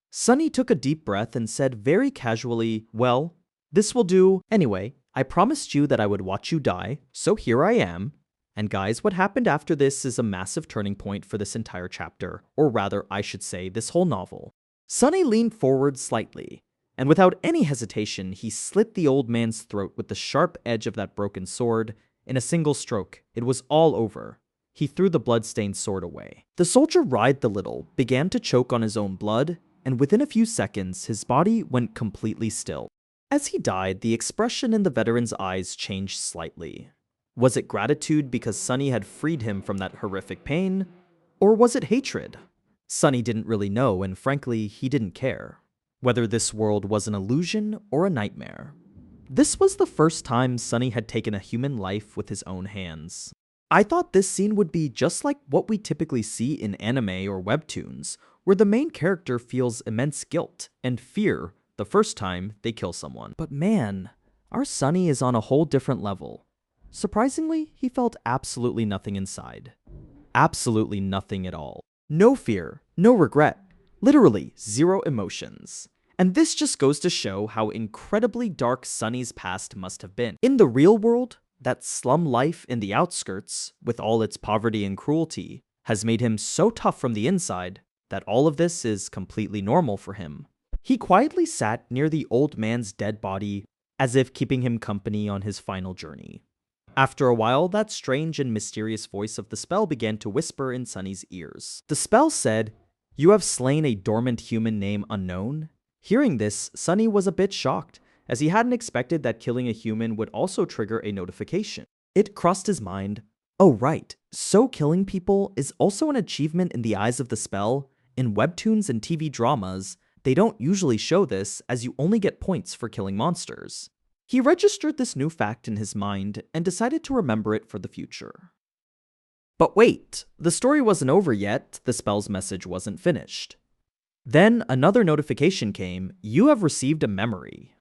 Sunny took a deep breath and said very casually, "Well, this will do. Anyway, I promised you that I would watch you die, so here I am." And guys, what happened after this is a massive turning point for this entire chapter, or rather, I should say, this whole novel. Sunny leaned forward slightly, and without any hesitation, he slit the old man's throat with the sharp edge of that broken sword. In a single stroke, it was all over. He threw the blood-stained sword away. The soldier writhed a little, began to choke on his own blood, and within a few seconds, his body went completely still. As he died, the expression in the veteran's eyes changed slightly. Was it gratitude because Sunny had freed him from that horrific pain? Or was it hatred? Sunny didn't really know, and frankly, he didn't care. Whether this world was an illusion or a nightmare. This was the first time Sunny had taken a human life with his own hands. I thought this scene would be just like what we typically see in anime or webtoons, where the main character feels immense guilt and fear the first time they kill someone. But man, our Sunny is on a whole different level. Surprisingly, he felt absolutely nothing inside. Absolutely nothing at all. No fear, no regret, literally zero emotions. And this just goes to show how incredibly dark Sunny's past must have been. In the real world, that slum life in the outskirts, with all its poverty and cruelty, has made him so tough from the inside that all of this is completely normal for him. He quietly sat near the old man's dead body, as if keeping him company on his final journey. After a while, that strange and mysterious voice of the spell began to whisper in Sunny's ears. The spell said, "You have slain a dormant human name unknown." Hearing this, Sunny was a bit shocked, as he hadn't expected that killing a human would also trigger a notification. It crossed his mind, oh right, so killing people is also an achievement in the eyes of the spell. In webtoons and TV dramas, they don't usually show this, as you only get points for killing monsters. He registered this new fact in his mind and decided to remember it for the future. But wait, the story wasn't over yet, the spell's message wasn't finished. Then another notification came, "You have received a memory."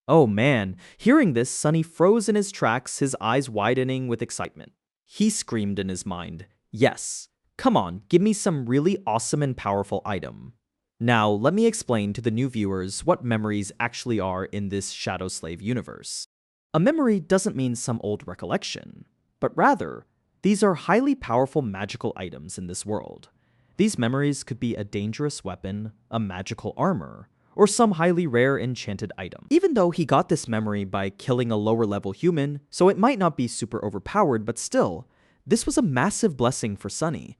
Oh man, hearing this, Sunny froze in his tracks, his eyes widening with excitement. He screamed in his mind, "Yes, come on, give me some really awesome and powerful item." Now, let me explain to the new viewers what memories actually are in this Shadow Slave universe. A memory doesn't mean some old recollection, but rather, these are highly powerful magical items in this world. These memories could be a dangerous weapon, a magical armor, or some highly rare enchanted item. Even though he got this memory by killing a lower level human, so it might not be super overpowered, but still, this was a massive blessing for Sunny.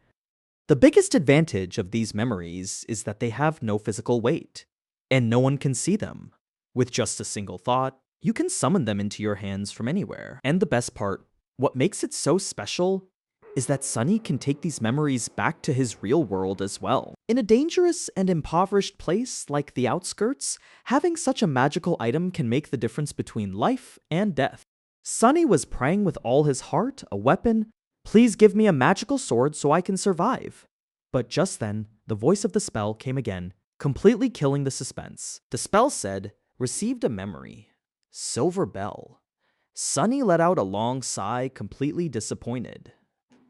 The biggest advantage of these memories is that they have no physical weight, and no one can see them. With just a single thought, you can summon them into your hands from anywhere. And the best part, what makes it so special, is that Sunny can take these memories back to his real world as well. In a dangerous and impoverished place like the outskirts, having such a magical item can make the difference between life and death. Sunny was praying with all his heart, a weapon, "Please give me a magical sword so I can survive." But just then, the voice of the spell came again, completely killing the suspense. The spell said, "Received a memory. Silver bell." Sunny let out a long sigh, completely disappointed.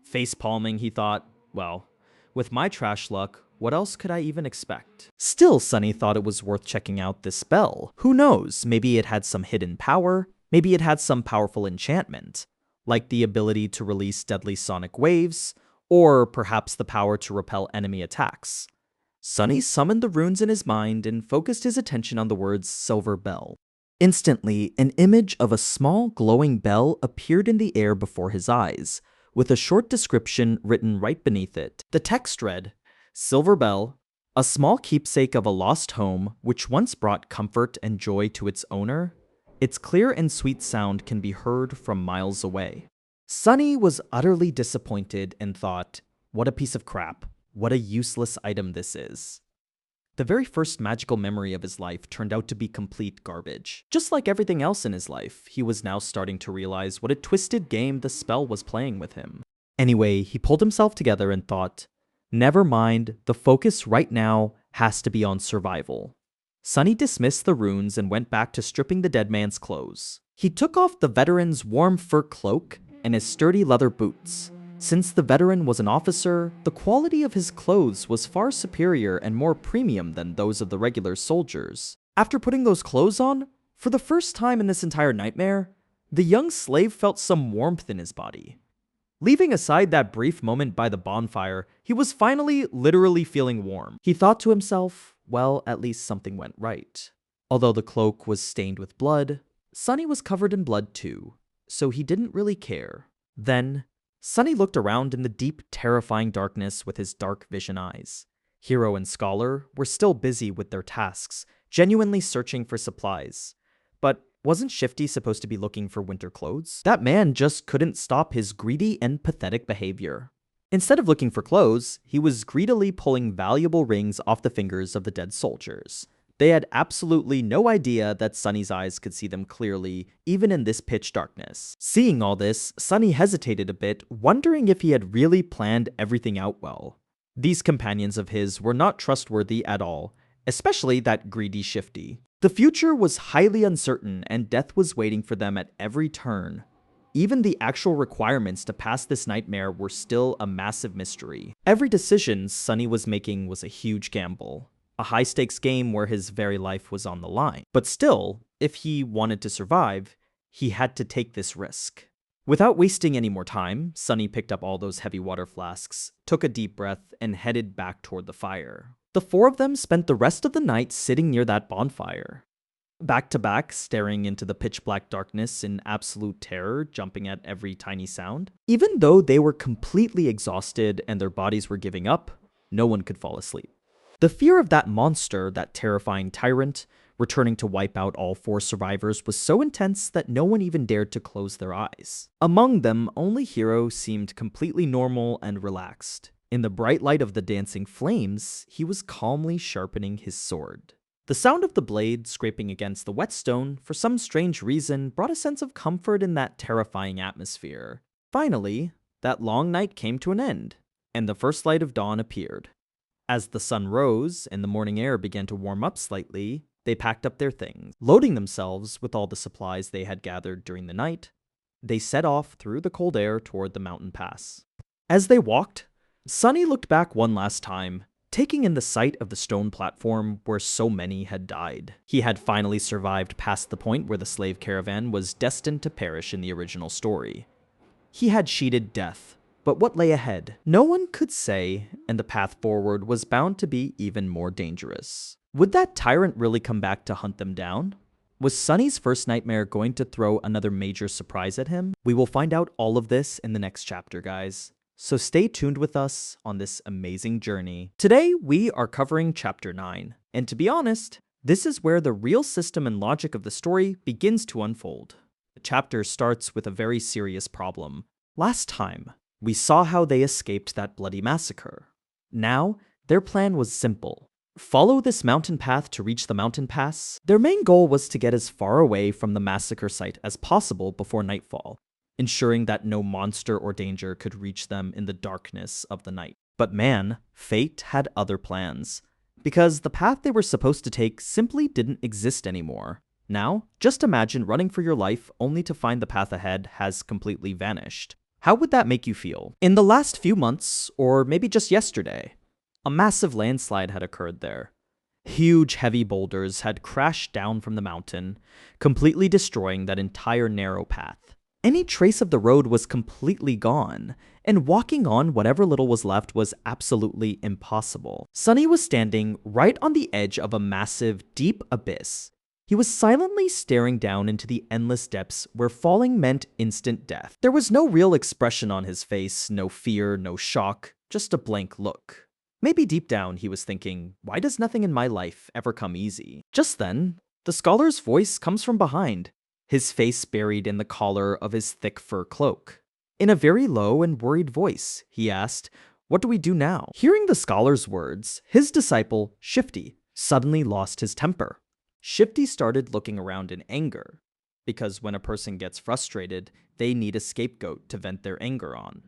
Face palming, he thought, well, with my trash luck, what else could I even expect? Still, Sunny thought it was worth checking out this spell. Who knows, maybe it had some hidden power, maybe it had some powerful enchantment, like the ability to release deadly sonic waves, or perhaps the power to repel enemy attacks. Sunny summoned the runes in his mind and focused his attention on the words "silver bell." Instantly, an image of a small glowing bell appeared in the air before his eyes, with a short description written right beneath it. The text read, "Silver bell, a small keepsake of a lost home which once brought comfort and joy to its owner. Its clear and sweet sound can be heard from miles away." Sunny was utterly disappointed and thought, what a piece of crap, what a useless item this is. The very first magical memory of his life turned out to be complete garbage. Just like everything else in his life, he was now starting to realize what a twisted game the spell was playing with him. Anyway, he pulled himself together and thought, never mind, the focus right now has to be on survival. Sunny dismissed the runes and went back to stripping the dead man's clothes. He took off the veteran's warm fur cloak and his sturdy leather boots. Since the veteran was an officer, the quality of his clothes was far superior and more premium than those of the regular soldiers. After putting those clothes on, for the first time in this entire nightmare, the young slave felt some warmth in his body. Leaving aside that brief moment by the bonfire, he was finally literally feeling warm. He thought to himself, well, at least something went right. Although the cloak was stained with blood, Sunny was covered in blood too, so he didn't really care. Then, Sunny looked around in the deep, terrifying darkness with his dark vision eyes. Hero and Scholar were still busy with their tasks, genuinely searching for supplies. But wasn't Shifty supposed to be looking for winter clothes? That man just couldn't stop his greedy and pathetic behavior. Instead of looking for clothes, he was greedily pulling valuable rings off the fingers of the dead soldiers. They had absolutely no idea that Sunny's eyes could see them clearly, even in this pitch darkness. Seeing all this, Sunny hesitated a bit, wondering if he had really planned everything out well. These companions of his were not trustworthy at all, especially that greedy Shifty. The future was highly uncertain, and death was waiting for them at every turn. Even the actual requirements to pass this nightmare were still a massive mystery. Every decision Sunny was making was a huge gamble. A high-stakes game where his very life was on the line. But still, if he wanted to survive, he had to take this risk. Without wasting any more time, Sunny picked up all those heavy water flasks, took a deep breath, and headed back toward the fire. The four of them spent the rest of the night sitting near that bonfire. Back to back, staring into the pitch-black darkness in absolute terror, jumping at every tiny sound. Even though they were completely exhausted and their bodies were giving up, no one could fall asleep. The fear of that monster, that terrifying tyrant, returning to wipe out all four survivors was so intense that no one even dared to close their eyes. Among them, only Hero seemed completely normal and relaxed. In the bright light of the dancing flames, he was calmly sharpening his sword. The sound of the blade scraping against the whetstone, for some strange reason, brought a sense of comfort in that terrifying atmosphere. Finally, that long night came to an end, and the first light of dawn appeared. As the sun rose and the morning air began to warm up slightly, they packed up their things. Loading themselves with all the supplies they had gathered during the night, they set off through the cold air toward the mountain pass. As they walked, Sunny looked back one last time, taking in the sight of the stone platform where so many had died. He had finally survived past the point where the slave caravan was destined to perish in the original story. He had cheated death. But what lay ahead? No one could say, and the path forward was bound to be even more dangerous. Would that tyrant really come back to hunt them down? Was Sunny's first nightmare going to throw another major surprise at him? We will find out all of this in the next chapter, guys. So stay tuned with us on this amazing journey. Today, we are covering Chapter 9. And to be honest, this is where the real system and logic of the story begins to unfold. The chapter starts with a very serious problem. Last time, we saw how they escaped that bloody massacre. Now, their plan was simple. Follow this mountain path to reach the mountain pass. Their main goal was to get as far away from the massacre site as possible before nightfall, ensuring that no monster or danger could reach them in the darkness of the night. But man, fate had other plans, because the path they were supposed to take simply didn't exist anymore. Now, just imagine running for your life only to find the path ahead has completely vanished. How would that make you feel? In the last few months, or maybe just yesterday, a massive landslide had occurred there. Huge heavy boulders had crashed down from the mountain, completely destroying that entire narrow path. Any trace of the road was completely gone, and walking on whatever little was left was absolutely impossible. Sunny was standing right on the edge of a massive, deep abyss. He was silently staring down into the endless depths where falling meant instant death. There was no real expression on his face, no fear, no shock, just a blank look. Maybe deep down he was thinking, why does nothing in my life ever come easy? Just then, the scholar's voice comes from behind, his face buried in the collar of his thick fur cloak. In a very low and worried voice, he asked, "What do we do now?" Hearing the scholar's words, his disciple, Shifty, suddenly lost his temper. Shifty started looking around in anger, because when a person gets frustrated, they need a scapegoat to vent their anger on.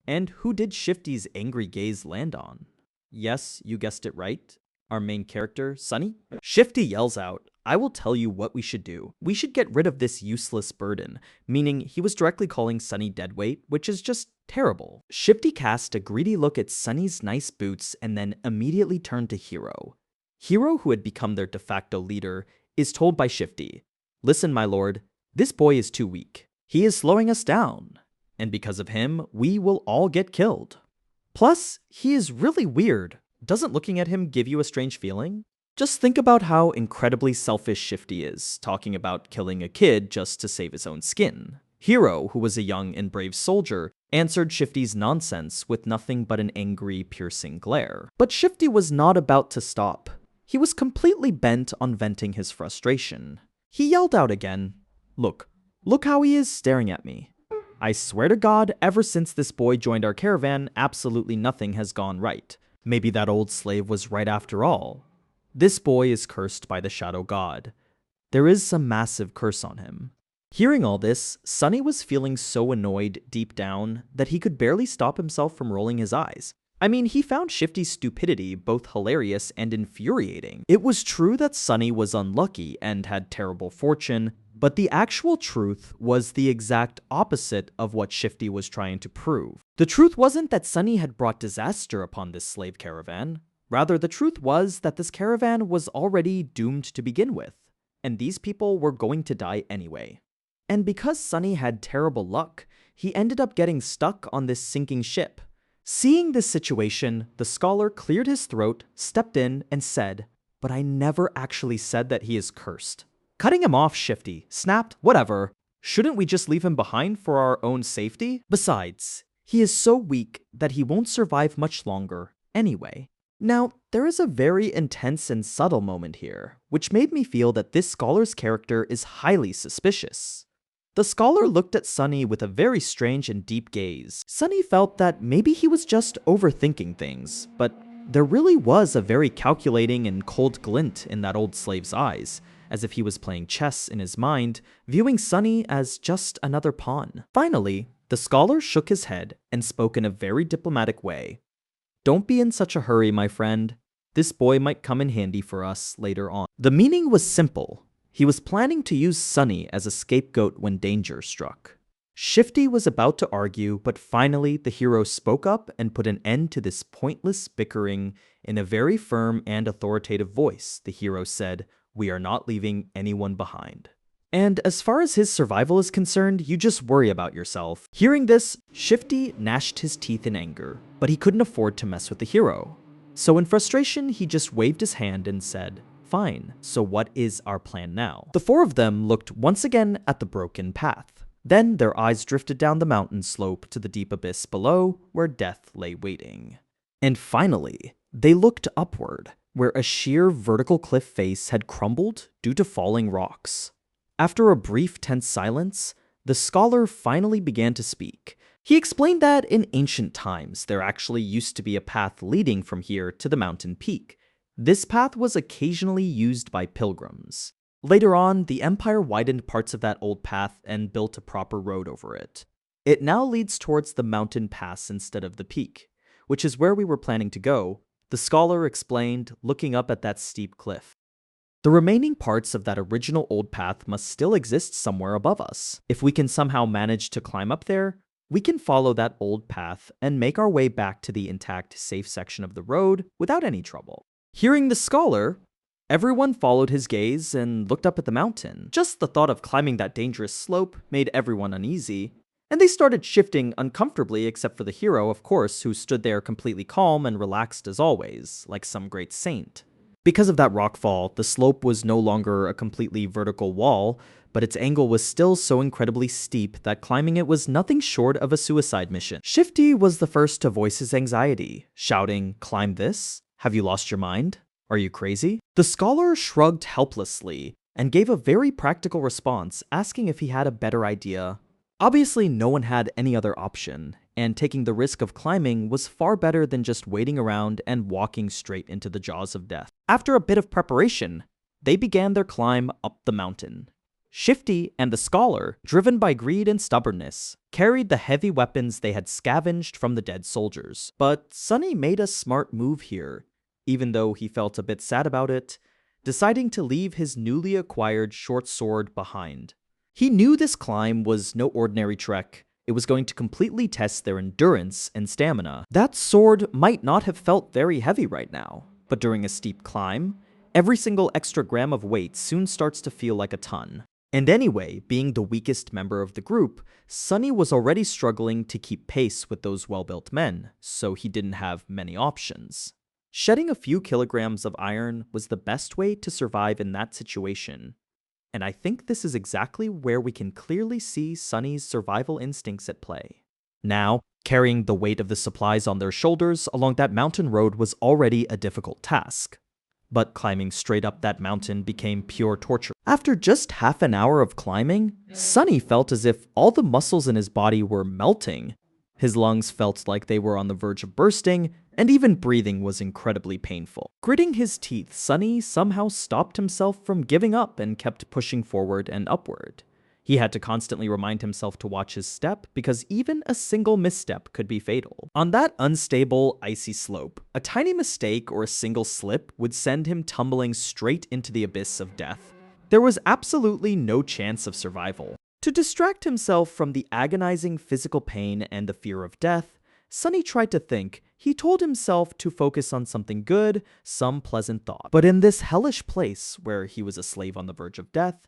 And who did Shifty's angry gaze land on? Yes, you guessed it right. our main character, Sunny. Shifty yells out, "I will tell you what we should do. We should get rid of this useless burden," meaning he was directly calling Sunny deadweight, which is just terrible. Shifty cast a greedy look at Sunny's nice boots and then immediately turned to Hero. Hero, who had become their de facto leader, is told by Shifty, "Listen, my lord, this boy is too weak. He is slowing us down, and because of him, we will all get killed. Plus, he is really weird. Doesn't looking at him give you a strange feeling? Just think about how incredibly selfish Shifty is, talking about killing a kid just to save his own skin." Hero, who was a young and brave soldier, answered Shifty's nonsense with nothing but an angry, piercing glare. But Shifty was not about to stop. He was completely bent on venting his frustration. He yelled out again, Look how he is staring at me. I swear to God, ever since this boy joined our caravan, absolutely nothing has gone right. Maybe that old slave was right after all. This boy is cursed by the Shadow God. There is some massive curse on him." Hearing all this, Sunny was feeling so annoyed deep down that he could barely stop himself from rolling his eyes. I mean, he found Shifty's stupidity both hilarious and infuriating. It was true that Sunny was unlucky and had terrible fortune, but the actual truth was the exact opposite of what Shifty was trying to prove. The truth wasn't that Sunny had brought disaster upon this slave caravan. Rather, the truth was that this caravan was already doomed to begin with, and these people were going to die anyway. And because Sunny had terrible luck, he ended up getting stuck on this sinking ship. Seeing this situation, the scholar cleared his throat, stepped in, and said, "But I never actually said that he is cursed." Cutting him off, Shifty snapped, "Whatever. Shouldn't we just leave him behind for our own safety? Besides, he is so weak that he won't survive much longer anyway." Now, there is a very intense and subtle moment here, which made me feel that this scholar's character is highly suspicious. The scholar looked at Sunny with a very strange and deep gaze. Sunny felt that maybe he was just overthinking things, but there really was a very calculating and cold glint in that old slave's eyes, as if he was playing chess in his mind, viewing Sunny as just another pawn. Finally, the scholar shook his head and spoke in a very diplomatic way. "Don't be in such a hurry, my friend. This boy might come in handy for us later on." The meaning was simple. He was planning to use Sunny as a scapegoat when danger struck. Shifty was about to argue, but finally the hero spoke up and put an end to this pointless bickering. In a very firm and authoritative voice, the hero said, "We are not leaving anyone behind. And as far as his survival is concerned, you just worry about yourself." Hearing this, Shifty gnashed his teeth in anger, but he couldn't afford to mess with the hero. So in frustration, he just waved his hand and said, "Fine, so what is our plan now?" The four of them looked once again at the broken path. Then their eyes drifted down the mountain slope to the deep abyss below, where death lay waiting. And finally, they looked upward, where a sheer vertical cliff face had crumbled due to falling rocks. After a brief tense silence, the scholar finally began to speak. He explained that in ancient times, there actually used to be a path leading from here to the mountain peak. This path was occasionally used by pilgrims. Later on, the Empire widened parts of that old path and built a proper road over it. It now leads towards the mountain pass instead of the peak, which is where we were planning to go, the scholar explained, looking up at that steep cliff. The remaining parts of that original old path must still exist somewhere above us. If we can somehow manage to climb up there, we can follow that old path and make our way back to the intact, safe section of the road without any trouble. Hearing the scholar, everyone followed his gaze and looked up at the mountain. Just the thought of climbing that dangerous slope made everyone uneasy, and they started shifting uncomfortably except for the hero, of course, who stood there completely calm and relaxed as always, like some great saint. Because of that rockfall, the slope was no longer a completely vertical wall, but its angle was still so incredibly steep that climbing it was nothing short of a suicide mission. Shifty was the first to voice his anxiety, shouting, "Climb this? Have you lost your mind? Are you crazy?" The scholar shrugged helplessly and gave a very practical response, asking if he had a better idea. Obviously, no one had any other option, and taking the risk of climbing was far better than just waiting around and walking straight into the jaws of death. After a bit of preparation, they began their climb up the mountain. Shifty and the scholar, driven by greed and stubbornness, carried the heavy weapons they had scavenged from the dead soldiers. But Sunny made a smart move here. even though he felt a bit sad about it, deciding to leave his newly acquired short sword behind. He knew this climb was no ordinary trek. It was going to completely test their endurance and stamina. That sword might not have felt very heavy right now, but during a steep climb, every single extra gram of weight soon starts to feel like a ton. And anyway, being the weakest member of the group, Sunny was already struggling to keep pace with those well-built men, so he didn't have many options. Shedding a few kilograms of iron was the best way to survive in that situation, and I think this is exactly where we can clearly see Sunny's survival instincts at play. Now, carrying the weight of the supplies on their shoulders along that mountain road was already a difficult task. But climbing straight up that mountain became pure torture. After just half an hour of climbing, Sunny felt as if all the muscles in his body were melting. His lungs felt like they were on the verge of bursting, and even breathing was incredibly painful. Gritting his teeth, Sunny somehow stopped himself from giving up and kept pushing forward and upward. He had to constantly remind himself to watch his step because even a single misstep could be fatal. On that unstable, icy slope, a tiny mistake or a single slip would send him tumbling straight into the abyss of death. There was absolutely no chance of survival. To distract himself from the agonizing physical pain and the fear of death, Sunny tried to think. He told himself to focus on something good, some pleasant thought. But in this hellish place where he was a slave on the verge of death,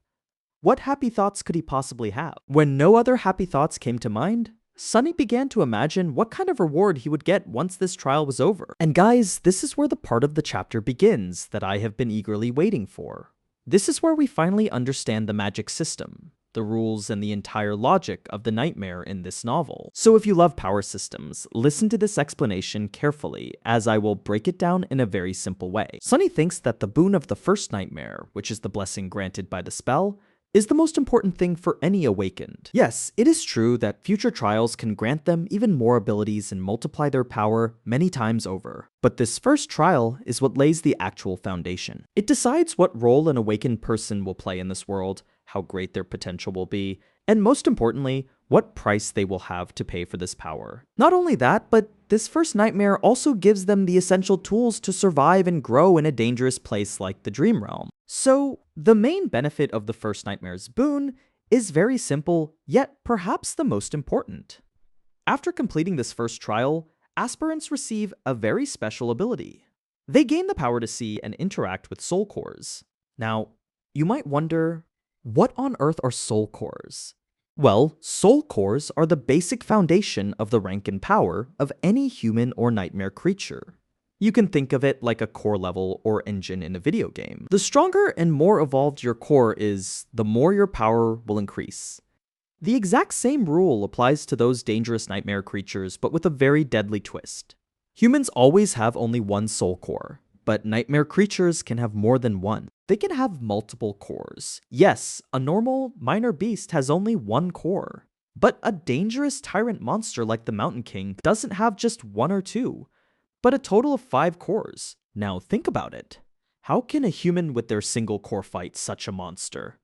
what happy thoughts could he possibly have? When no other happy thoughts came to mind, Sunny began to imagine what kind of reward he would get once this trial was over. And guys, this is where the part of the chapter begins that I have been eagerly waiting for. This is where we finally understand the magic system, the rules, and the entire logic of the nightmare in this novel. So if you love power systems, listen to this explanation carefully, as I will break it down in a very simple way. Sunny thinks that the boon of the first nightmare, which is the blessing granted by the spell, is the most important thing for any awakened. Yes, it is true that future trials can grant them even more abilities and multiply their power many times over. But this first trial is what lays the actual foundation. It decides what role an awakened person will play in this world, how great their potential will be, and most importantly, what price they will have to pay for this power. Not only that, but this first nightmare also gives them the essential tools to survive and grow in a dangerous place like the Dream Realm. So, the main benefit of the first nightmare's boon is very simple, yet perhaps the most important. After completing this first trial, aspirants receive a very special ability. They gain the power to see and interact with soul cores. Now, you might wonder, what on earth are soul cores? Well, soul cores are the basic foundation of the rank and power of any human or nightmare creature. You can think of it like a core level or engine in a video game. The stronger and more evolved your core is, the more your power will increase. The exact same rule applies to those dangerous nightmare creatures, but with a very deadly twist. Humans always have only one soul core, but nightmare creatures can have more than one. They can have multiple cores. Yes, a normal, minor beast has only one core, but a dangerous tyrant monster like the Mountain King doesn't have just one or two, but a total of 5 cores. Now think about it. How can a human with their single core fight such a monster?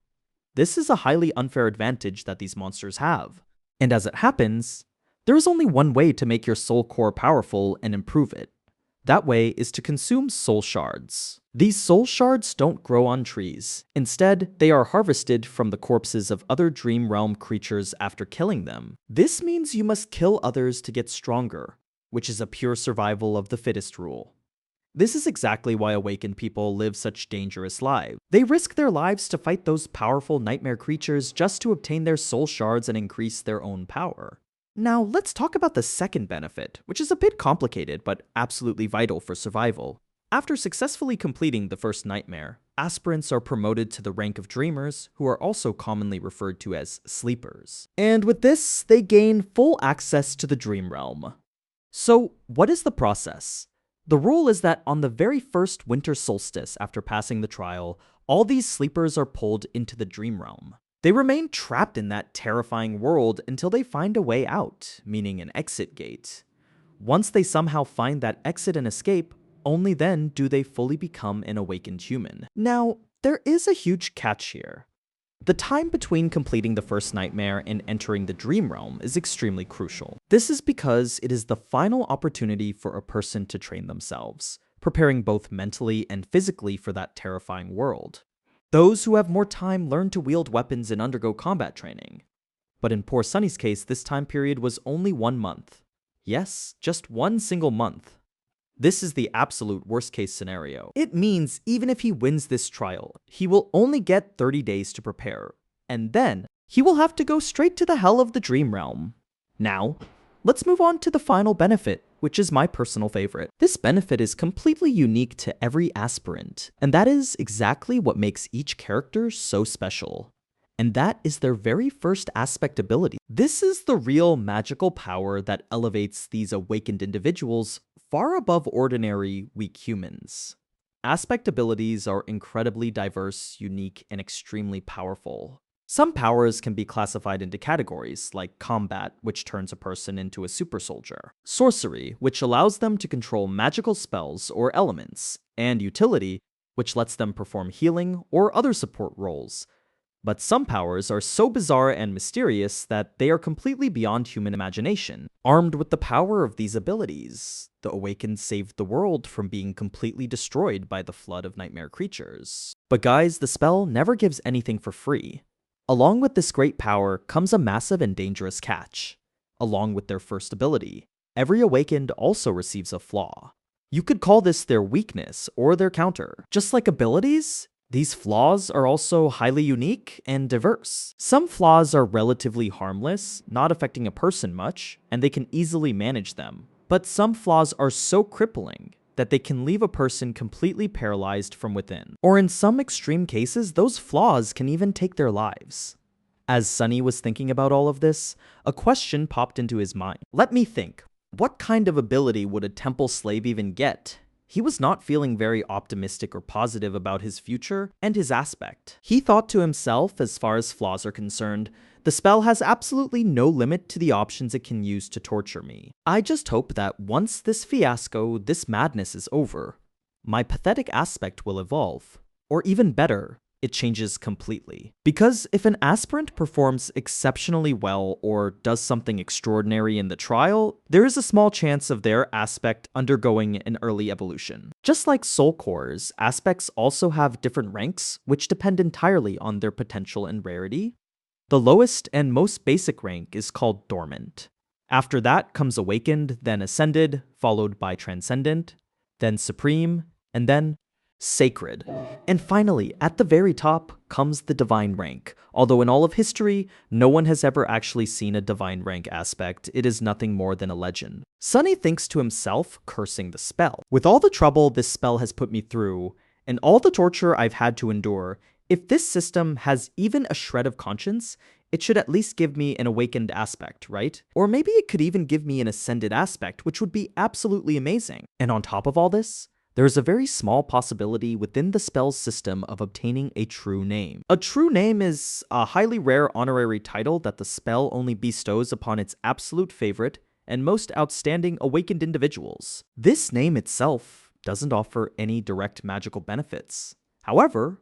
This is a highly unfair advantage that these monsters have. And as it happens, there is only one way to make your soul core powerful and improve it. That way is to consume soul shards. These soul shards don't grow on trees. Instead, they are harvested from the corpses of other Dream Realm creatures after killing them. This means you must kill others to get stronger, which is a pure survival of the fittest rule. This is exactly why awakened people live such dangerous lives. They risk their lives to fight those powerful nightmare creatures just to obtain their soul shards and increase their own power. Now, let's talk about the second benefit, which is a bit complicated but absolutely vital for survival. After successfully completing the first nightmare, aspirants are promoted to the rank of dreamers, who are also commonly referred to as sleepers. And with this, they gain full access to the Dream Realm. So, what is the process? The rule is that on the very first winter solstice after passing the trial, all these sleepers are pulled into the Dream Realm. They remain trapped in that terrifying world until they find a way out, meaning an exit gate. Once they somehow find that exit and escape, only then do they fully become an awakened human. Now, there is a huge catch here. The time between completing the first nightmare and entering the Dream Realm is extremely crucial. This is because it is the final opportunity for a person to train themselves, preparing both mentally and physically for that terrifying world. Those who have more time learn to wield weapons and undergo combat training. But in poor Sunny's case, this time period was only 1 month. Yes, just one single month. This is the absolute worst case scenario. It means even if he wins this trial, he will only get 30 days to prepare, and then he will have to go straight to the hell of the dream realm. Now, let's move on to the final benefit, which is my personal favorite. This benefit is completely unique to every aspirant, and that is exactly what makes each character so special. And that is their very first aspect ability. This is the real magical power that elevates these awakened individuals far above ordinary weak humans. Aspect abilities are incredibly diverse, unique, and extremely powerful. Some powers can be classified into categories, like combat, which turns a person into a super soldier, sorcery, which allows them to control magical spells or elements, and utility, which lets them perform healing or other support roles. But some powers are so bizarre and mysterious that they are completely beyond human imagination. Armed with the power of these abilities, the Awakened saved the world from being completely destroyed by the flood of nightmare creatures. But guys, the spell never gives anything for free. Along with this great power comes a massive and dangerous catch. Along with their first ability, every Awakened also receives a flaw. You could call this their weakness or their counter. Just like abilities, these flaws are also highly unique and diverse. Some flaws are relatively harmless, not affecting a person much, and they can easily manage them. But some flaws are so crippling that they can leave a person completely paralyzed from within. Or in some extreme cases, those flaws can even take their lives. As Sunny was thinking about all of this, a question popped into his mind. Let me think. What kind of ability would a temple slave even get? He was not feeling very optimistic or positive about his future and his aspect. He thought to himself, as far as flaws are concerned, the spell has absolutely no limit to the options it can use to torture me. I just hope that once this fiasco, this madness is over, my pathetic aspect will evolve. Or even better, it changes completely. Because if an aspirant performs exceptionally well or does something extraordinary in the trial, there is a small chance of their aspect undergoing an early evolution. Just like soul cores, aspects also have different ranks, which depend entirely on their potential and rarity. The lowest and most basic rank is called dormant. After that comes awakened, then ascended, followed by transcendent, then supreme, and then sacred. And finally, at the very top comes the divine rank. Although in all of history, no one has ever actually seen a divine rank aspect, it is nothing more than a legend. Sunny thinks to himself, cursing the spell. With all the trouble this spell has put me through, and all the torture I've had to endure, if this system has even a shred of conscience, it should at least give me an awakened aspect, right? Or maybe it could even give me an ascended aspect, which would be absolutely amazing. And on top of all this, there is a very small possibility within the spell's system of obtaining a true name. A true name is a highly rare honorary title that the spell only bestows upon its absolute favorite and most outstanding awakened individuals. This name itself doesn't offer any direct magical benefits. However,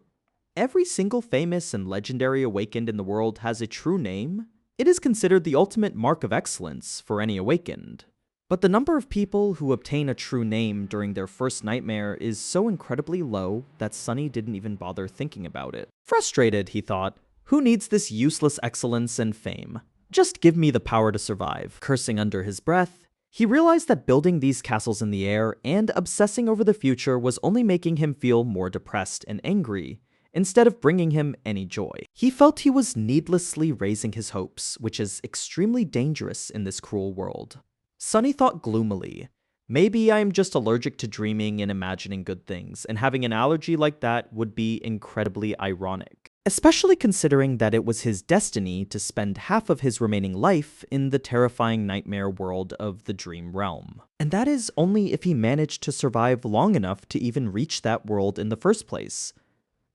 every single famous and legendary awakened in the world has a true name. It is considered the ultimate mark of excellence for any awakened. But the number of people who obtain a true name during their first nightmare is so incredibly low that Sunny didn't even bother thinking about it. Frustrated, he thought, who needs this useless excellence and fame? Just give me the power to survive. Cursing under his breath, he realized that building these castles in the air and obsessing over the future was only making him feel more depressed and angry, instead of bringing him any joy. He felt he was needlessly raising his hopes, which is extremely dangerous in this cruel world. Sunny thought gloomily, maybe I am just allergic to dreaming and imagining good things, and having an allergy like that would be incredibly ironic. Especially considering that it was his destiny to spend half of his remaining life in the terrifying nightmare world of the dream realm. And that is only if he managed to survive long enough to even reach that world in the first place.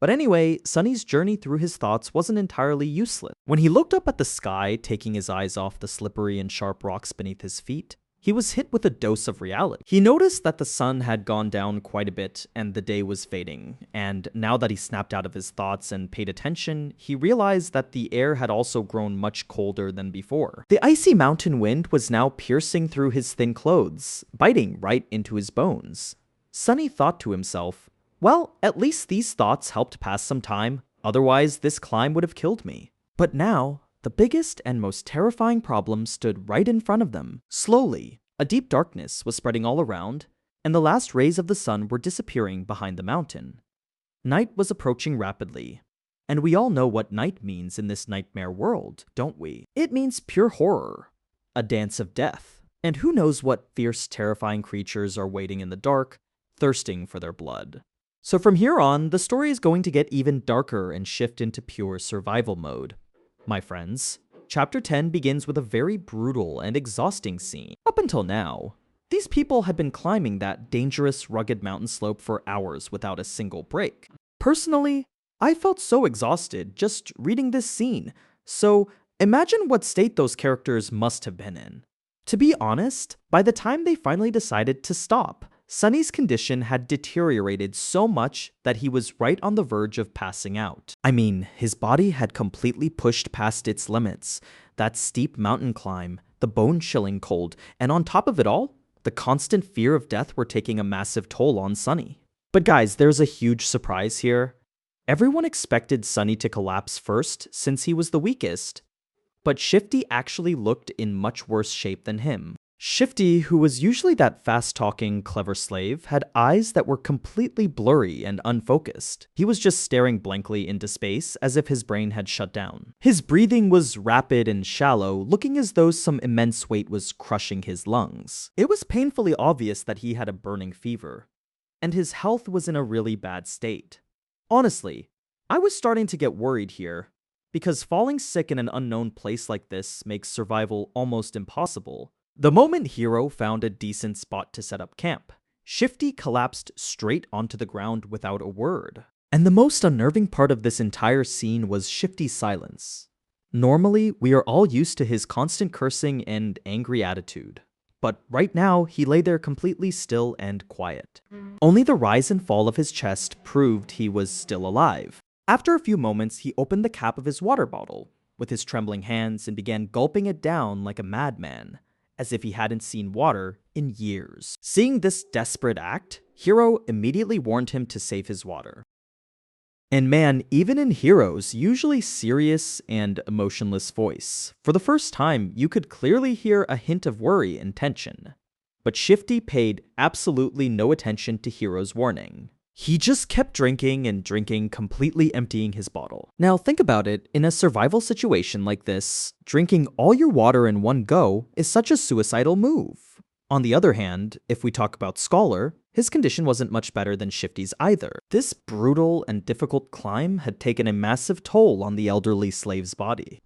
But anyway, Sunny's journey through his thoughts wasn't entirely useless. When he looked up at the sky, taking his eyes off the slippery and sharp rocks beneath his feet, he was hit with a dose of reality. He noticed that the sun had gone down quite a bit and the day was fading, and now that he snapped out of his thoughts and paid attention, he realized that the air had also grown much colder than before. The icy mountain wind was now piercing through his thin clothes, biting right into his bones. Sunny thought to himself, well, at least these thoughts helped pass some time, otherwise this climb would have killed me. But now, the biggest and most terrifying problem stood right in front of them. Slowly, a deep darkness was spreading all around, and the last rays of the sun were disappearing behind the mountain. Night was approaching rapidly, and we all know what night means in this nightmare world, don't we? It means pure horror, a dance of death, and who knows what fierce, terrifying creatures are waiting in the dark, thirsting for their blood. So from here on, the story is going to get even darker and shift into pure survival mode. My friends, Chapter 10 begins with a very brutal and exhausting scene. Up until now, these people had been climbing that dangerous, rugged mountain slope for hours without a single break. Personally, I felt so exhausted just reading this scene, so imagine what state those characters must have been in. To be honest, by the time they finally decided to stop, Sunny's condition had deteriorated so much that he was right on the verge of passing out. I mean, his body had completely pushed past its limits. That steep mountain climb, the bone-chilling cold, and on top of it all, the constant fear of death were taking a massive toll on Sunny. But guys, there's a huge surprise here. Everyone expected Sunny to collapse first since he was the weakest, but Shifty actually looked in much worse shape than him. Shifty, who was usually that fast-talking, clever slave, had eyes that were completely blurry and unfocused. He was just staring blankly into space as if his brain had shut down. His breathing was rapid and shallow, looking as though some immense weight was crushing his lungs. It was painfully obvious that he had a burning fever, and his health was in a really bad state. Honestly, I was starting to get worried here, because falling sick in an unknown place like this makes survival almost impossible. The moment Hiro found a decent spot to set up camp, Shifty collapsed straight onto the ground without a word. And the most unnerving part of this entire scene was Shifty's silence. Normally, we are all used to his constant cursing and angry attitude, but right now he lay there completely still and quiet. Only the rise and fall of his chest proved he was still alive. After a few moments, he opened the cap of his water bottle with his trembling hands and began gulping it down like a madman, as if he hadn't seen water in years. Seeing this desperate act, Hiro immediately warned him to save his water. And man, even in Hiro's usually serious and emotionless voice, for the first time you could clearly hear a hint of worry and tension. But Shifty paid absolutely no attention to Hiro's warning. He just kept drinking and drinking, completely emptying his bottle. Now think about it, in a survival situation like this, drinking all your water in one go is such a suicidal move. On the other hand, if we talk about Scholar, his condition wasn't much better than Shifty's either. This brutal and difficult climb had taken a massive toll on the elderly slave's body.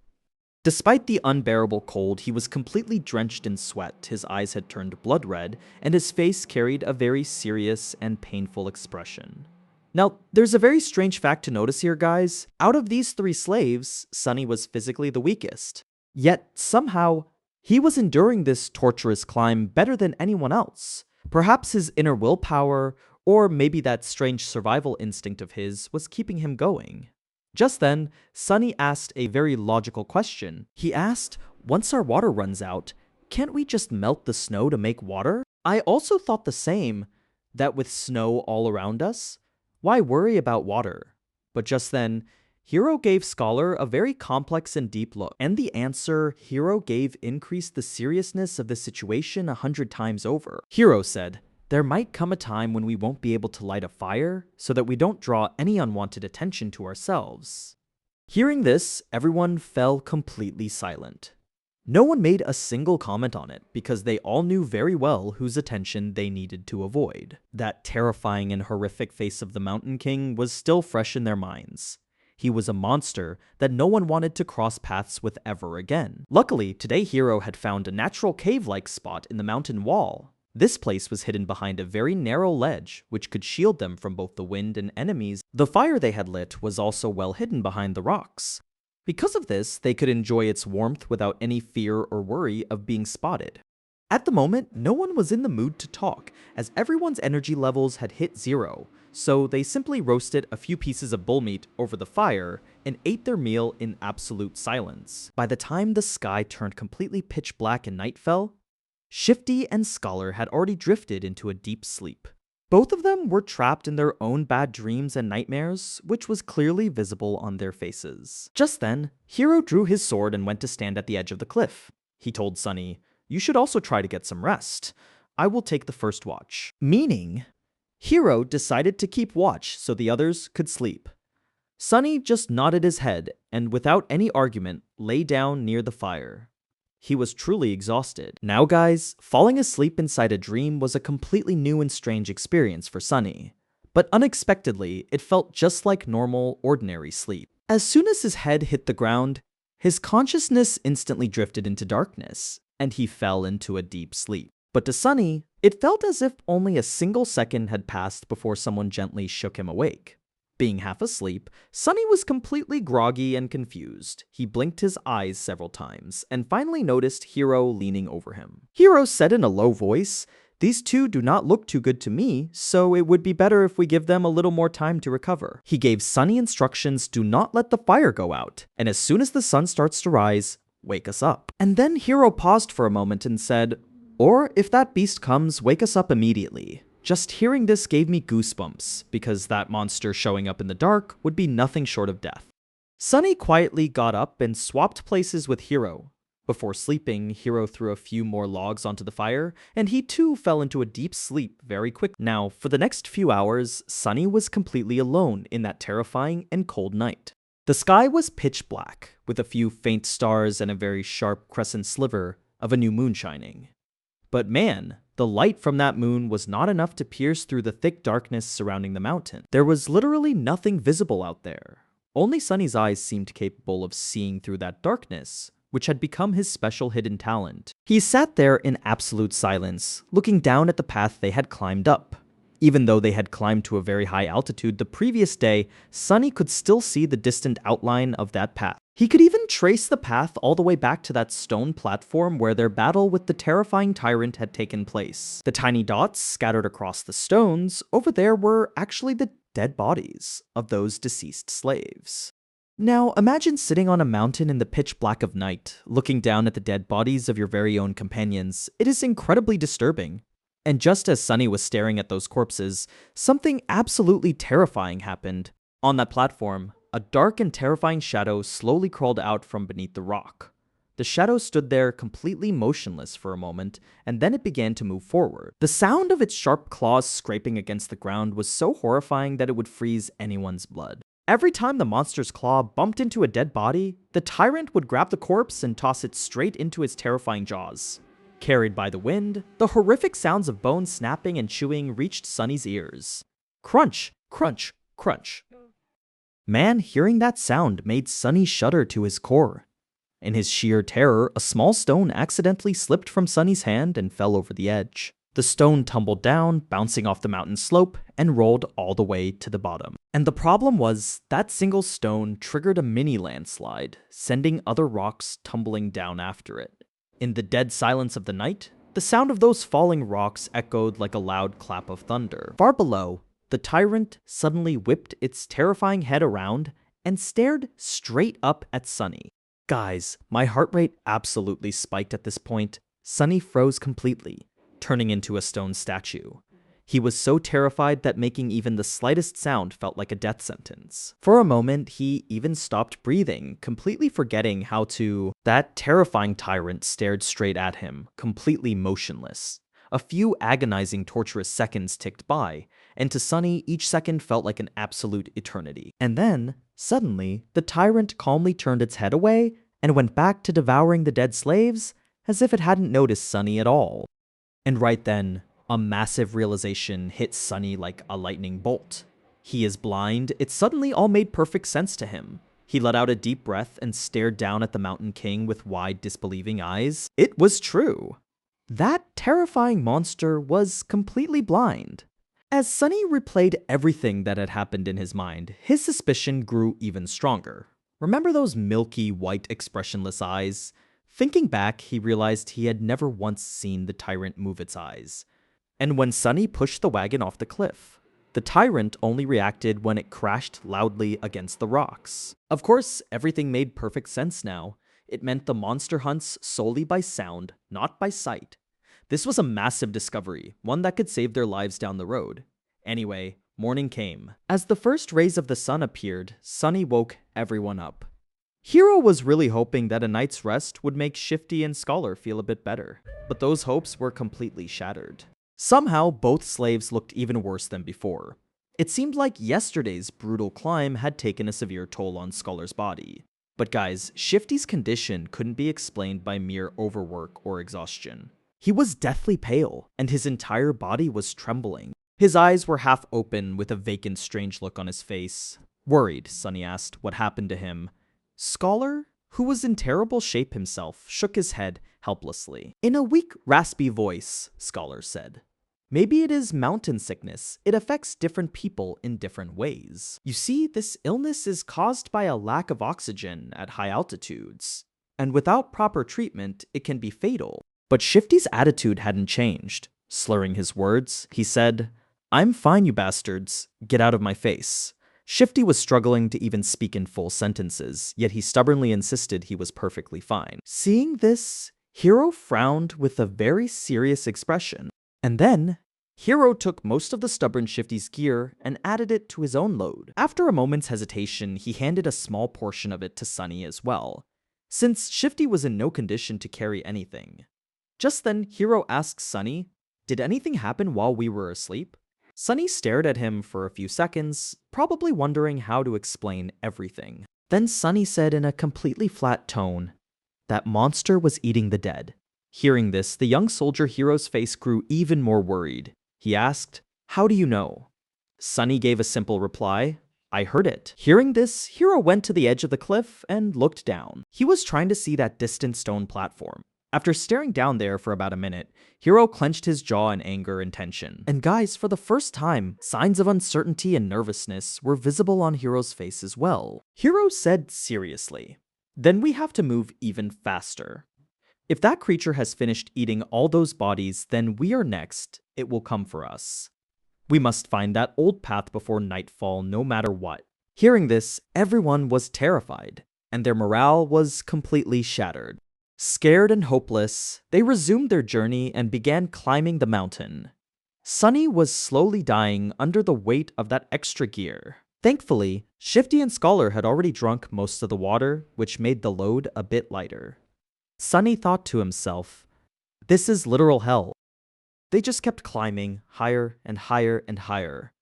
Despite the unbearable cold, he was completely drenched in sweat, his eyes had turned blood red, and his face carried a very serious and painful expression. Now, there's a very strange fact to notice here, guys. Out of these three slaves, Sunny was physically the weakest. Yet, somehow, he was enduring this torturous climb better than anyone else. Perhaps his inner willpower, or maybe that strange survival instinct of his, was keeping him going. Just then, Sunny asked a very logical question. He asked, once our water runs out, can't we just melt the snow to make water? I also thought the same, that with snow all around us, why worry about water? But just then, Hiro gave Scholar a very complex and deep look, and the answer Hiro gave increased the seriousness of the situation 100 times over. Hiro said, there might come a time when we won't be able to light a fire, so that we don't draw any unwanted attention to ourselves. Hearing this, everyone fell completely silent. No one made a single comment on it, because they all knew very well whose attention they needed to avoid. That terrifying and horrific face of the Mountain King was still fresh in their minds. He was a monster that no one wanted to cross paths with ever again. Luckily, today Hiro had found a natural cave-like spot in the mountain wall. This place was hidden behind a very narrow ledge, which could shield them from both the wind and enemies. The fire they had lit was also well hidden behind the rocks. Because of this, they could enjoy its warmth without any fear or worry of being spotted. At the moment, no one was in the mood to talk, as everyone's energy levels had hit zero, so they simply roasted a few pieces of bull meat over the fire and ate their meal in absolute silence. By the time the sky turned completely pitch black and night fell, Shifty and Scholar had already drifted into a deep sleep. Both of them were trapped in their own bad dreams and nightmares, which was clearly visible on their faces. Just then, Hiro drew his sword and went to stand at the edge of the cliff. He told Sunny, "You should also try to get some rest. I will take the first watch." Meaning, Hiro decided to keep watch so the others could sleep. Sunny just nodded his head and, without any argument, lay down near the fire. He was truly exhausted. Now guys, falling asleep inside a dream was a completely new and strange experience for Sunny. But unexpectedly, it felt just like normal, ordinary sleep. As soon as his head hit the ground, his consciousness instantly drifted into darkness, and he fell into a deep sleep. But to Sunny, it felt as if only a single second had passed before someone gently shook him awake. Being half asleep, Sunny was completely groggy and confused. He blinked his eyes several times, and finally noticed Hiro leaning over him. Hiro said in a low voice, "These two do not look too good to me, so it would be better if we give them a little more time to recover." He gave Sunny instructions to not let the fire go out, and as soon as the sun starts to rise, wake us up. And then Hiro paused for a moment and said, "Or if that beast comes, wake us up immediately." Just hearing this gave me goosebumps, because that monster showing up in the dark would be nothing short of death. Sunny quietly got up and swapped places with Hiro. Before sleeping, Hiro threw a few more logs onto the fire, and he too fell into a deep sleep very quickly. Now, for the next few hours, Sunny was completely alone in that terrifying and cold night. The sky was pitch black, with a few faint stars and a very sharp crescent sliver of a new moon shining. But man, the light from that moon was not enough to pierce through the thick darkness surrounding the mountain. There was literally nothing visible out there. Only Sunny's eyes seemed capable of seeing through that darkness, which had become his special hidden talent. He sat there in absolute silence, looking down at the path they had climbed up. Even though they had climbed to a very high altitude the previous day, Sunny could still see the distant outline of that path. He could even trace the path all the way back to that stone platform where their battle with the terrifying tyrant had taken place. The tiny dots scattered across the stones over there were actually the dead bodies of those deceased slaves. Now, imagine sitting on a mountain in the pitch black of night, looking down at the dead bodies of your very own companions. It is incredibly disturbing. And just as Sunny was staring at those corpses, something absolutely terrifying happened. On that platform, a dark and terrifying shadow slowly crawled out from beneath the rock. The shadow stood there completely motionless for a moment, and then it began to move forward. The sound of its sharp claws scraping against the ground was so horrifying that it would freeze anyone's blood. Every time the monster's claw bumped into a dead body, the tyrant would grab the corpse and toss it straight into its terrifying jaws. Carried by the wind, the horrific sounds of bones snapping and chewing reached Sunny's ears. Crunch, crunch, crunch. Man, hearing that sound made Sunny shudder to his core. In his sheer terror, a small stone accidentally slipped from Sunny's hand and fell over the edge. The stone tumbled down, bouncing off the mountain slope, and rolled all the way to the bottom. And the problem was, that single stone triggered a mini landslide, sending other rocks tumbling down after it. In the dead silence of the night, the sound of those falling rocks echoed like a loud clap of thunder. Far below, the tyrant suddenly whipped its terrifying head around and stared straight up at Sunny. Guys, my heart rate absolutely spiked at this point. Sunny froze completely, turning into a stone statue. He was so terrified that making even the slightest sound felt like a death sentence. For a moment, he even stopped breathing, completely forgetting how to... That terrifying tyrant stared straight at him, completely motionless. A few agonizing, torturous seconds ticked by, and to Sunny, each second felt like an absolute eternity. And then, suddenly, the tyrant calmly turned its head away and went back to devouring the dead slaves as if it hadn't noticed Sunny at all. And right then, a massive realization hit Sunny like a lightning bolt. He is blind. It suddenly all made perfect sense to him. He let out a deep breath and stared down at the Mountain King with wide, disbelieving eyes. It was true. That terrifying monster was completely blind. As Sunny replayed everything that had happened in his mind, his suspicion grew even stronger. Remember those milky, white, expressionless eyes? Thinking back, he realized he had never once seen the tyrant move its eyes. And when Sunny pushed the wagon off the cliff, the tyrant only reacted when it crashed loudly against the rocks. Of course, everything made perfect sense now. It meant the monster hunts solely by sound, not by sight. This was a massive discovery, one that could save their lives down the road. Anyway, morning came. As the first rays of the sun appeared, Sunny woke everyone up. Hiro was really hoping that a night's rest would make Shifty and Scholar feel a bit better, but those hopes were completely shattered. Somehow, both slaves looked even worse than before. It seemed like yesterday's brutal climb had taken a severe toll on Scholar's body. But guys, Shifty's condition couldn't be explained by mere overwork or exhaustion. He was deathly pale, and his entire body was trembling. His eyes were half open with a vacant, strange look on his face. Worried, Sunny asked what happened to him. Scholar, who was in terrible shape himself, shook his head helplessly. In a weak, raspy voice, Scholar said, "Maybe it is mountain sickness. It affects different people in different ways. You see, this illness is caused by a lack of oxygen at high altitudes, and without proper treatment, it can be fatal." But Shifty's attitude hadn't changed. Slurring his words, he said, "I'm fine, you bastards. Get out of my face." Shifty was struggling to even speak in full sentences, yet he stubbornly insisted he was perfectly fine. Seeing this, Hiro frowned with a very serious expression. And then, Hiro took most of the stubborn Shifty's gear and added it to his own load. After a moment's hesitation, he handed a small portion of it to Sunny as well, since Shifty was in no condition to carry anything. Just then, Hiro asked Sunny, "Did anything happen while we were asleep?" Sunny stared at him for a few seconds, probably wondering how to explain everything. Then Sunny said in a completely flat tone, "That monster was eating the dead." Hearing this, the young soldier Hiro's face grew even more worried. He asked, "How do you know?" Sunny gave a simple reply, "I heard it." Hearing this, Hiro went to the edge of the cliff and looked down. He was trying to see that distant stone platform. After staring down there for about a minute, Hiro clenched his jaw in anger and tension. And guys, for the first time, signs of uncertainty and nervousness were visible on Hiro's face as well. Hiro said seriously, "Then we have to move even faster. If that creature has finished eating all those bodies, then we are next. It will come for us. We must find that old path before nightfall no matter what." Hearing this, everyone was terrified, and their morale was completely shattered. Scared and hopeless, they resumed their journey and began climbing the mountain. Sunny was slowly dying under the weight of that extra gear. Thankfully, Shifty and Scholar had already drunk most of the water, which made the load a bit lighter. Sunny thought to himself, "This is literal hell." They just kept climbing higher and higher and higher.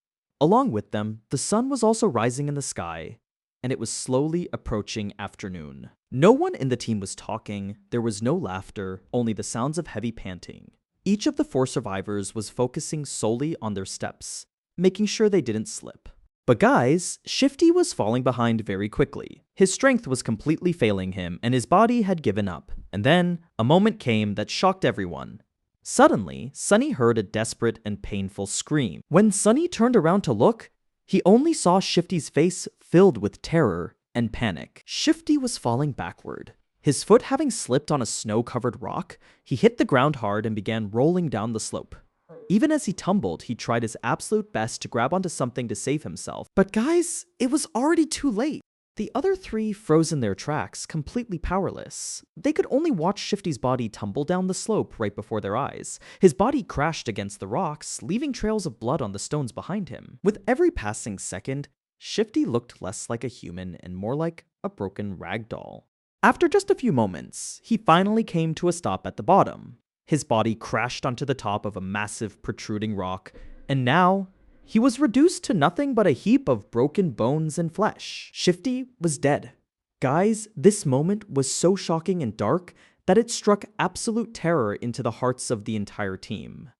Along with them, the sun was also rising in the sky, and it was slowly approaching afternoon. No one in the team was talking, there was no laughter, only the sounds of heavy panting. Each of the 4 survivors was focusing solely on their steps, making sure they didn't slip. But guys, Shifty was falling behind very quickly. His strength was completely failing him, and his body had given up. And then, a moment came that shocked everyone. Suddenly, Sunny heard a desperate and painful scream. When Sunny turned around to look, he only saw Shifty's face filled with terror and panic. Shifty was falling backward. His foot having slipped on a snow-covered rock, he hit the ground hard and began rolling down the slope. Even as he tumbled, he tried his absolute best to grab onto something to save himself. But guys, it was already too late. The other 3 froze in their tracks, completely powerless. They could only watch Shifty's body tumble down the slope right before their eyes. His body crashed against the rocks, leaving trails of blood on the stones behind him. With every passing second, Shifty looked less like a human and more like a broken rag doll. After just a few moments, he finally came to a stop at the bottom. His body crashed onto the top of a massive protruding rock, and now he was reduced to nothing but a heap of broken bones and flesh. Shifty was dead. Guys, this moment was so shocking and dark that it struck absolute terror into the hearts of the entire team.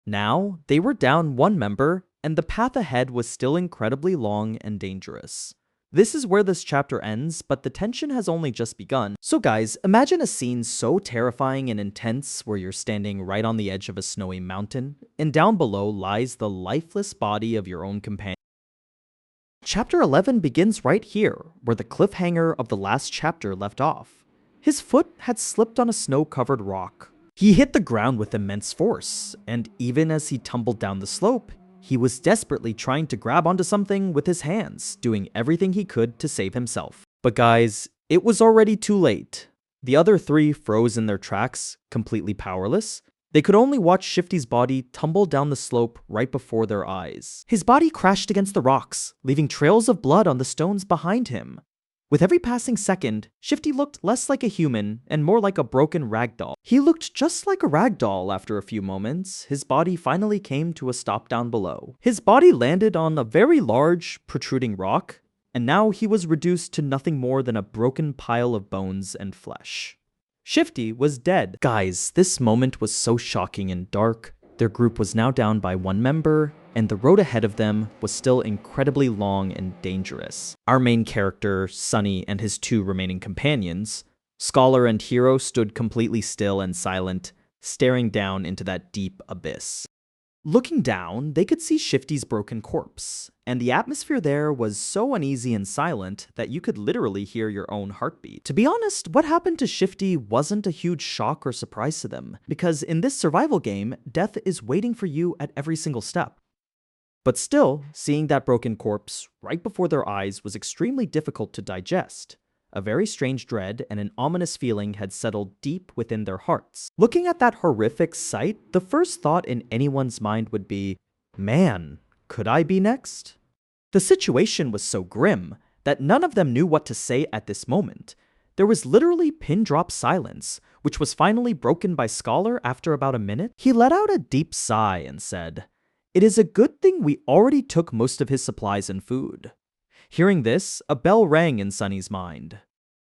Now, they were down 1 member, and the path ahead was still incredibly long and dangerous. This is where this chapter ends, but the tension has only just begun. So guys, imagine a scene so terrifying and intense where you're standing right on the edge of a snowy mountain, and down below lies the lifeless body of your own companion. Chapter 11 begins right here, where the cliffhanger of the last chapter left off. His foot had slipped on a snow-covered rock. He hit the ground with immense force, and even as he tumbled down the slope, he was desperately trying to grab onto something with his hands, doing everything he could to save himself. But guys, it was already too late. The other 3 froze in their tracks, completely powerless, They could only watch Shifty's body tumble down the slope right before their eyes. His body crashed against the rocks, leaving trails of blood on the stones behind him. With every passing second, Shifty looked less like a human and more like a broken ragdoll. He looked just like a ragdoll after a few moments. His body finally came to a stop down below. His body landed on a very large, protruding rock, and now he was reduced to nothing more than a broken pile of bones and flesh. Shifty was dead. Guys, this moment was so shocking and dark. Their group was now down by one member, and the road ahead of them was still incredibly long and dangerous. Our main character, Sunny, and his two remaining companions, Scholar and Hero, stood completely still and silent, staring down into that deep abyss. Looking down, they could see Shifty's broken corpse, and the atmosphere there was so uneasy and silent that you could literally hear your own heartbeat. To be honest, what happened to Shifty wasn't a huge shock or surprise to them, because in this survival game, death is waiting for you at every single step. But still, seeing that broken corpse right before their eyes was extremely difficult to digest. A very strange dread and an ominous feeling had settled deep within their hearts. Looking at that horrific sight, the first thought in anyone's mind would be, man, could I be next? The situation was so grim that none of them knew what to say at this moment. There was literally pin-drop silence, which was finally broken by Scholar after about a minute. He let out a deep sigh and said, "It is a good thing we already took most of his supplies and food." Hearing this, a bell rang in Sunny's mind.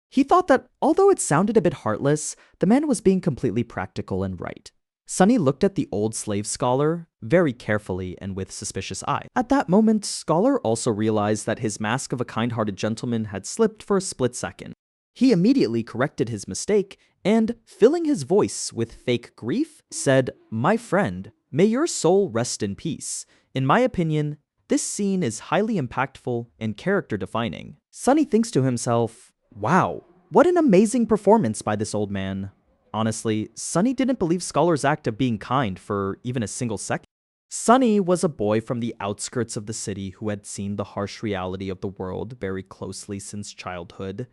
He thought that, although it sounded a bit heartless, the man was being completely practical and right. Sunny looked at the old slave Scholar very carefully and with suspicious eye. At that moment, Scholar also realized that his mask of a kind-hearted gentleman had slipped for a split second. He immediately corrected his mistake and, filling his voice with fake grief, said, "My friend, may your soul rest in peace. In my opinion, this scene is highly impactful and character-defining." Sunny thinks to himself, wow, what an amazing performance by this old man. Honestly, Sunny didn't believe Scholar's act of being kind for even a single second. Sunny was a boy from the outskirts of the city who had seen the harsh reality of the world very closely since childhood.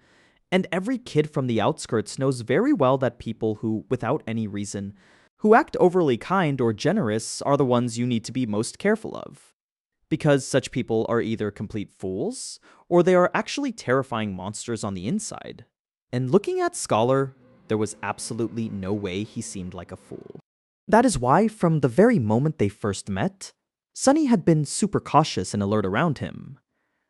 And every kid from the outskirts knows very well that people who, without any reason, who act overly kind or generous are the ones you need to be most careful of. Because such people are either complete fools, or they are actually terrifying monsters on the inside. And looking at Scholar, there was absolutely no way he seemed like a fool. That is why, from the very moment they first met, Sunny had been super cautious and alert around him.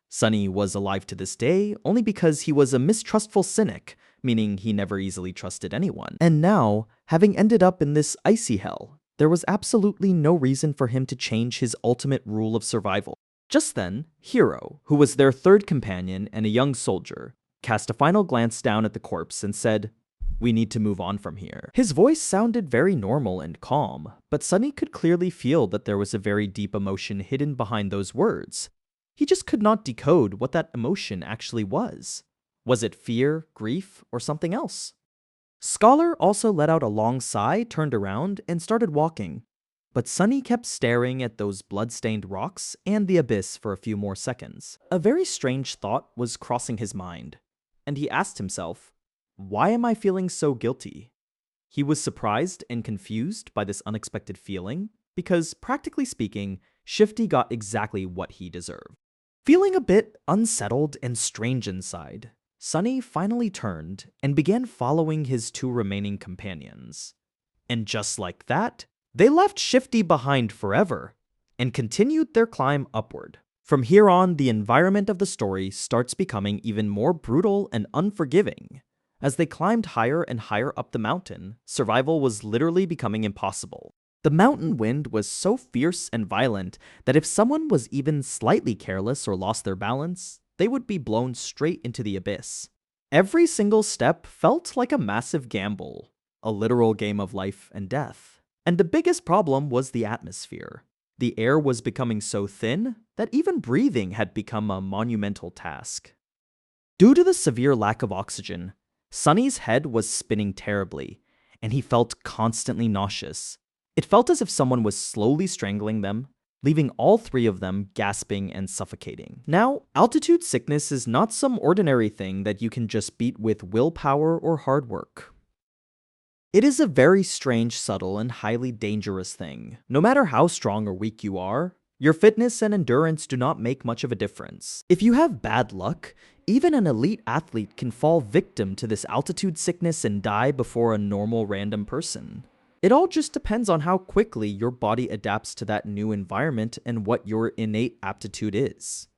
Sunny was alive to this day only because he was a mistrustful cynic, meaning he never easily trusted anyone. And now, having ended up in this icy hell, there was absolutely no reason for him to change his ultimate rule of survival. Just then, Hero, who was their third companion and a young soldier, cast a final glance down at the corpse and said, "We need to move on from here." His voice sounded very normal and calm, but Sunny could clearly feel that there was a very deep emotion hidden behind those words. He just could not decode what that emotion actually was. Was it fear, grief, or something else? Scholar also let out a long sigh, turned around, and started walking. But Sunny kept staring at those blood-stained rocks and the abyss for a few more seconds. A very strange thought was crossing his mind, and he asked himself, why am I feeling so guilty? He was surprised and confused by this unexpected feeling, because practically speaking, Shifty got exactly what he deserved. Feeling a bit unsettled and strange inside, Sunny finally turned and began following his two remaining companions. And just like that, they left Shifty behind forever and continued their climb upward. From here on, the environment of the story starts becoming even more brutal and unforgiving. As they climbed higher and higher up the mountain, survival was literally becoming impossible. The mountain wind was so fierce and violent that if someone was even slightly careless or lost their balance, they would be blown straight into the abyss. Every single step felt like a massive gamble, a literal game of life and death. And the biggest problem was the atmosphere. The air was becoming so thin that even breathing had become a monumental task. Due to the severe lack of oxygen, Sunny's head was spinning terribly, and he felt constantly nauseous. It felt as if someone was slowly strangling them, leaving all three of them gasping and suffocating. Now, altitude sickness is not some ordinary thing that you can just beat with willpower or hard work. It is a very strange, subtle, and highly dangerous thing. No matter how strong or weak you are, your fitness and endurance do not make much of a difference. If you have bad luck, even an elite athlete can fall victim to this altitude sickness and die before a normal random person. It all just depends on how quickly your body adapts to that new environment and what your innate aptitude is.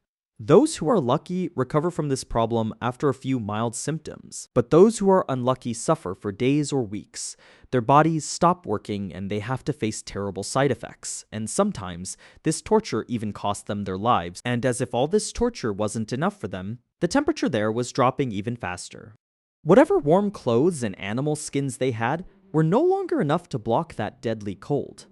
Those who are lucky recover from this problem after a few mild symptoms, but those who are unlucky suffer for days or weeks. Their bodies stop working and they have to face terrible side effects, and sometimes this torture even costs them their lives, and as if all this torture wasn't enough for them, the temperature there was dropping even faster. Whatever warm clothes and animal skins they had were no longer enough to block that deadly cold.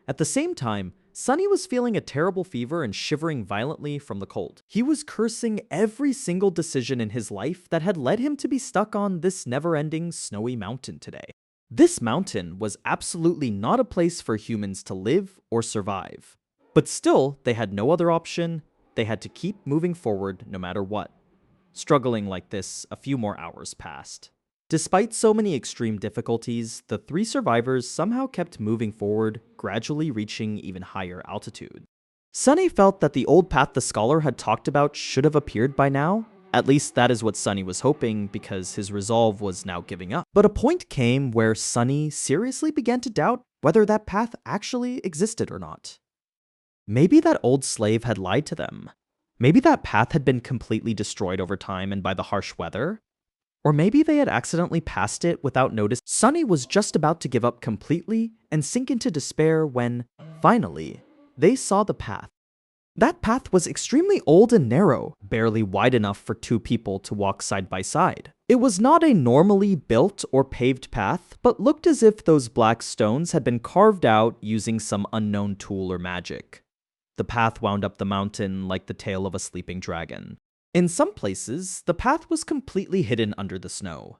At the same time, Sunny was feeling a terrible fever and shivering violently from the cold. He was cursing every single decision in his life that had led him to be stuck on this never-ending snowy mountain today. This mountain was absolutely not a place for humans to live or survive. But still, they had no other option. They had to keep moving forward no matter what. Struggling like this, a few more hours passed. Despite so many extreme difficulties, the three survivors somehow kept moving forward, gradually reaching even higher altitude. Sunny felt that the old path the scholar had talked about should have appeared by now. At least that is what Sunny was hoping, because his resolve was now giving up. But a point came where Sunny seriously began to doubt whether that path actually existed or not. Maybe that old slave had lied to them. Maybe that path had been completely destroyed over time and by the harsh weather. Or maybe they had accidentally passed it without notice. Sunny was just about to give up completely and sink into despair when, finally, they saw the path. That path was extremely old and narrow, barely wide enough for two people to walk side by side. It was not a normally built or paved path, but looked as if those black stones had been carved out using some unknown tool or magic. The path wound up the mountain like the tail of a sleeping dragon. In some places, the path was completely hidden under the snow.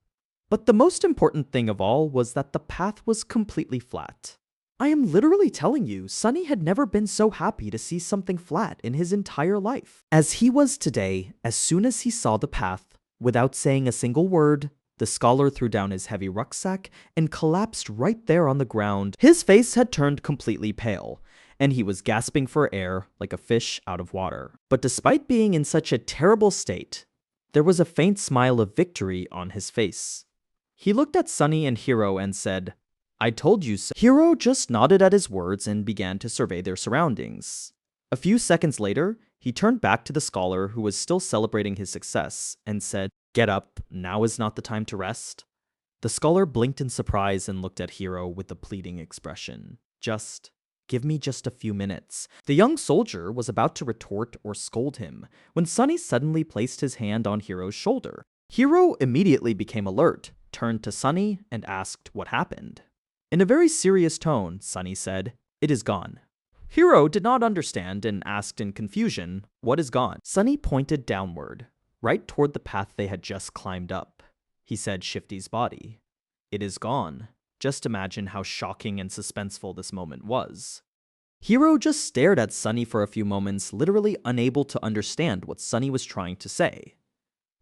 But the most important thing of all was that the path was completely flat. I am literally telling you, Sunny had never been so happy to see something flat in his entire life. As he was today, as soon as he saw the path, without saying a single word, the scholar threw down his heavy rucksack and collapsed right there on the ground. His face had turned completely pale, and he was gasping for air like a fish out of water. But despite being in such a terrible state, there was a faint smile of victory on his face. He looked at Sunny and Hiro and said, "I told you so." Hiro just nodded at his words and began to survey their surroundings. A few seconds later, he turned back to the scholar who was still celebrating his success and said, "Get up, now is not the time to rest." The scholar blinked in surprise and looked at Hiro with a pleading expression. Give me just a few minutes." The young soldier was about to retort or scold him when Sunny suddenly placed his hand on Hiro's shoulder. Hiro immediately became alert, turned to Sunny, and asked what happened. In a very serious tone, Sunny said, "It is gone." Hiro did not understand and asked in confusion, "What is gone?" Sunny pointed downward, right toward the path they had just climbed up. He said Shifty's body. "It is gone." Just imagine how shocking and suspenseful this moment was. Hiro just stared at Sunny for a few moments, literally unable to understand what Sunny was trying to say.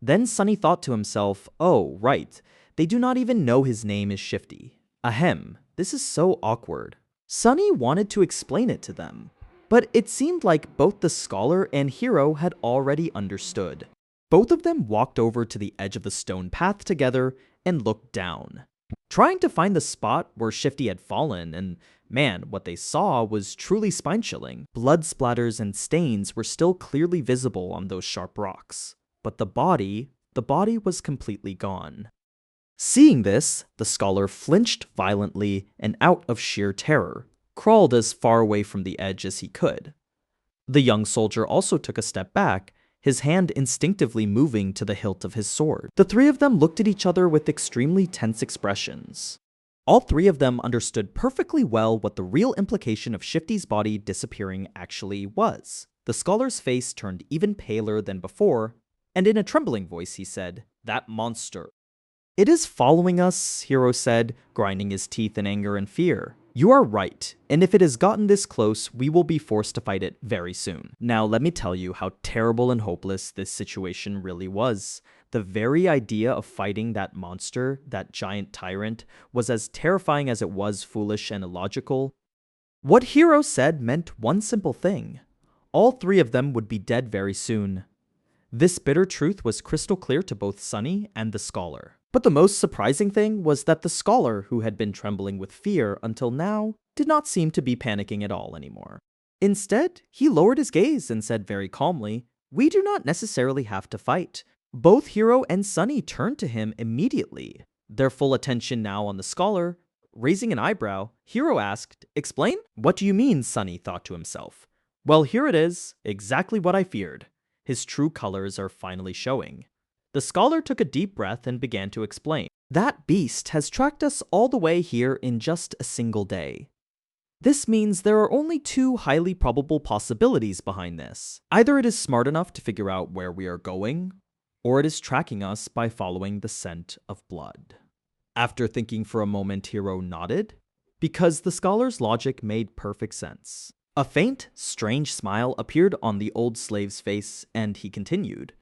Then Sunny thought to himself, "Oh, right, they do not even know his name is Shifty. Ahem, this is so awkward." Sunny wanted to explain it to them, but it seemed like both the scholar and Hiro had already understood. Both of them walked over to the edge of the stone path together and looked down, trying to find the spot where Shifty had fallen, and man, what they saw was truly spine-chilling. Blood splatters and stains were still clearly visible on those sharp rocks, but the body was completely gone. Seeing this, the scholar flinched violently and out of sheer terror, crawled as far away from the edge as he could. The young soldier also took a step back, his hand instinctively moving to the hilt of his sword. The three of them looked at each other with extremely tense expressions. All three of them understood perfectly well what the real implication of Shifty's body disappearing actually was. The scholar's face turned even paler than before, and in a trembling voice he said, "That monster." "It is following us," Hiro said, grinding his teeth in anger and fear. "You are right, and if it has gotten this close, we will be forced to fight it very soon." Now let me tell you how terrible and hopeless this situation really was. The very idea of fighting that monster, that giant tyrant, was as terrifying as it was foolish and illogical. What Hiro said meant one simple thing. All three of them would be dead very soon. This bitter truth was crystal clear to both Sunny and the scholar. But the most surprising thing was that the scholar, who had been trembling with fear until now, did not seem to be panicking at all anymore. Instead, he lowered his gaze and said very calmly, "We do not necessarily have to fight." Both Hiro and Sunny turned to him immediately, their full attention now on the scholar. Raising an eyebrow, Hiro asked, "Explain?" "What do you mean?" Sunny thought to himself. "Well, here it is, exactly what I feared. His true colors are finally showing." The scholar took a deep breath and began to explain. "That beast has tracked us all the way here in just a single day. This means there are only two highly probable possibilities behind this. Either it is smart enough to figure out where we are going, or it is tracking us by following the scent of blood." After thinking for a moment, Hiro nodded, because the scholar's logic made perfect sense. A faint, strange smile appeared on the old slave's face, and he continued,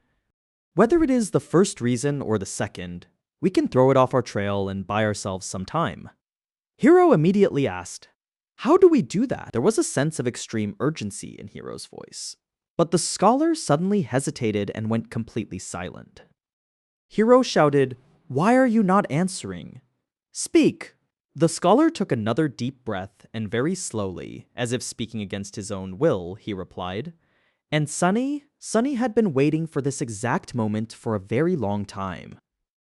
"Whether it is the first reason or the second, we can throw it off our trail and buy ourselves some time." Hiro immediately asked, "How do we do that?" There was a sense of extreme urgency in Hiro's voice. But the scholar suddenly hesitated and went completely silent. Hiro shouted, "Why are you not answering? Speak!" The scholar took another deep breath and very slowly, as if speaking against his own will, he replied, "And Sunny had been waiting for this exact moment for a very long time.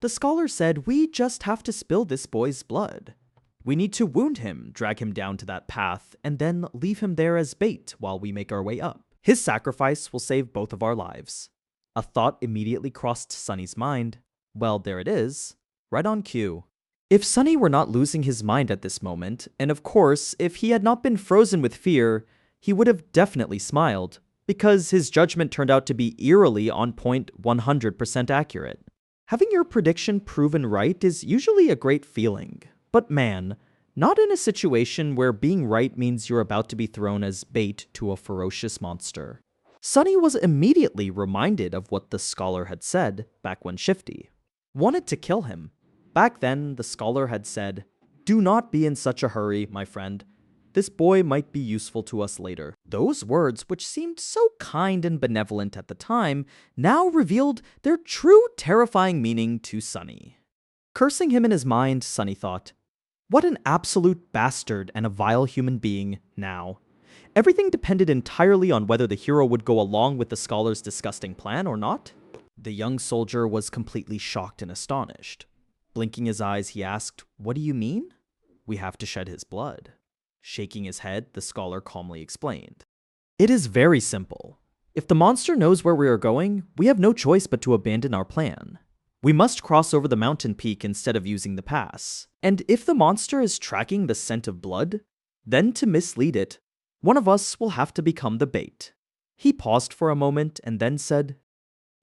The scholar said, we just have to spill this boy's blood. We need to wound him, drag him down to that path, and then leave him there as bait while we make our way up. His sacrifice will save both of our lives." A thought immediately crossed Sunny's mind. Well, there it is, right on cue. If Sunny were not losing his mind at this moment, and of course, if he had not been frozen with fear, he would have definitely smiled, because his judgment turned out to be eerily on point 100% accurate. Having your prediction proven right is usually a great feeling, but man, not in a situation where being right means you're about to be thrown as bait to a ferocious monster. Sunny was immediately reminded of what the scholar had said back when Shifty wanted to kill him. Back then, the scholar had said, "Do not be in such a hurry, my friend. This boy might be useful to us later." Those words, which seemed so kind and benevolent at the time, now revealed their true terrifying meaning to Sunny. Cursing him in his mind, Sunny thought, "What an absolute bastard and a vile human being now." Everything depended entirely on whether the hero would go along with the scholar's disgusting plan or not. The young soldier was completely shocked and astonished. Blinking his eyes, he asked, "What do you mean?" "We have to shed his blood." Shaking his head, the scholar calmly explained, "It is very simple. If the monster knows where we are going, we have no choice but to abandon our plan. We must cross over the mountain peak instead of using the pass. And if the monster is tracking the scent of blood, then to mislead it, one of us will have to become the bait." He paused for a moment and then said,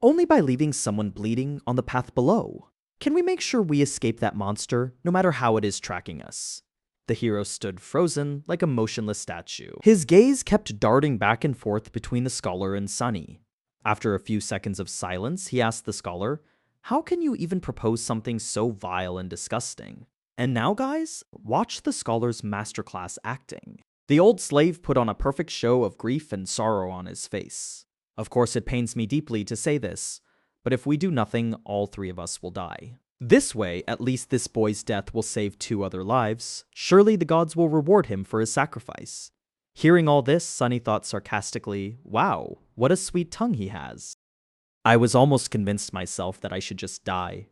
"Only by leaving someone bleeding on the path below can we make sure we escape that monster, no matter how it is tracking us." The hero stood frozen like a motionless statue. His gaze kept darting back and forth between the scholar and Sunny. After a few seconds of silence, he asked the scholar, "How can you even propose something so vile and disgusting?" And now, guys, watch the scholar's masterclass acting. The old slave put on a perfect show of grief and sorrow on his face. Of course, it pains me deeply to say this, but if we do nothing, all three of us will die. This way, at least this boy's death will save 2 other lives. Surely the gods will reward him for his sacrifice. Hearing all this, Sunny thought sarcastically, "Wow, what a sweet tongue he has." I was almost convinced myself that I should just die.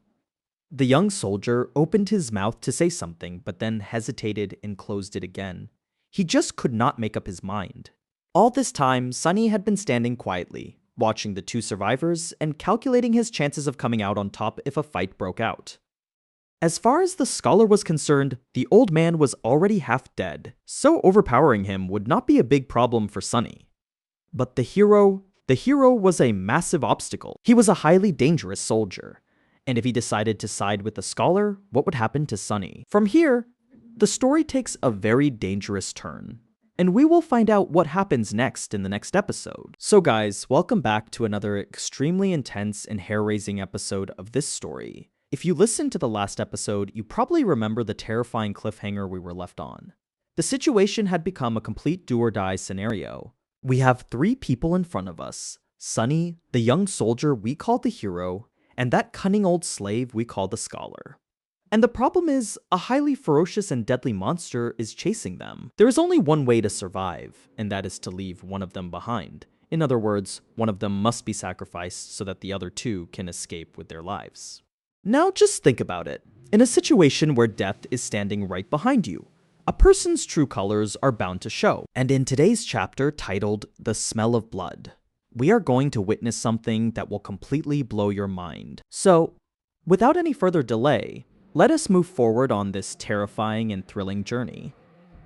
The young soldier opened his mouth to say something, but then hesitated and closed it again. He just could not make up his mind. All this time, Sunny had been standing quietly, watching the 2 survivors and calculating his chances of coming out on top if a fight broke out. As far as the scholar was concerned, the old man was already half dead, so overpowering him would not be a big problem for Sunny. But the hero was a massive obstacle. He was a highly dangerous soldier, and if he decided to side with the scholar, what would happen to Sunny? From here, the story takes a very dangerous turn. and we will find out what happens next in the next episode. So guys, welcome back to another extremely intense and hair-raising episode of this story. If you listened to the last episode, you probably remember the terrifying cliffhanger we were left on. The situation had become a complete do-or-die scenario. We have 3 people in front of us: Sunny, the young soldier we call the hero, and that cunning old slave we call the scholar. And the problem is, a highly ferocious and deadly monster is chasing them. There is only one way to survive, and that is to leave one of them behind. In other words, one of them must be sacrificed so that the other 2 can escape with their lives. Now just think about it. In a situation where death is standing right behind you, a person's true colors are bound to show. And in today's chapter titled The Smell of Blood, we are going to witness something that will completely blow your mind. So, without any further delay, let us move forward on this terrifying and thrilling journey.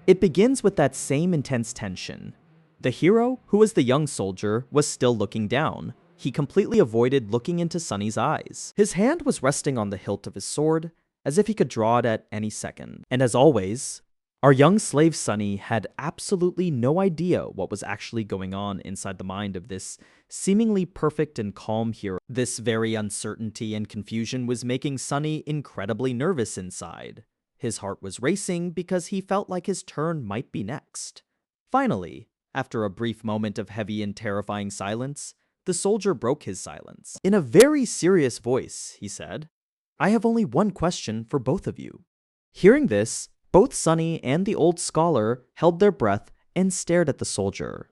It begins with that same intense tension. The hero, who was the young soldier, was still looking down. He completely avoided looking into Sunny's eyes. His hand was resting on the hilt of his sword, as if he could draw it at any second. And as always, our young slave Sunny had absolutely no idea what was actually going on inside the mind of this seemingly perfect and calm hero. This very uncertainty and confusion was making Sunny incredibly nervous inside. His heart was racing because he felt like his turn might be next. Finally, after a brief moment of heavy and terrifying silence, the soldier broke his silence. In a very serious voice, he said, "I have only one question for both of you." Hearing this, both Sunny and the old scholar held their breath and stared at the soldier.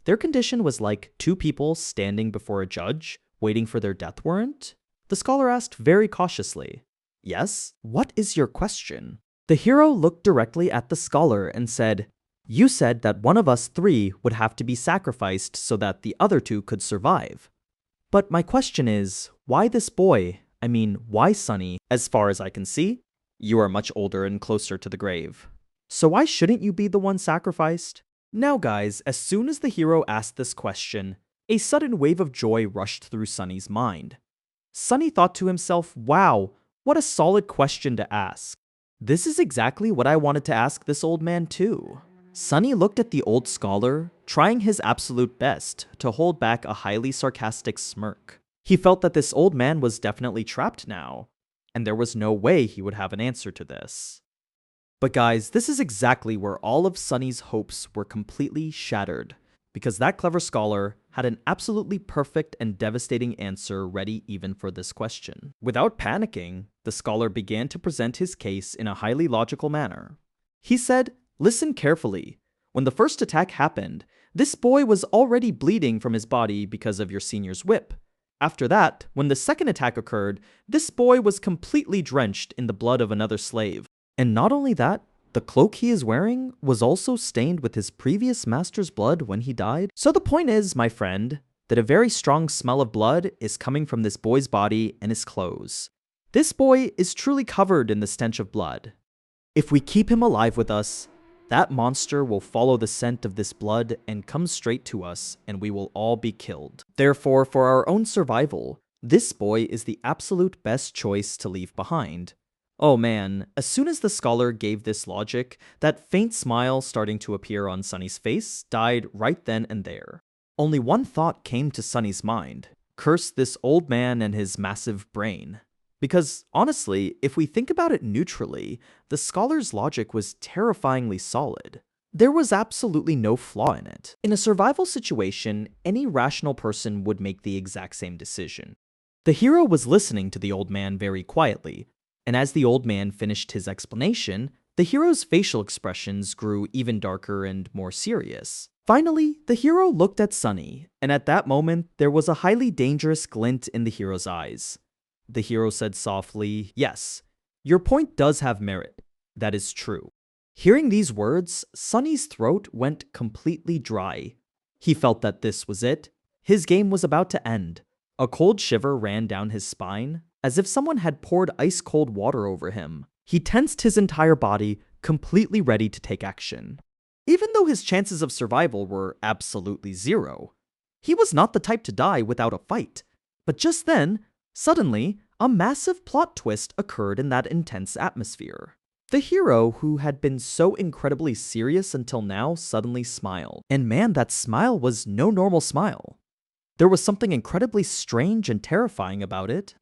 Their condition was like 2 people standing before a judge, waiting for their death warrant. The scholar asked very cautiously, "Yes, what is your question?" The hero looked directly at the scholar and said, "You said that one of us 3 would have to be sacrificed so that the other 2 could survive. But my question is, why this boy? I mean, why Sunny? As far as I can see, you are much older and closer to the grave. So why shouldn't you be the one sacrificed?" Now guys, as soon as the hero asked this question, a sudden wave of joy rushed through Sunny's mind. Sunny thought to himself, wow, what a solid question to ask. This is exactly what I wanted to ask this old man too. Sunny looked at the old scholar, trying his absolute best to hold back a highly sarcastic smirk. He felt that this old man was definitely trapped now, and there was no way he would have an answer to this. But guys, this is exactly where all of Sunny's hopes were completely shattered, because that clever scholar had an absolutely perfect and devastating answer ready even for this question. Without panicking, the scholar began to present his case in a highly logical manner. He said, "Listen carefully. When the first attack happened, this boy was already bleeding from his body because of your senior's whip. After that, when the second attack occurred, this boy was completely drenched in the blood of another slave. And not only that, the cloak he is wearing was also stained with his previous master's blood when he died. So the point is, my friend, that a very strong smell of blood is coming from this boy's body and his clothes. This boy is truly covered in the stench of blood. If we keep him alive with us, that monster will follow the scent of this blood and come straight to us, and we will all be killed. Therefore, for our own survival, this boy is the absolute best choice to leave behind." Oh man, as soon as the scholar gave this logic, that faint smile starting to appear on Sunny's face died right then and there. Only one thought came to Sunny's mind: curse this old man and his massive brain. Because, honestly, if we think about it neutrally, the scholar's logic was terrifyingly solid. There was absolutely no flaw in it. In a survival situation, any rational person would make the exact same decision. The hero was listening to the old man very quietly, and as the old man finished his explanation, the hero's facial expressions grew even darker and more serious. Finally, the hero looked at Sunny, and at that moment, there was a highly dangerous glint in the hero's eyes. The hero said softly, "Yes, your point does have merit. That is true." Hearing these words, Sunny's throat went completely dry. He felt that this was it. His game was about to end. A cold shiver ran down his spine, as if someone had poured ice-cold water over him. He tensed his entire body, completely ready to take action. Even though his chances of survival were absolutely 0, he was not the type to die without a fight. But just then, suddenly, a massive plot twist occurred in that intense atmosphere. The hero, who had been so incredibly serious until now, suddenly smiled. And man, that smile was no normal smile. There was something incredibly strange and terrifying about it.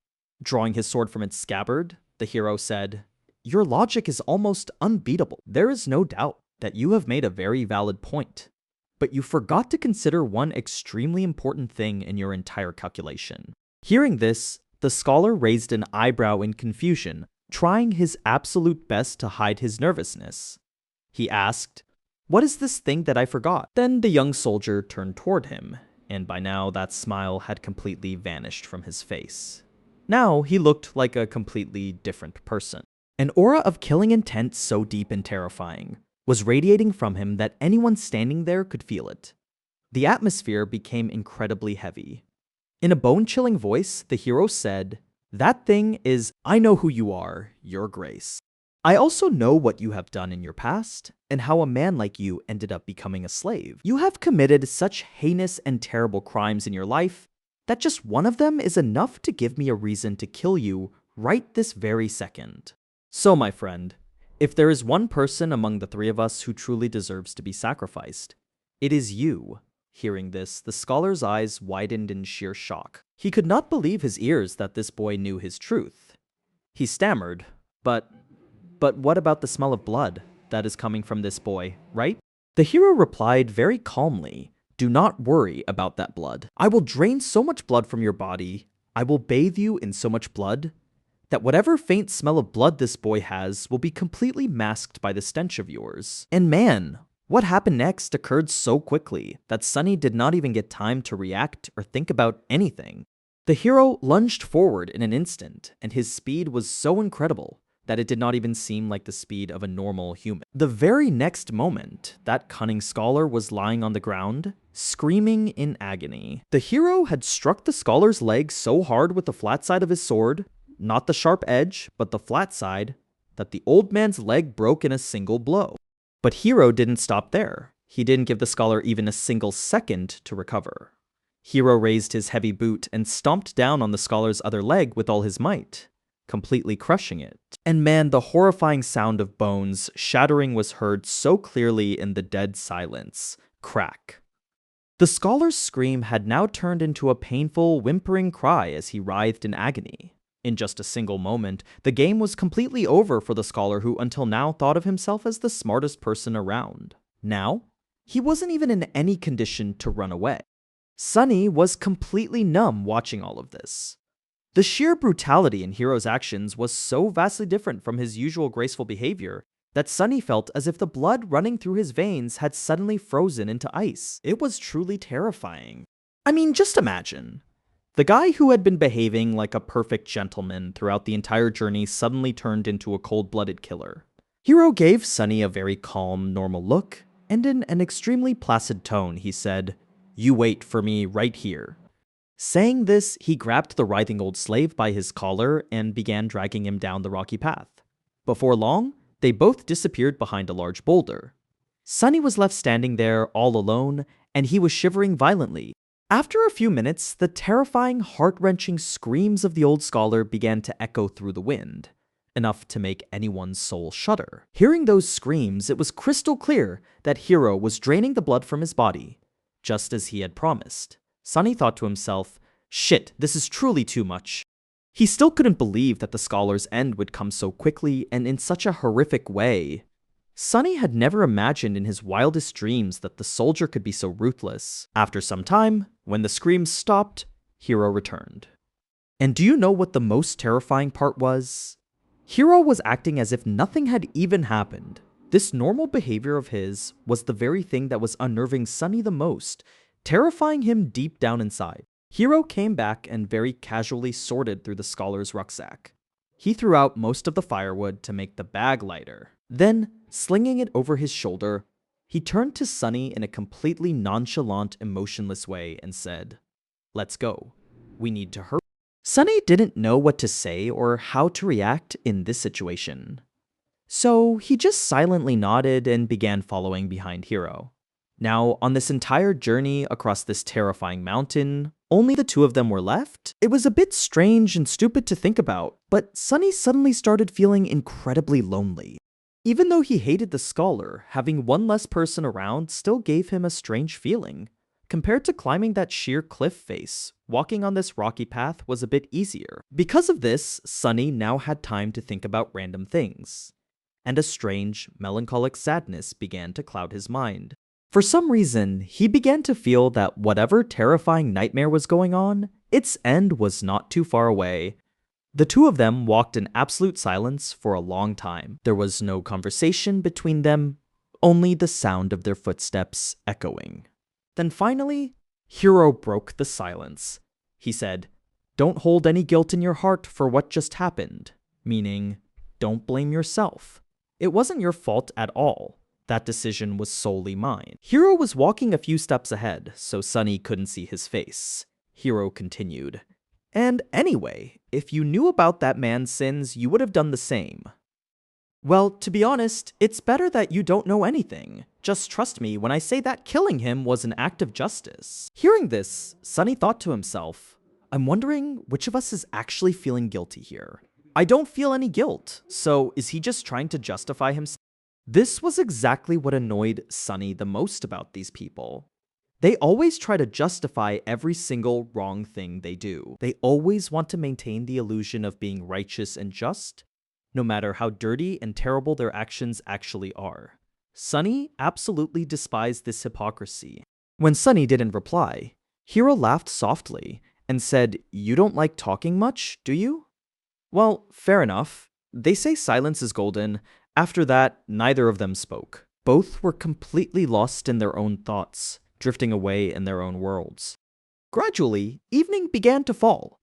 Drawing his sword from its scabbard, the hero said, "Your logic is almost unbeatable. There is no doubt that you have made a very valid point. But you forgot to consider one extremely important thing in your entire calculation." Hearing this, the scholar raised an eyebrow in confusion, trying his absolute best to hide his nervousness. He asked, "What is this thing that I forgot?" Then the young soldier turned toward him, and by now that smile had completely vanished from his face. Now he looked like a completely different person. An aura of killing intent so deep and terrifying was radiating from him that anyone standing there could feel it. The atmosphere became incredibly heavy. In a bone-chilling voice, the hero said, "That thing is, I know who you are, Your Grace. I also know what you have done in your past, and how a man like you ended up becoming a slave. You have committed such heinous and terrible crimes in your life that just one of them is enough to give me a reason to kill you right this very second. So, my friend, if there is one person among the three of us who truly deserves to be sacrificed, it is you." Hearing this, the scholar's eyes widened in sheer shock. He could not believe his ears that this boy knew his truth. He stammered, But what about the smell of blood that is coming from this boy, right?" The hero replied very calmly, "Do not worry about that blood. I will drain so much blood from your body, I will bathe you in so much blood, that whatever faint smell of blood this boy has will be completely masked by the stench of yours." And man, what happened next occurred so quickly that Sunny did not even get time to react or think about anything. The hero lunged forward in an instant, and his speed was so incredible that it did not even seem like the speed of a normal human. The very next moment, that cunning scholar was lying on the ground, screaming in agony. The hero had struck the scholar's leg so hard with the flat side of his sword, not the sharp edge, but the flat side, that the old man's leg broke in a single blow. But Hero didn't stop there. He didn't give the scholar even a single second to recover. Hero raised his heavy boot and stomped down on the scholar's other leg with all his might, completely crushing it. And man, the horrifying sound of bones shattering was heard so clearly in the dead silence. Crack. The scholar's scream had now turned into a painful, whimpering cry as he writhed in agony. In just a single moment, the game was completely over for the scholar who until now thought of himself as the smartest person around. Now, he wasn't even in any condition to run away. Sunny was completely numb watching all of this. The sheer brutality in Hero's actions was so vastly different from his usual graceful behavior that Sunny felt as if the blood running through his veins had suddenly frozen into ice. It was truly terrifying. I mean, just imagine. The guy who had been behaving like a perfect gentleman throughout the entire journey suddenly turned into a cold-blooded killer. Hero gave Sunny a very calm, normal look, and in an extremely placid tone, he said, "You wait for me right here." Saying this, he grabbed the writhing old slave by his collar and began dragging him down the rocky path. Before long, they both disappeared behind a large boulder. Sunny was left standing there all alone, and he was shivering violently. After a few minutes, the terrifying, heart-wrenching screams of the old scholar began to echo through the wind, enough to make anyone's soul shudder. Hearing those screams, it was crystal clear that Hero was draining the blood from his body, just as he had promised. Sunny thought to himself, "Shit, this is truly too much." He still couldn't believe that the scholar's end would come so quickly and in such a horrific way. Sunny had never imagined in his wildest dreams that the soldier could be so ruthless. After some time, when the screams stopped, Hero returned. And do you know what the most terrifying part was? Hero was acting as if nothing had even happened. This normal behavior of his was the very thing that was unnerving Sunny the most, terrifying him deep down inside. Hero came back and very casually sorted through the scholar's rucksack. He threw out most of the firewood to make the bag lighter. Then, slinging it over his shoulder, he turned to Sunny in a completely nonchalant, emotionless way and said, "Let's go. We need to hurry." Sunny didn't know what to say or how to react in this situation. So he just silently nodded and began following behind Hero. Now, on this entire journey across this terrifying mountain, only the two of them were left. It was a bit strange and stupid to think about, but Sunny suddenly started feeling incredibly lonely. Even though he hated the scholar, having one less person around still gave him a strange feeling. Compared to climbing that sheer cliff face, walking on this rocky path was a bit easier. Because of this, Sunny now had time to think about random things, and a strange, melancholic sadness began to cloud his mind. For some reason, he began to feel that whatever terrifying nightmare was going on, its end was not too far away. The two of them walked in absolute silence for a long time. There was no conversation between them, only the sound of their footsteps echoing. Then finally, Hiro broke the silence. He said, "Don't hold any guilt in your heart for what just happened," meaning, don't blame yourself. It wasn't your fault at all. That decision was solely mine. Hiro was walking a few steps ahead, so Sunny couldn't see his face. Hiro continued, "And anyway, if you knew about that man's sins, you would have done the same." Well, to be honest, it's better that you don't know anything. Just trust me when I say that killing him was an act of justice. Hearing this, Sunny thought to himself, I'm wondering which of us is actually feeling guilty here. I don't feel any guilt, so is he just trying to justify himself? This was exactly what annoyed Sunny the most about these people. They always try to justify every single wrong thing they do. They always want to maintain the illusion of being righteous and just, no matter how dirty and terrible their actions actually are. Sunny absolutely despised this hypocrisy. When Sunny didn't reply, Hiro laughed softly and said, "You don't like talking much, do you?" Well, fair enough. They say silence is golden. After that, neither of them spoke. Both were completely lost in their own thoughts, drifting away in their own worlds. Gradually, evening began to fall.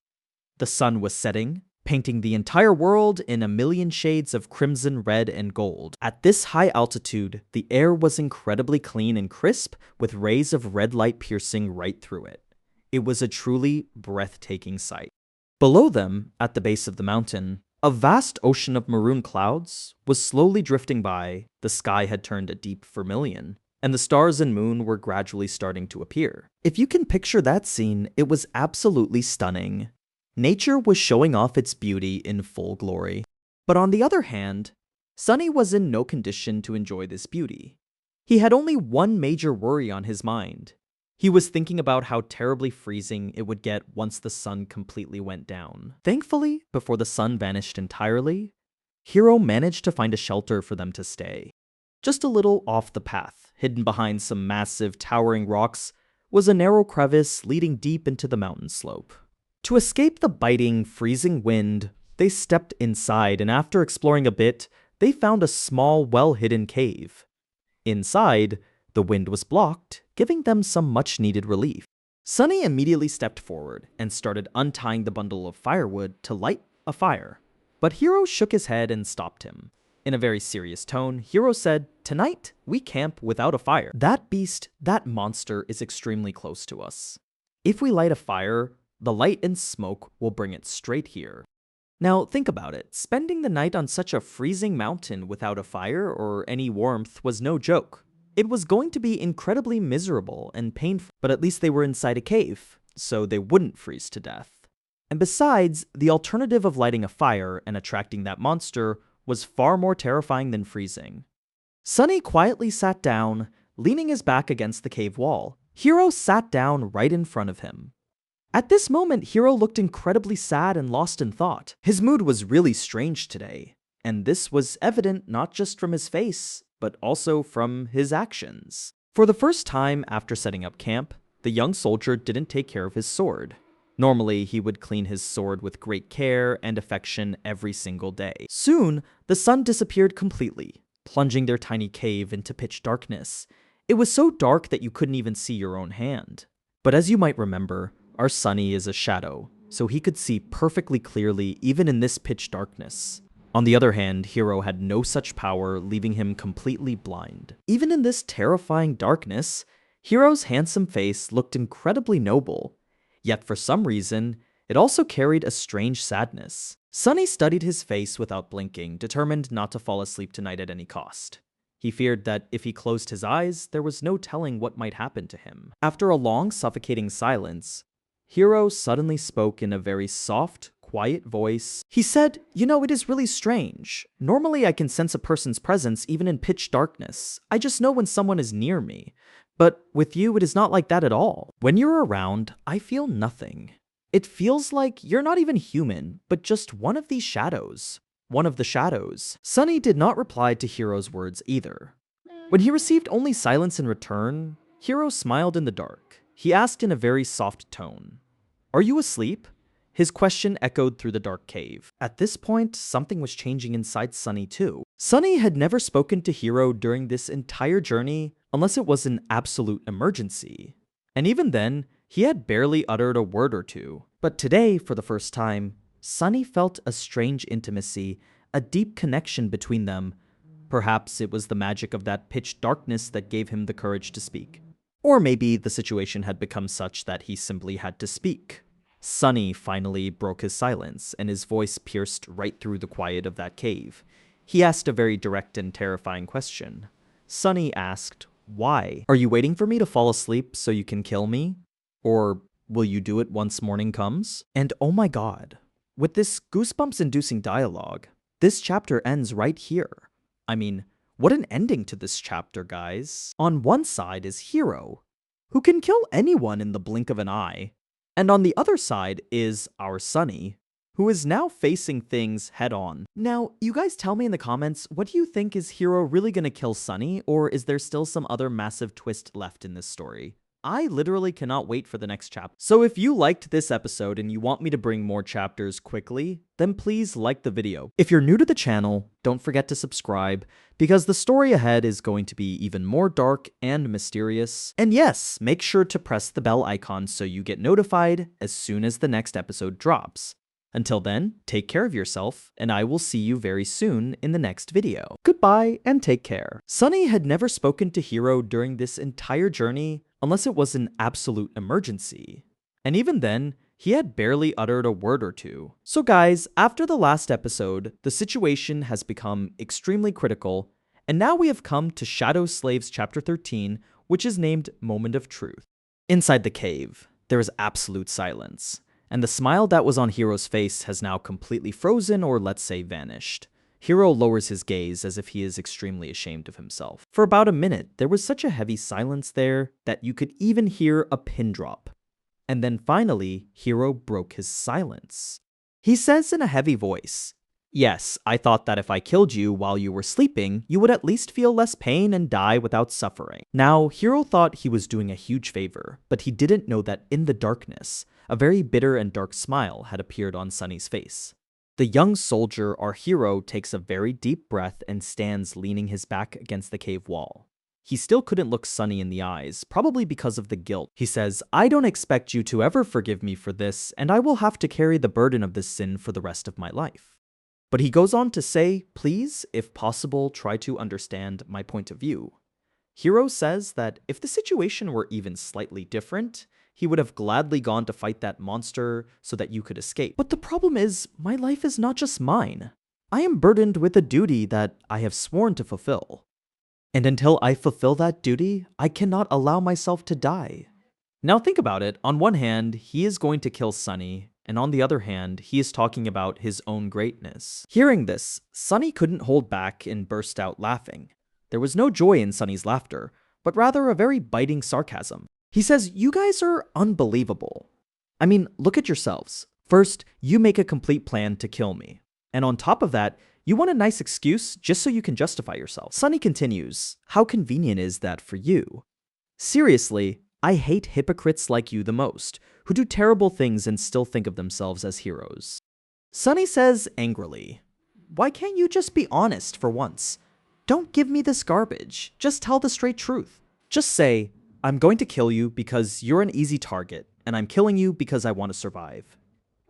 The sun was setting, painting the entire world in a million shades of crimson, red, and gold. At this high altitude, the air was incredibly clean and crisp, with rays of red light piercing right through it. It was a truly breathtaking sight. Below them, at the base of the mountain, a vast ocean of maroon clouds was slowly drifting by. The sky had turned a deep vermilion, and the stars and moon were gradually starting to appear. If you can picture that scene, it was absolutely stunning. Nature was showing off its beauty in full glory. But on the other hand, Sunny was in no condition to enjoy this beauty. He had only one major worry on his mind. He was thinking about how terribly freezing it would get once the sun completely went down. Thankfully, before the sun vanished entirely, Hiro managed to find a shelter for them to stay. Just a little off the path, hidden behind some massive, towering rocks, was a narrow crevice leading deep into the mountain slope. To escape the biting, freezing wind, they stepped inside, and after exploring a bit, they found a small, well-hidden cave. Inside, the wind was blocked, giving them some much-needed relief. Sunny immediately stepped forward and started untying the bundle of firewood to light a fire. But Hiro shook his head and stopped him. In a very serious tone, Hiro said, "Tonight, we camp without a fire. That beast, that monster, is extremely close to us. If we light a fire, the light and smoke will bring it straight here." Now, think about it. Spending the night on such a freezing mountain without a fire or any warmth was no joke. It was going to be incredibly miserable and painful, but at least they were inside a cave, so they wouldn't freeze to death. And besides, the alternative of lighting a fire and attracting that monster was far more terrifying than freezing. Sunny quietly sat down, leaning his back against the cave wall. Hiro sat down right in front of him. At this moment, Hiro looked incredibly sad and lost in thought. His mood was really strange today, and this was evident not just from his face, but also from his actions. For the first time after setting up camp, the young soldier didn't take care of his sword. Normally, he would clean his sword with great care and affection every single day. Soon, the sun disappeared completely, plunging their tiny cave into pitch darkness. It was so dark that you couldn't even see your own hand. But as you might remember, our Sunny is a shadow, so he could see perfectly clearly even in this pitch darkness. On the other hand, Hiro had no such power, leaving him completely blind. Even in this terrifying darkness, Hiro's handsome face looked incredibly noble. Yet for some reason, it also carried a strange sadness. Sunny studied his face without blinking, determined not to fall asleep tonight at any cost. He feared that if he closed his eyes, there was no telling what might happen to him. After a long, suffocating silence, Hiro suddenly spoke in a very soft, quiet voice. He said, "You know, it is really strange. Normally I can sense a person's presence even in pitch darkness. I just know when someone is near me. But with you, it is not like that at all. When you're around, I feel nothing. It feels like you're not even human, but just one of these shadows. One of the shadows." Sunny did not reply to Hiro's words either. When he received only silence in return, Hiro smiled in the dark. He asked in a very soft tone, "Are you asleep?" His question echoed through the dark cave. At this point, something was changing inside Sunny too. Sunny had never spoken to Hiro during this entire journey unless it was an absolute emergency. And even then, he had barely uttered a word or two. But today, for the first time, Sunny felt a strange intimacy, a deep connection between them. Perhaps it was the magic of that pitch darkness that gave him the courage to speak. Or maybe the situation had become such that he simply had to speak. Sunny finally broke his silence, and his voice pierced right through the quiet of that cave. He asked a very direct and terrifying question. Sunny asked, "Why? Are you waiting for me to fall asleep so you can kill me? Or will you do it once morning comes?" And oh my god, with this goosebumps-inducing dialogue, this chapter ends right here. I mean, what an ending to this chapter, guys. On one side is Hiro, who can kill anyone in the blink of an eye. And on the other side is our Sunny, who is now facing things head on. Now, you guys tell me in the comments, what do you think? Is Hiro really gonna kill Sunny, or is there still some other massive twist left in this story? I literally cannot wait for the next chapter. So if you liked this episode and you want me to bring more chapters quickly, then please like the video. If you're new to the channel, don't forget to subscribe, because the story ahead is going to be even more dark and mysterious. And yes, make sure to press the bell icon so you get notified as soon as the next episode drops. Until then, take care of yourself, and I will see you very soon in the next video. Goodbye, and take care. Sunny had never spoken to Hiro during this entire journey unless it was an absolute emergency. And even then, he had barely uttered a word or two. So guys, after the last episode, the situation has become extremely critical, and now we have come to Shadow Slave's chapter 13, which is named Moment of Truth. Inside the cave, there is absolute silence, and the smile that was on Hiro's face has now completely frozen, or let's say vanished. Hiro lowers his gaze as if he is extremely ashamed of himself. For about a minute, there was such a heavy silence there that you could even hear a pin drop. And then finally, Hiro broke his silence. He says in a heavy voice, "Yes, I thought that if I killed you while you were sleeping, you would at least feel less pain and die without suffering." Now, Hiro thought he was doing a huge favor, but he didn't know that in the darkness, a very bitter and dark smile had appeared on Sunny's face. The young soldier, our hero, takes a very deep breath and stands leaning his back against the cave wall. He still couldn't look Sunny in the eyes, probably because of the guilt. He says, "I don't expect you to ever forgive me for this, and I will have to carry the burden of this sin for the rest of my life." But he goes on to say, "Please, if possible, try to understand my point of view." Hiro says that if the situation were even slightly different, he would have gladly gone to fight that monster so that you could escape. But the problem is, my life is not just mine. I am burdened with a duty that I have sworn to fulfill. And until I fulfill that duty, I cannot allow myself to die. Now think about it. On one hand, he is going to kill Sunny, and on the other hand, he is talking about his own greatness. Hearing this, Sunny couldn't hold back and burst out laughing. There was no joy in Sunny's laughter, but rather a very biting sarcasm. He says, "You guys are unbelievable. I mean, look at yourselves. First, you make a complete plan to kill me. And on top of that, you want a nice excuse just so you can justify yourself." Sunny continues, "How convenient is that for you? Seriously, I hate hypocrites like you the most, who do terrible things and still think of themselves as heroes." Sunny says angrily, "Why can't you just be honest for once? Don't give me this garbage. Just tell the straight truth. Just say, I'm going to kill you because you're an easy target, and I'm killing you because I want to survive."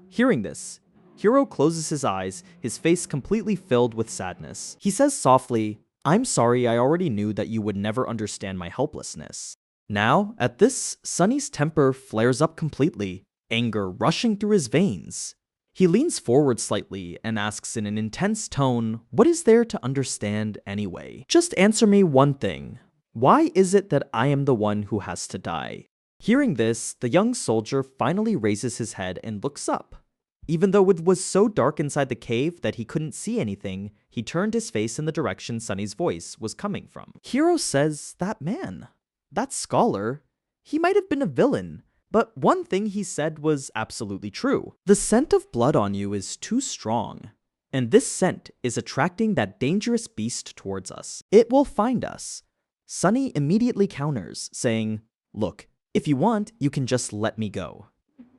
Hearing this, Hiro closes his eyes, his face completely filled with sadness. He says softly, "I'm sorry, I already knew that you would never understand my helplessness." Now, at this, Sunny's temper flares up completely, anger rushing through his veins. He leans forward slightly and asks in an intense tone, "What is there to understand anyway? Just answer me one thing. Why is it that I am the one who has to die?" Hearing this, the young soldier finally raises his head and looks up. Even though it was so dark inside the cave that he couldn't see anything, he turned his face in the direction Sunny's voice was coming from. Hiro says that man, that scholar, he might have been a villain, but one thing he said was absolutely true. The scent of blood on you is too strong, and this scent is attracting that dangerous beast towards us. It will find us. Sunny immediately counters, saying, "Look, if you want, you can just let me go.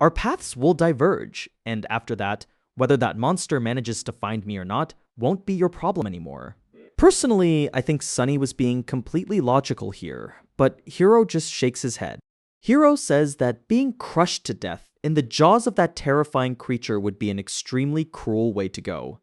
Our paths will diverge, and after that, whether that monster manages to find me or not won't be your problem anymore." Personally, I think Sunny was being completely logical here, but Hiro just shakes his head. Hiro says that being crushed to death in the jaws of that terrifying creature would be an extremely cruel way to go.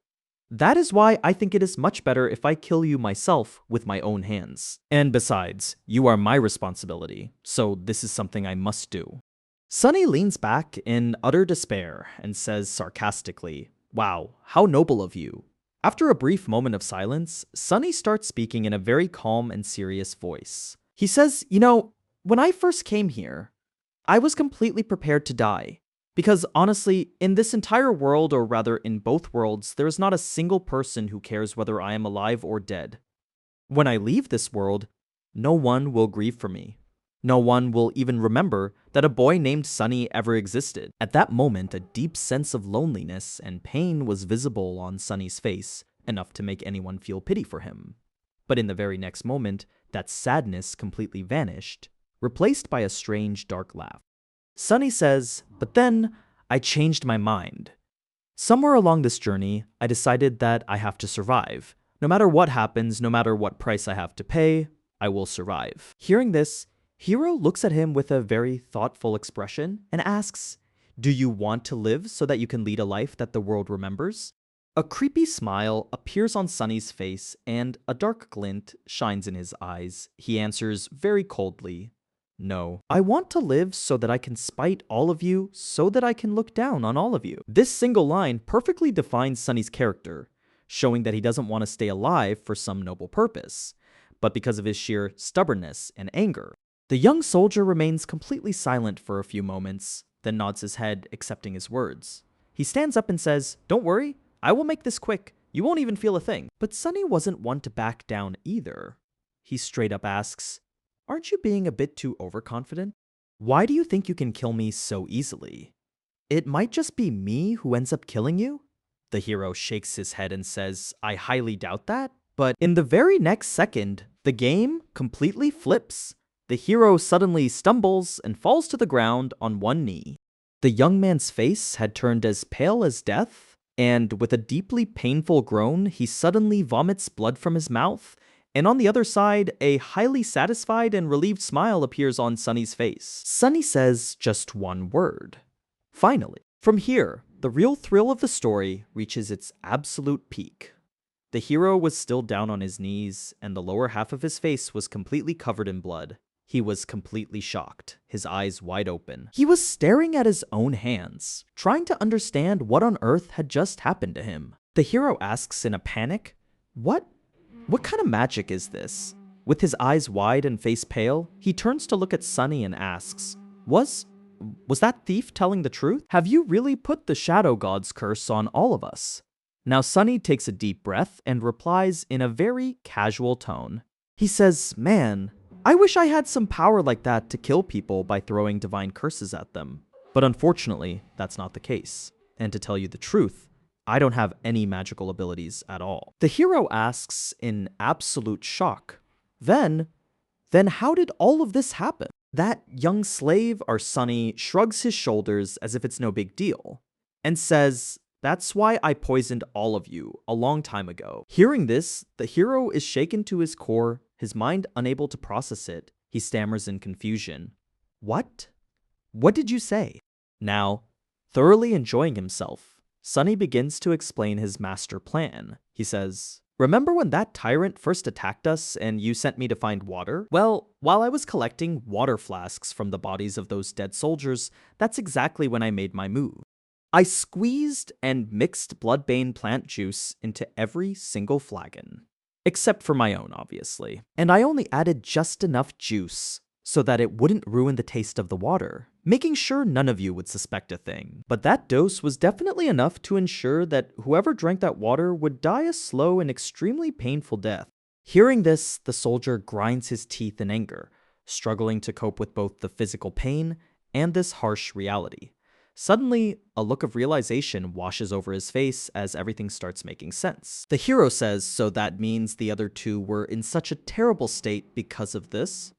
That is why I think it is much better if I kill you myself with my own hands. And besides, you are my responsibility, so this is something I must do. Sunny leans back in utter despair and says sarcastically, "Wow, how noble of you." After a brief moment of silence, Sunny starts speaking in a very calm and serious voice. He says, when I first came here, I was completely prepared to die. Because honestly, in this entire world, or rather in both worlds, there is not a single person who cares whether I am alive or dead. When I leave this world, no one will grieve for me. No one will even remember that a boy named Sunny ever existed. At that moment, a deep sense of loneliness and pain was visible on Sunny's face, enough to make anyone feel pity for him. But in the very next moment, that sadness completely vanished, replaced by a strange dark laugh. Sunny says, "But then, I changed my mind. Somewhere along this journey, I decided that I have to survive. No matter what happens, no matter what price I have to pay, I will survive." Hearing this, Hiro looks at him with a very thoughtful expression and asks, "Do you want to live so that you can lead a life that the world remembers?" A creepy smile appears on Sunny's face and a dark glint shines in his eyes. He answers very coldly, "No, I want to live so that I can spite all of you, so that I can look down on all of you." This single line perfectly defines Sunny's character, showing that he doesn't want to stay alive for some noble purpose, but because of his sheer stubbornness and anger. The young soldier remains completely silent for a few moments, then nods his head, accepting his words. He stands up and says, "Don't worry, I will make this quick. You won't even feel a thing." But Sunny wasn't one to back down either. He straight up asks, "Aren't you being a bit too overconfident? Why do you think you can kill me so easily? It might just be me who ends up killing you?" The hero shakes his head and says, "I highly doubt that." But in the very next second, the game completely flips. The hero suddenly stumbles and falls to the ground on one knee. The young man's face had turned as pale as death, and with a deeply painful groan, he suddenly vomits blood from his mouth, and on the other side, a highly satisfied and relieved smile appears on Sunny's face. Sunny says just one word. Finally. From here, the real thrill of the story reaches its absolute peak. The hero was still down on his knees, and the lower half of his face was completely covered in blood. He was completely shocked, his eyes wide open. He was staring at his own hands, trying to understand what on earth had just happened to him. The hero asks in a panic, What kind of magic is this?" With his eyes wide and face pale, he turns to look at Sunny and asks, Was that thief telling the truth? Have you really put the Shadow God's curse on all of us?" Now Sunny takes a deep breath and replies in a very casual tone. He says, "Man, I wish I had some power like that to kill people by throwing divine curses at them. But unfortunately, that's not the case. And to tell you the truth, I don't have any magical abilities at all." The hero asks in absolute shock, Then how did all of this happen?" That young slave, our Sunny, shrugs his shoulders as if it's no big deal, and says, "That's why I poisoned all of you a long time ago." Hearing this, the hero is shaken to his core, his mind unable to process it. He stammers in confusion. What? What did you say?" Now, thoroughly enjoying himself, Sunny begins to explain his master plan. He says, "Remember when that tyrant first attacked us and you sent me to find water? Well, while I was collecting water flasks from the bodies of those dead soldiers, that's exactly when I made my move. I squeezed and mixed bloodbane plant juice into every single flagon. Except for my own, obviously. And I only added just enough juice so that it wouldn't ruin the taste of the water, making sure none of you would suspect a thing. But that dose was definitely enough to ensure that whoever drank that water would die a slow and extremely painful death. Hearing this, the soldier grinds his teeth in anger, struggling to cope with both the physical pain and this harsh reality. Suddenly, a look of realization washes over his face as everything starts making sense. The hero says, so that means the other two were in such a terrible state because of this?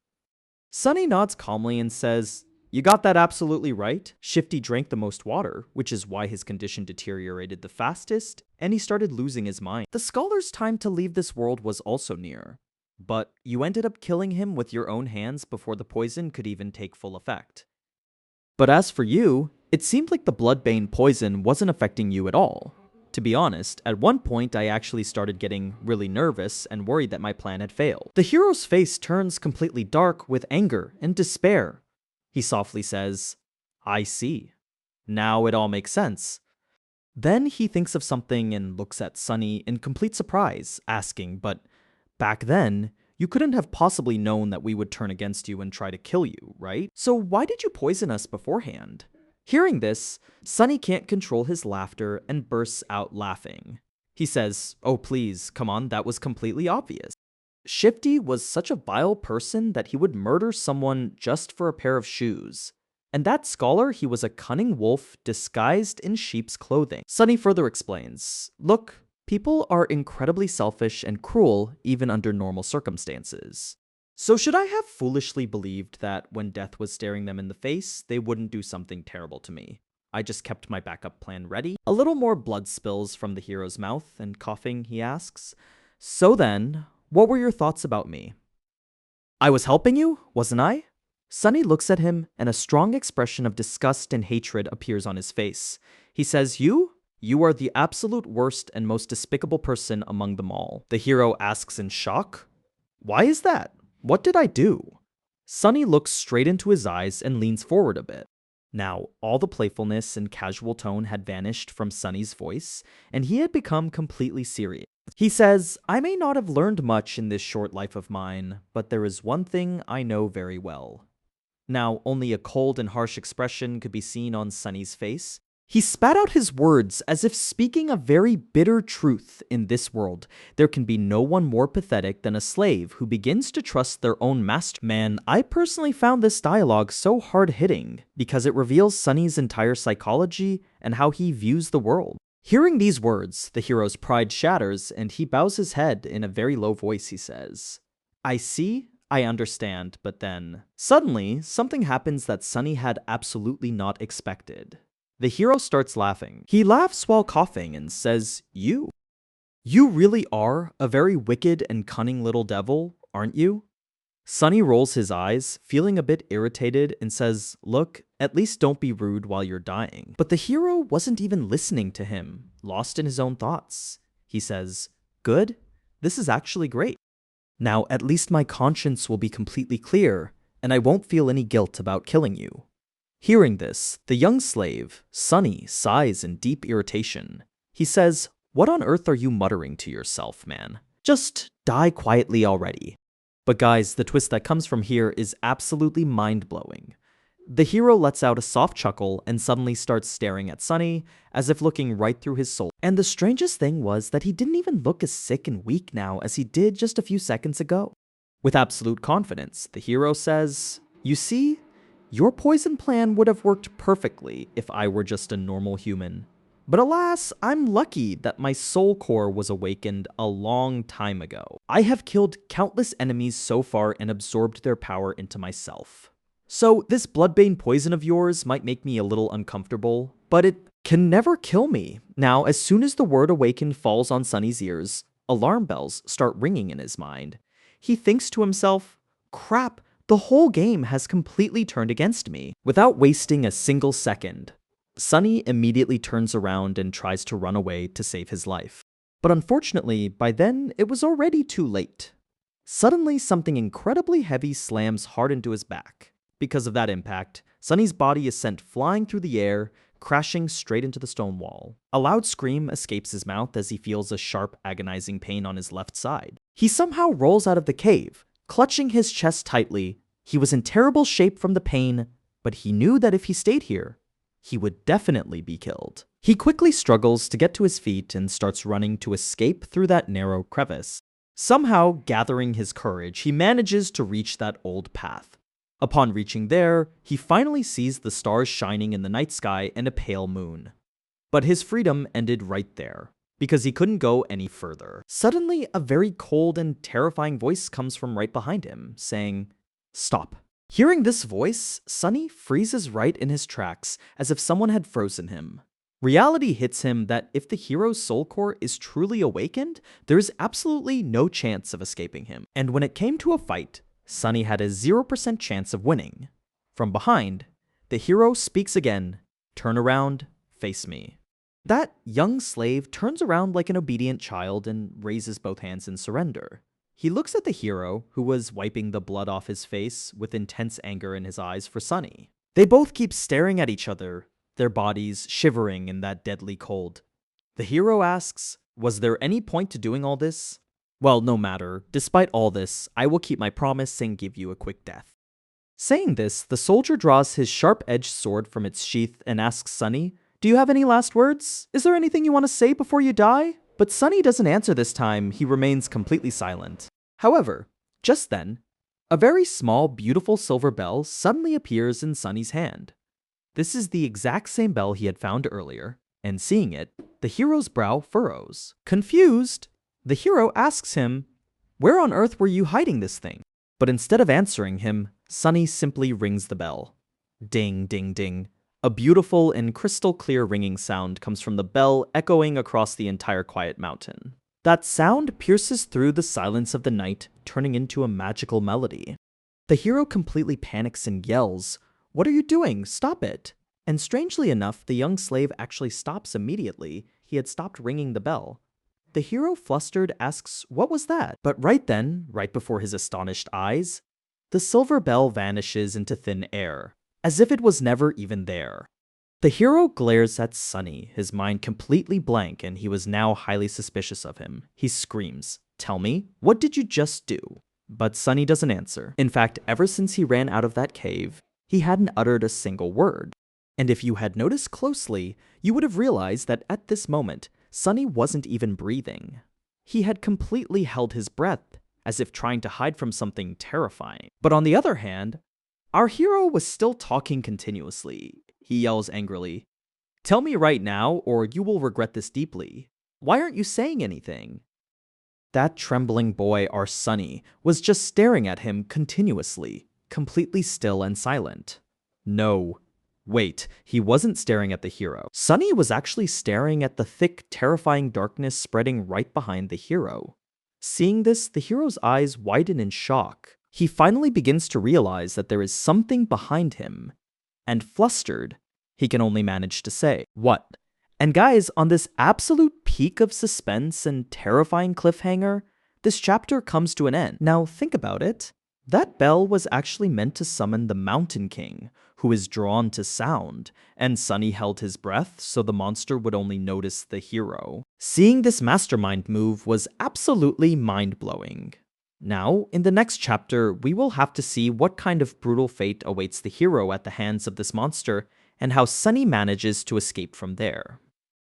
Sunny nods calmly and says, you got that absolutely right. Shifty drank the most water, which is why his condition deteriorated the fastest, and he started losing his mind. The scholar's time to leave this world was also near, but you ended up killing him with your own hands before the poison could even take full effect. But as for you, it seemed like the bloodbane poison wasn't affecting you at all. To be honest, at one point I actually started getting really nervous and worried that my plan had failed. The hero's face turns completely dark with anger and despair. He softly says, I see. Now it all makes sense. Then he thinks of something and looks at Sunny in complete surprise, asking, but back then, you couldn't have possibly known that we would turn against you and try to kill you, right? So why did you poison us beforehand? Hearing this, Sunny can't control his laughter and bursts out laughing. He says, oh please, come on, that was completely obvious. Shifty was such a vile person that he would murder someone just for a pair of shoes. And that scholar, he was a cunning wolf disguised in sheep's clothing. Sunny further explains, look, people are incredibly selfish and cruel even under normal circumstances. So should I have foolishly believed that when death was staring them in the face, they wouldn't do something terrible to me? I just kept my backup plan ready. A little more blood spills from the hero's mouth, and coughing, he asks, so then, what were your thoughts about me? I was helping you, wasn't I? Sunny looks at him, and a strong expression of disgust and hatred appears on his face. He says, you are the absolute worst and most despicable person among them all. The hero asks in shock, why is that? What did I do? Sunny looks straight into his eyes and leans forward a bit. Now, all the playfulness and casual tone had vanished from Sunny's voice, and he had become completely serious. He says, I may not have learned much in this short life of mine, but there is one thing I know very well. Now, only a cold and harsh expression could be seen on Sunny's face. He spat out his words as if speaking a very bitter truth. In this world, there can be no one more pathetic than a slave who begins to trust their own master. Man, I personally found this dialogue so hard-hitting because it reveals Sunny's entire psychology and how he views the world. Hearing these words, the hero's pride shatters and he bows his head. In a very low voice, he says, I see, I understand, but then... Suddenly, something happens that Sunny had absolutely not expected. The hero starts laughing. He laughs while coughing and says, You really are a very wicked and cunning little devil, aren't you? Sunny rolls his eyes, feeling a bit irritated, and says, look, at least don't be rude while you're dying. But the hero wasn't even listening to him, lost in his own thoughts. He says, good, this is actually great. Now at least my conscience will be completely clear, and I won't feel any guilt about killing you. Hearing this, the young slave, Sunny, sighs in deep irritation. He says, what on earth are you muttering to yourself, man? Just die quietly already. But guys, the twist that comes from here is absolutely mind-blowing. The hero lets out a soft chuckle and suddenly starts staring at Sunny, as if looking right through his soul. And the strangest thing was that he didn't even look as sick and weak now as he did just a few seconds ago. With absolute confidence, the hero says, you see, your poison plan would have worked perfectly if I were just a normal human. But alas, I'm lucky that my soul core was awakened a long time ago. I have killed countless enemies so far and absorbed their power into myself. So this bloodbane poison of yours might make me a little uncomfortable, but it can never kill me. Now, as soon as the word awakened falls on Sunny's ears, alarm bells start ringing in his mind. He thinks to himself, crap, the whole game has completely turned against me. Without wasting a single second, Sunny immediately turns around and tries to run away to save his life. But unfortunately, by then, it was already too late. Suddenly, something incredibly heavy slams hard into his back. Because of that impact, Sunny's body is sent flying through the air, crashing straight into the stone wall. A loud scream escapes his mouth as he feels a sharp, agonizing pain on his left side. He somehow rolls out of the cave, clutching his chest tightly, He was in terrible shape from the pain, but he knew that if he stayed here, he would definitely be killed. He quickly struggles to get to his feet and starts running to escape through that narrow crevice. Somehow, gathering his courage, he manages to reach that old path. Upon reaching there, he finally sees the stars shining in the night sky and a pale moon. But his freedom ended right there, because he couldn't go any further. Suddenly, a very cold and terrifying voice comes from right behind him, saying, "Stop." Hearing this voice, Sunny freezes right in his tracks, as if someone had frozen him. Reality hits him that if the hero's soul core is truly awakened, there is absolutely no chance of escaping him. And when it came to a fight, Sunny had a 0% chance of winning. From behind, the hero speaks again, "Turn around, face me." That young slave turns around like an obedient child and raises both hands in surrender. He looks at the hero, who was wiping the blood off his face with intense anger in his eyes for Sunny. They both keep staring at each other, their bodies shivering in that deadly cold. The hero asks, "Was there any point to doing all this?" "Well, no matter. Despite all this, I will keep my promise and give you a quick death." Saying this, the soldier draws his sharp-edged sword from its sheath and asks Sunny, "Do you have any last words? Is there anything you want to say before you die?" But Sunny doesn't answer this time, he remains completely silent. However, just then, a very small, beautiful silver bell suddenly appears in Sunny's hand. This is the exact same bell he had found earlier, and seeing it, the hero's brow furrows. Confused, the hero asks him, "Where on earth were you hiding this thing?" But instead of answering him, Sunny simply rings the bell. Ding, ding, ding. A beautiful and crystal clear ringing sound comes from the bell, echoing across the entire quiet mountain. That sound pierces through the silence of the night, turning into a magical melody. The hero completely panics and yells, "What are you doing? Stop it!" And strangely enough, the young slave actually stops immediately. He had stopped ringing the bell. The hero, flustered, asks, "What was that?" But right then, right before his astonished eyes, the silver bell vanishes into thin air, as if it was never even there. The hero glares at Sunny, his mind completely blank, and he was now highly suspicious of him. He screams, "Tell me, what did you just do?" But Sunny doesn't answer. In fact, ever since he ran out of that cave, he hadn't uttered a single word. And if you had noticed closely, you would have realized that at this moment, Sunny wasn't even breathing. He had completely held his breath, as if trying to hide from something terrifying. But on the other hand, our hero was still talking continuously. He yells angrily, "Tell me right now, or you will regret this deeply. Why aren't you saying anything?" That trembling boy, our Sunny, was just staring at him continuously, completely still and silent. No. Wait, he wasn't staring at the hero. Sunny was actually staring at the thick, terrifying darkness spreading right behind the hero. Seeing this, the hero's eyes widen in shock. He finally begins to realize that there is something behind him. And flustered, he can only manage to say, "What?" And guys, on this absolute peak of suspense and terrifying cliffhanger, this chapter comes to an end. Now think about it. That bell was actually meant to summon the Mountain King, who is drawn to sound, and Sunny held his breath so the monster would only notice the hero. Seeing this mastermind move was absolutely mind-blowing. Now, in the next chapter, we will have to see what kind of brutal fate awaits the hero at the hands of this monster, and how Sunny manages to escape from there.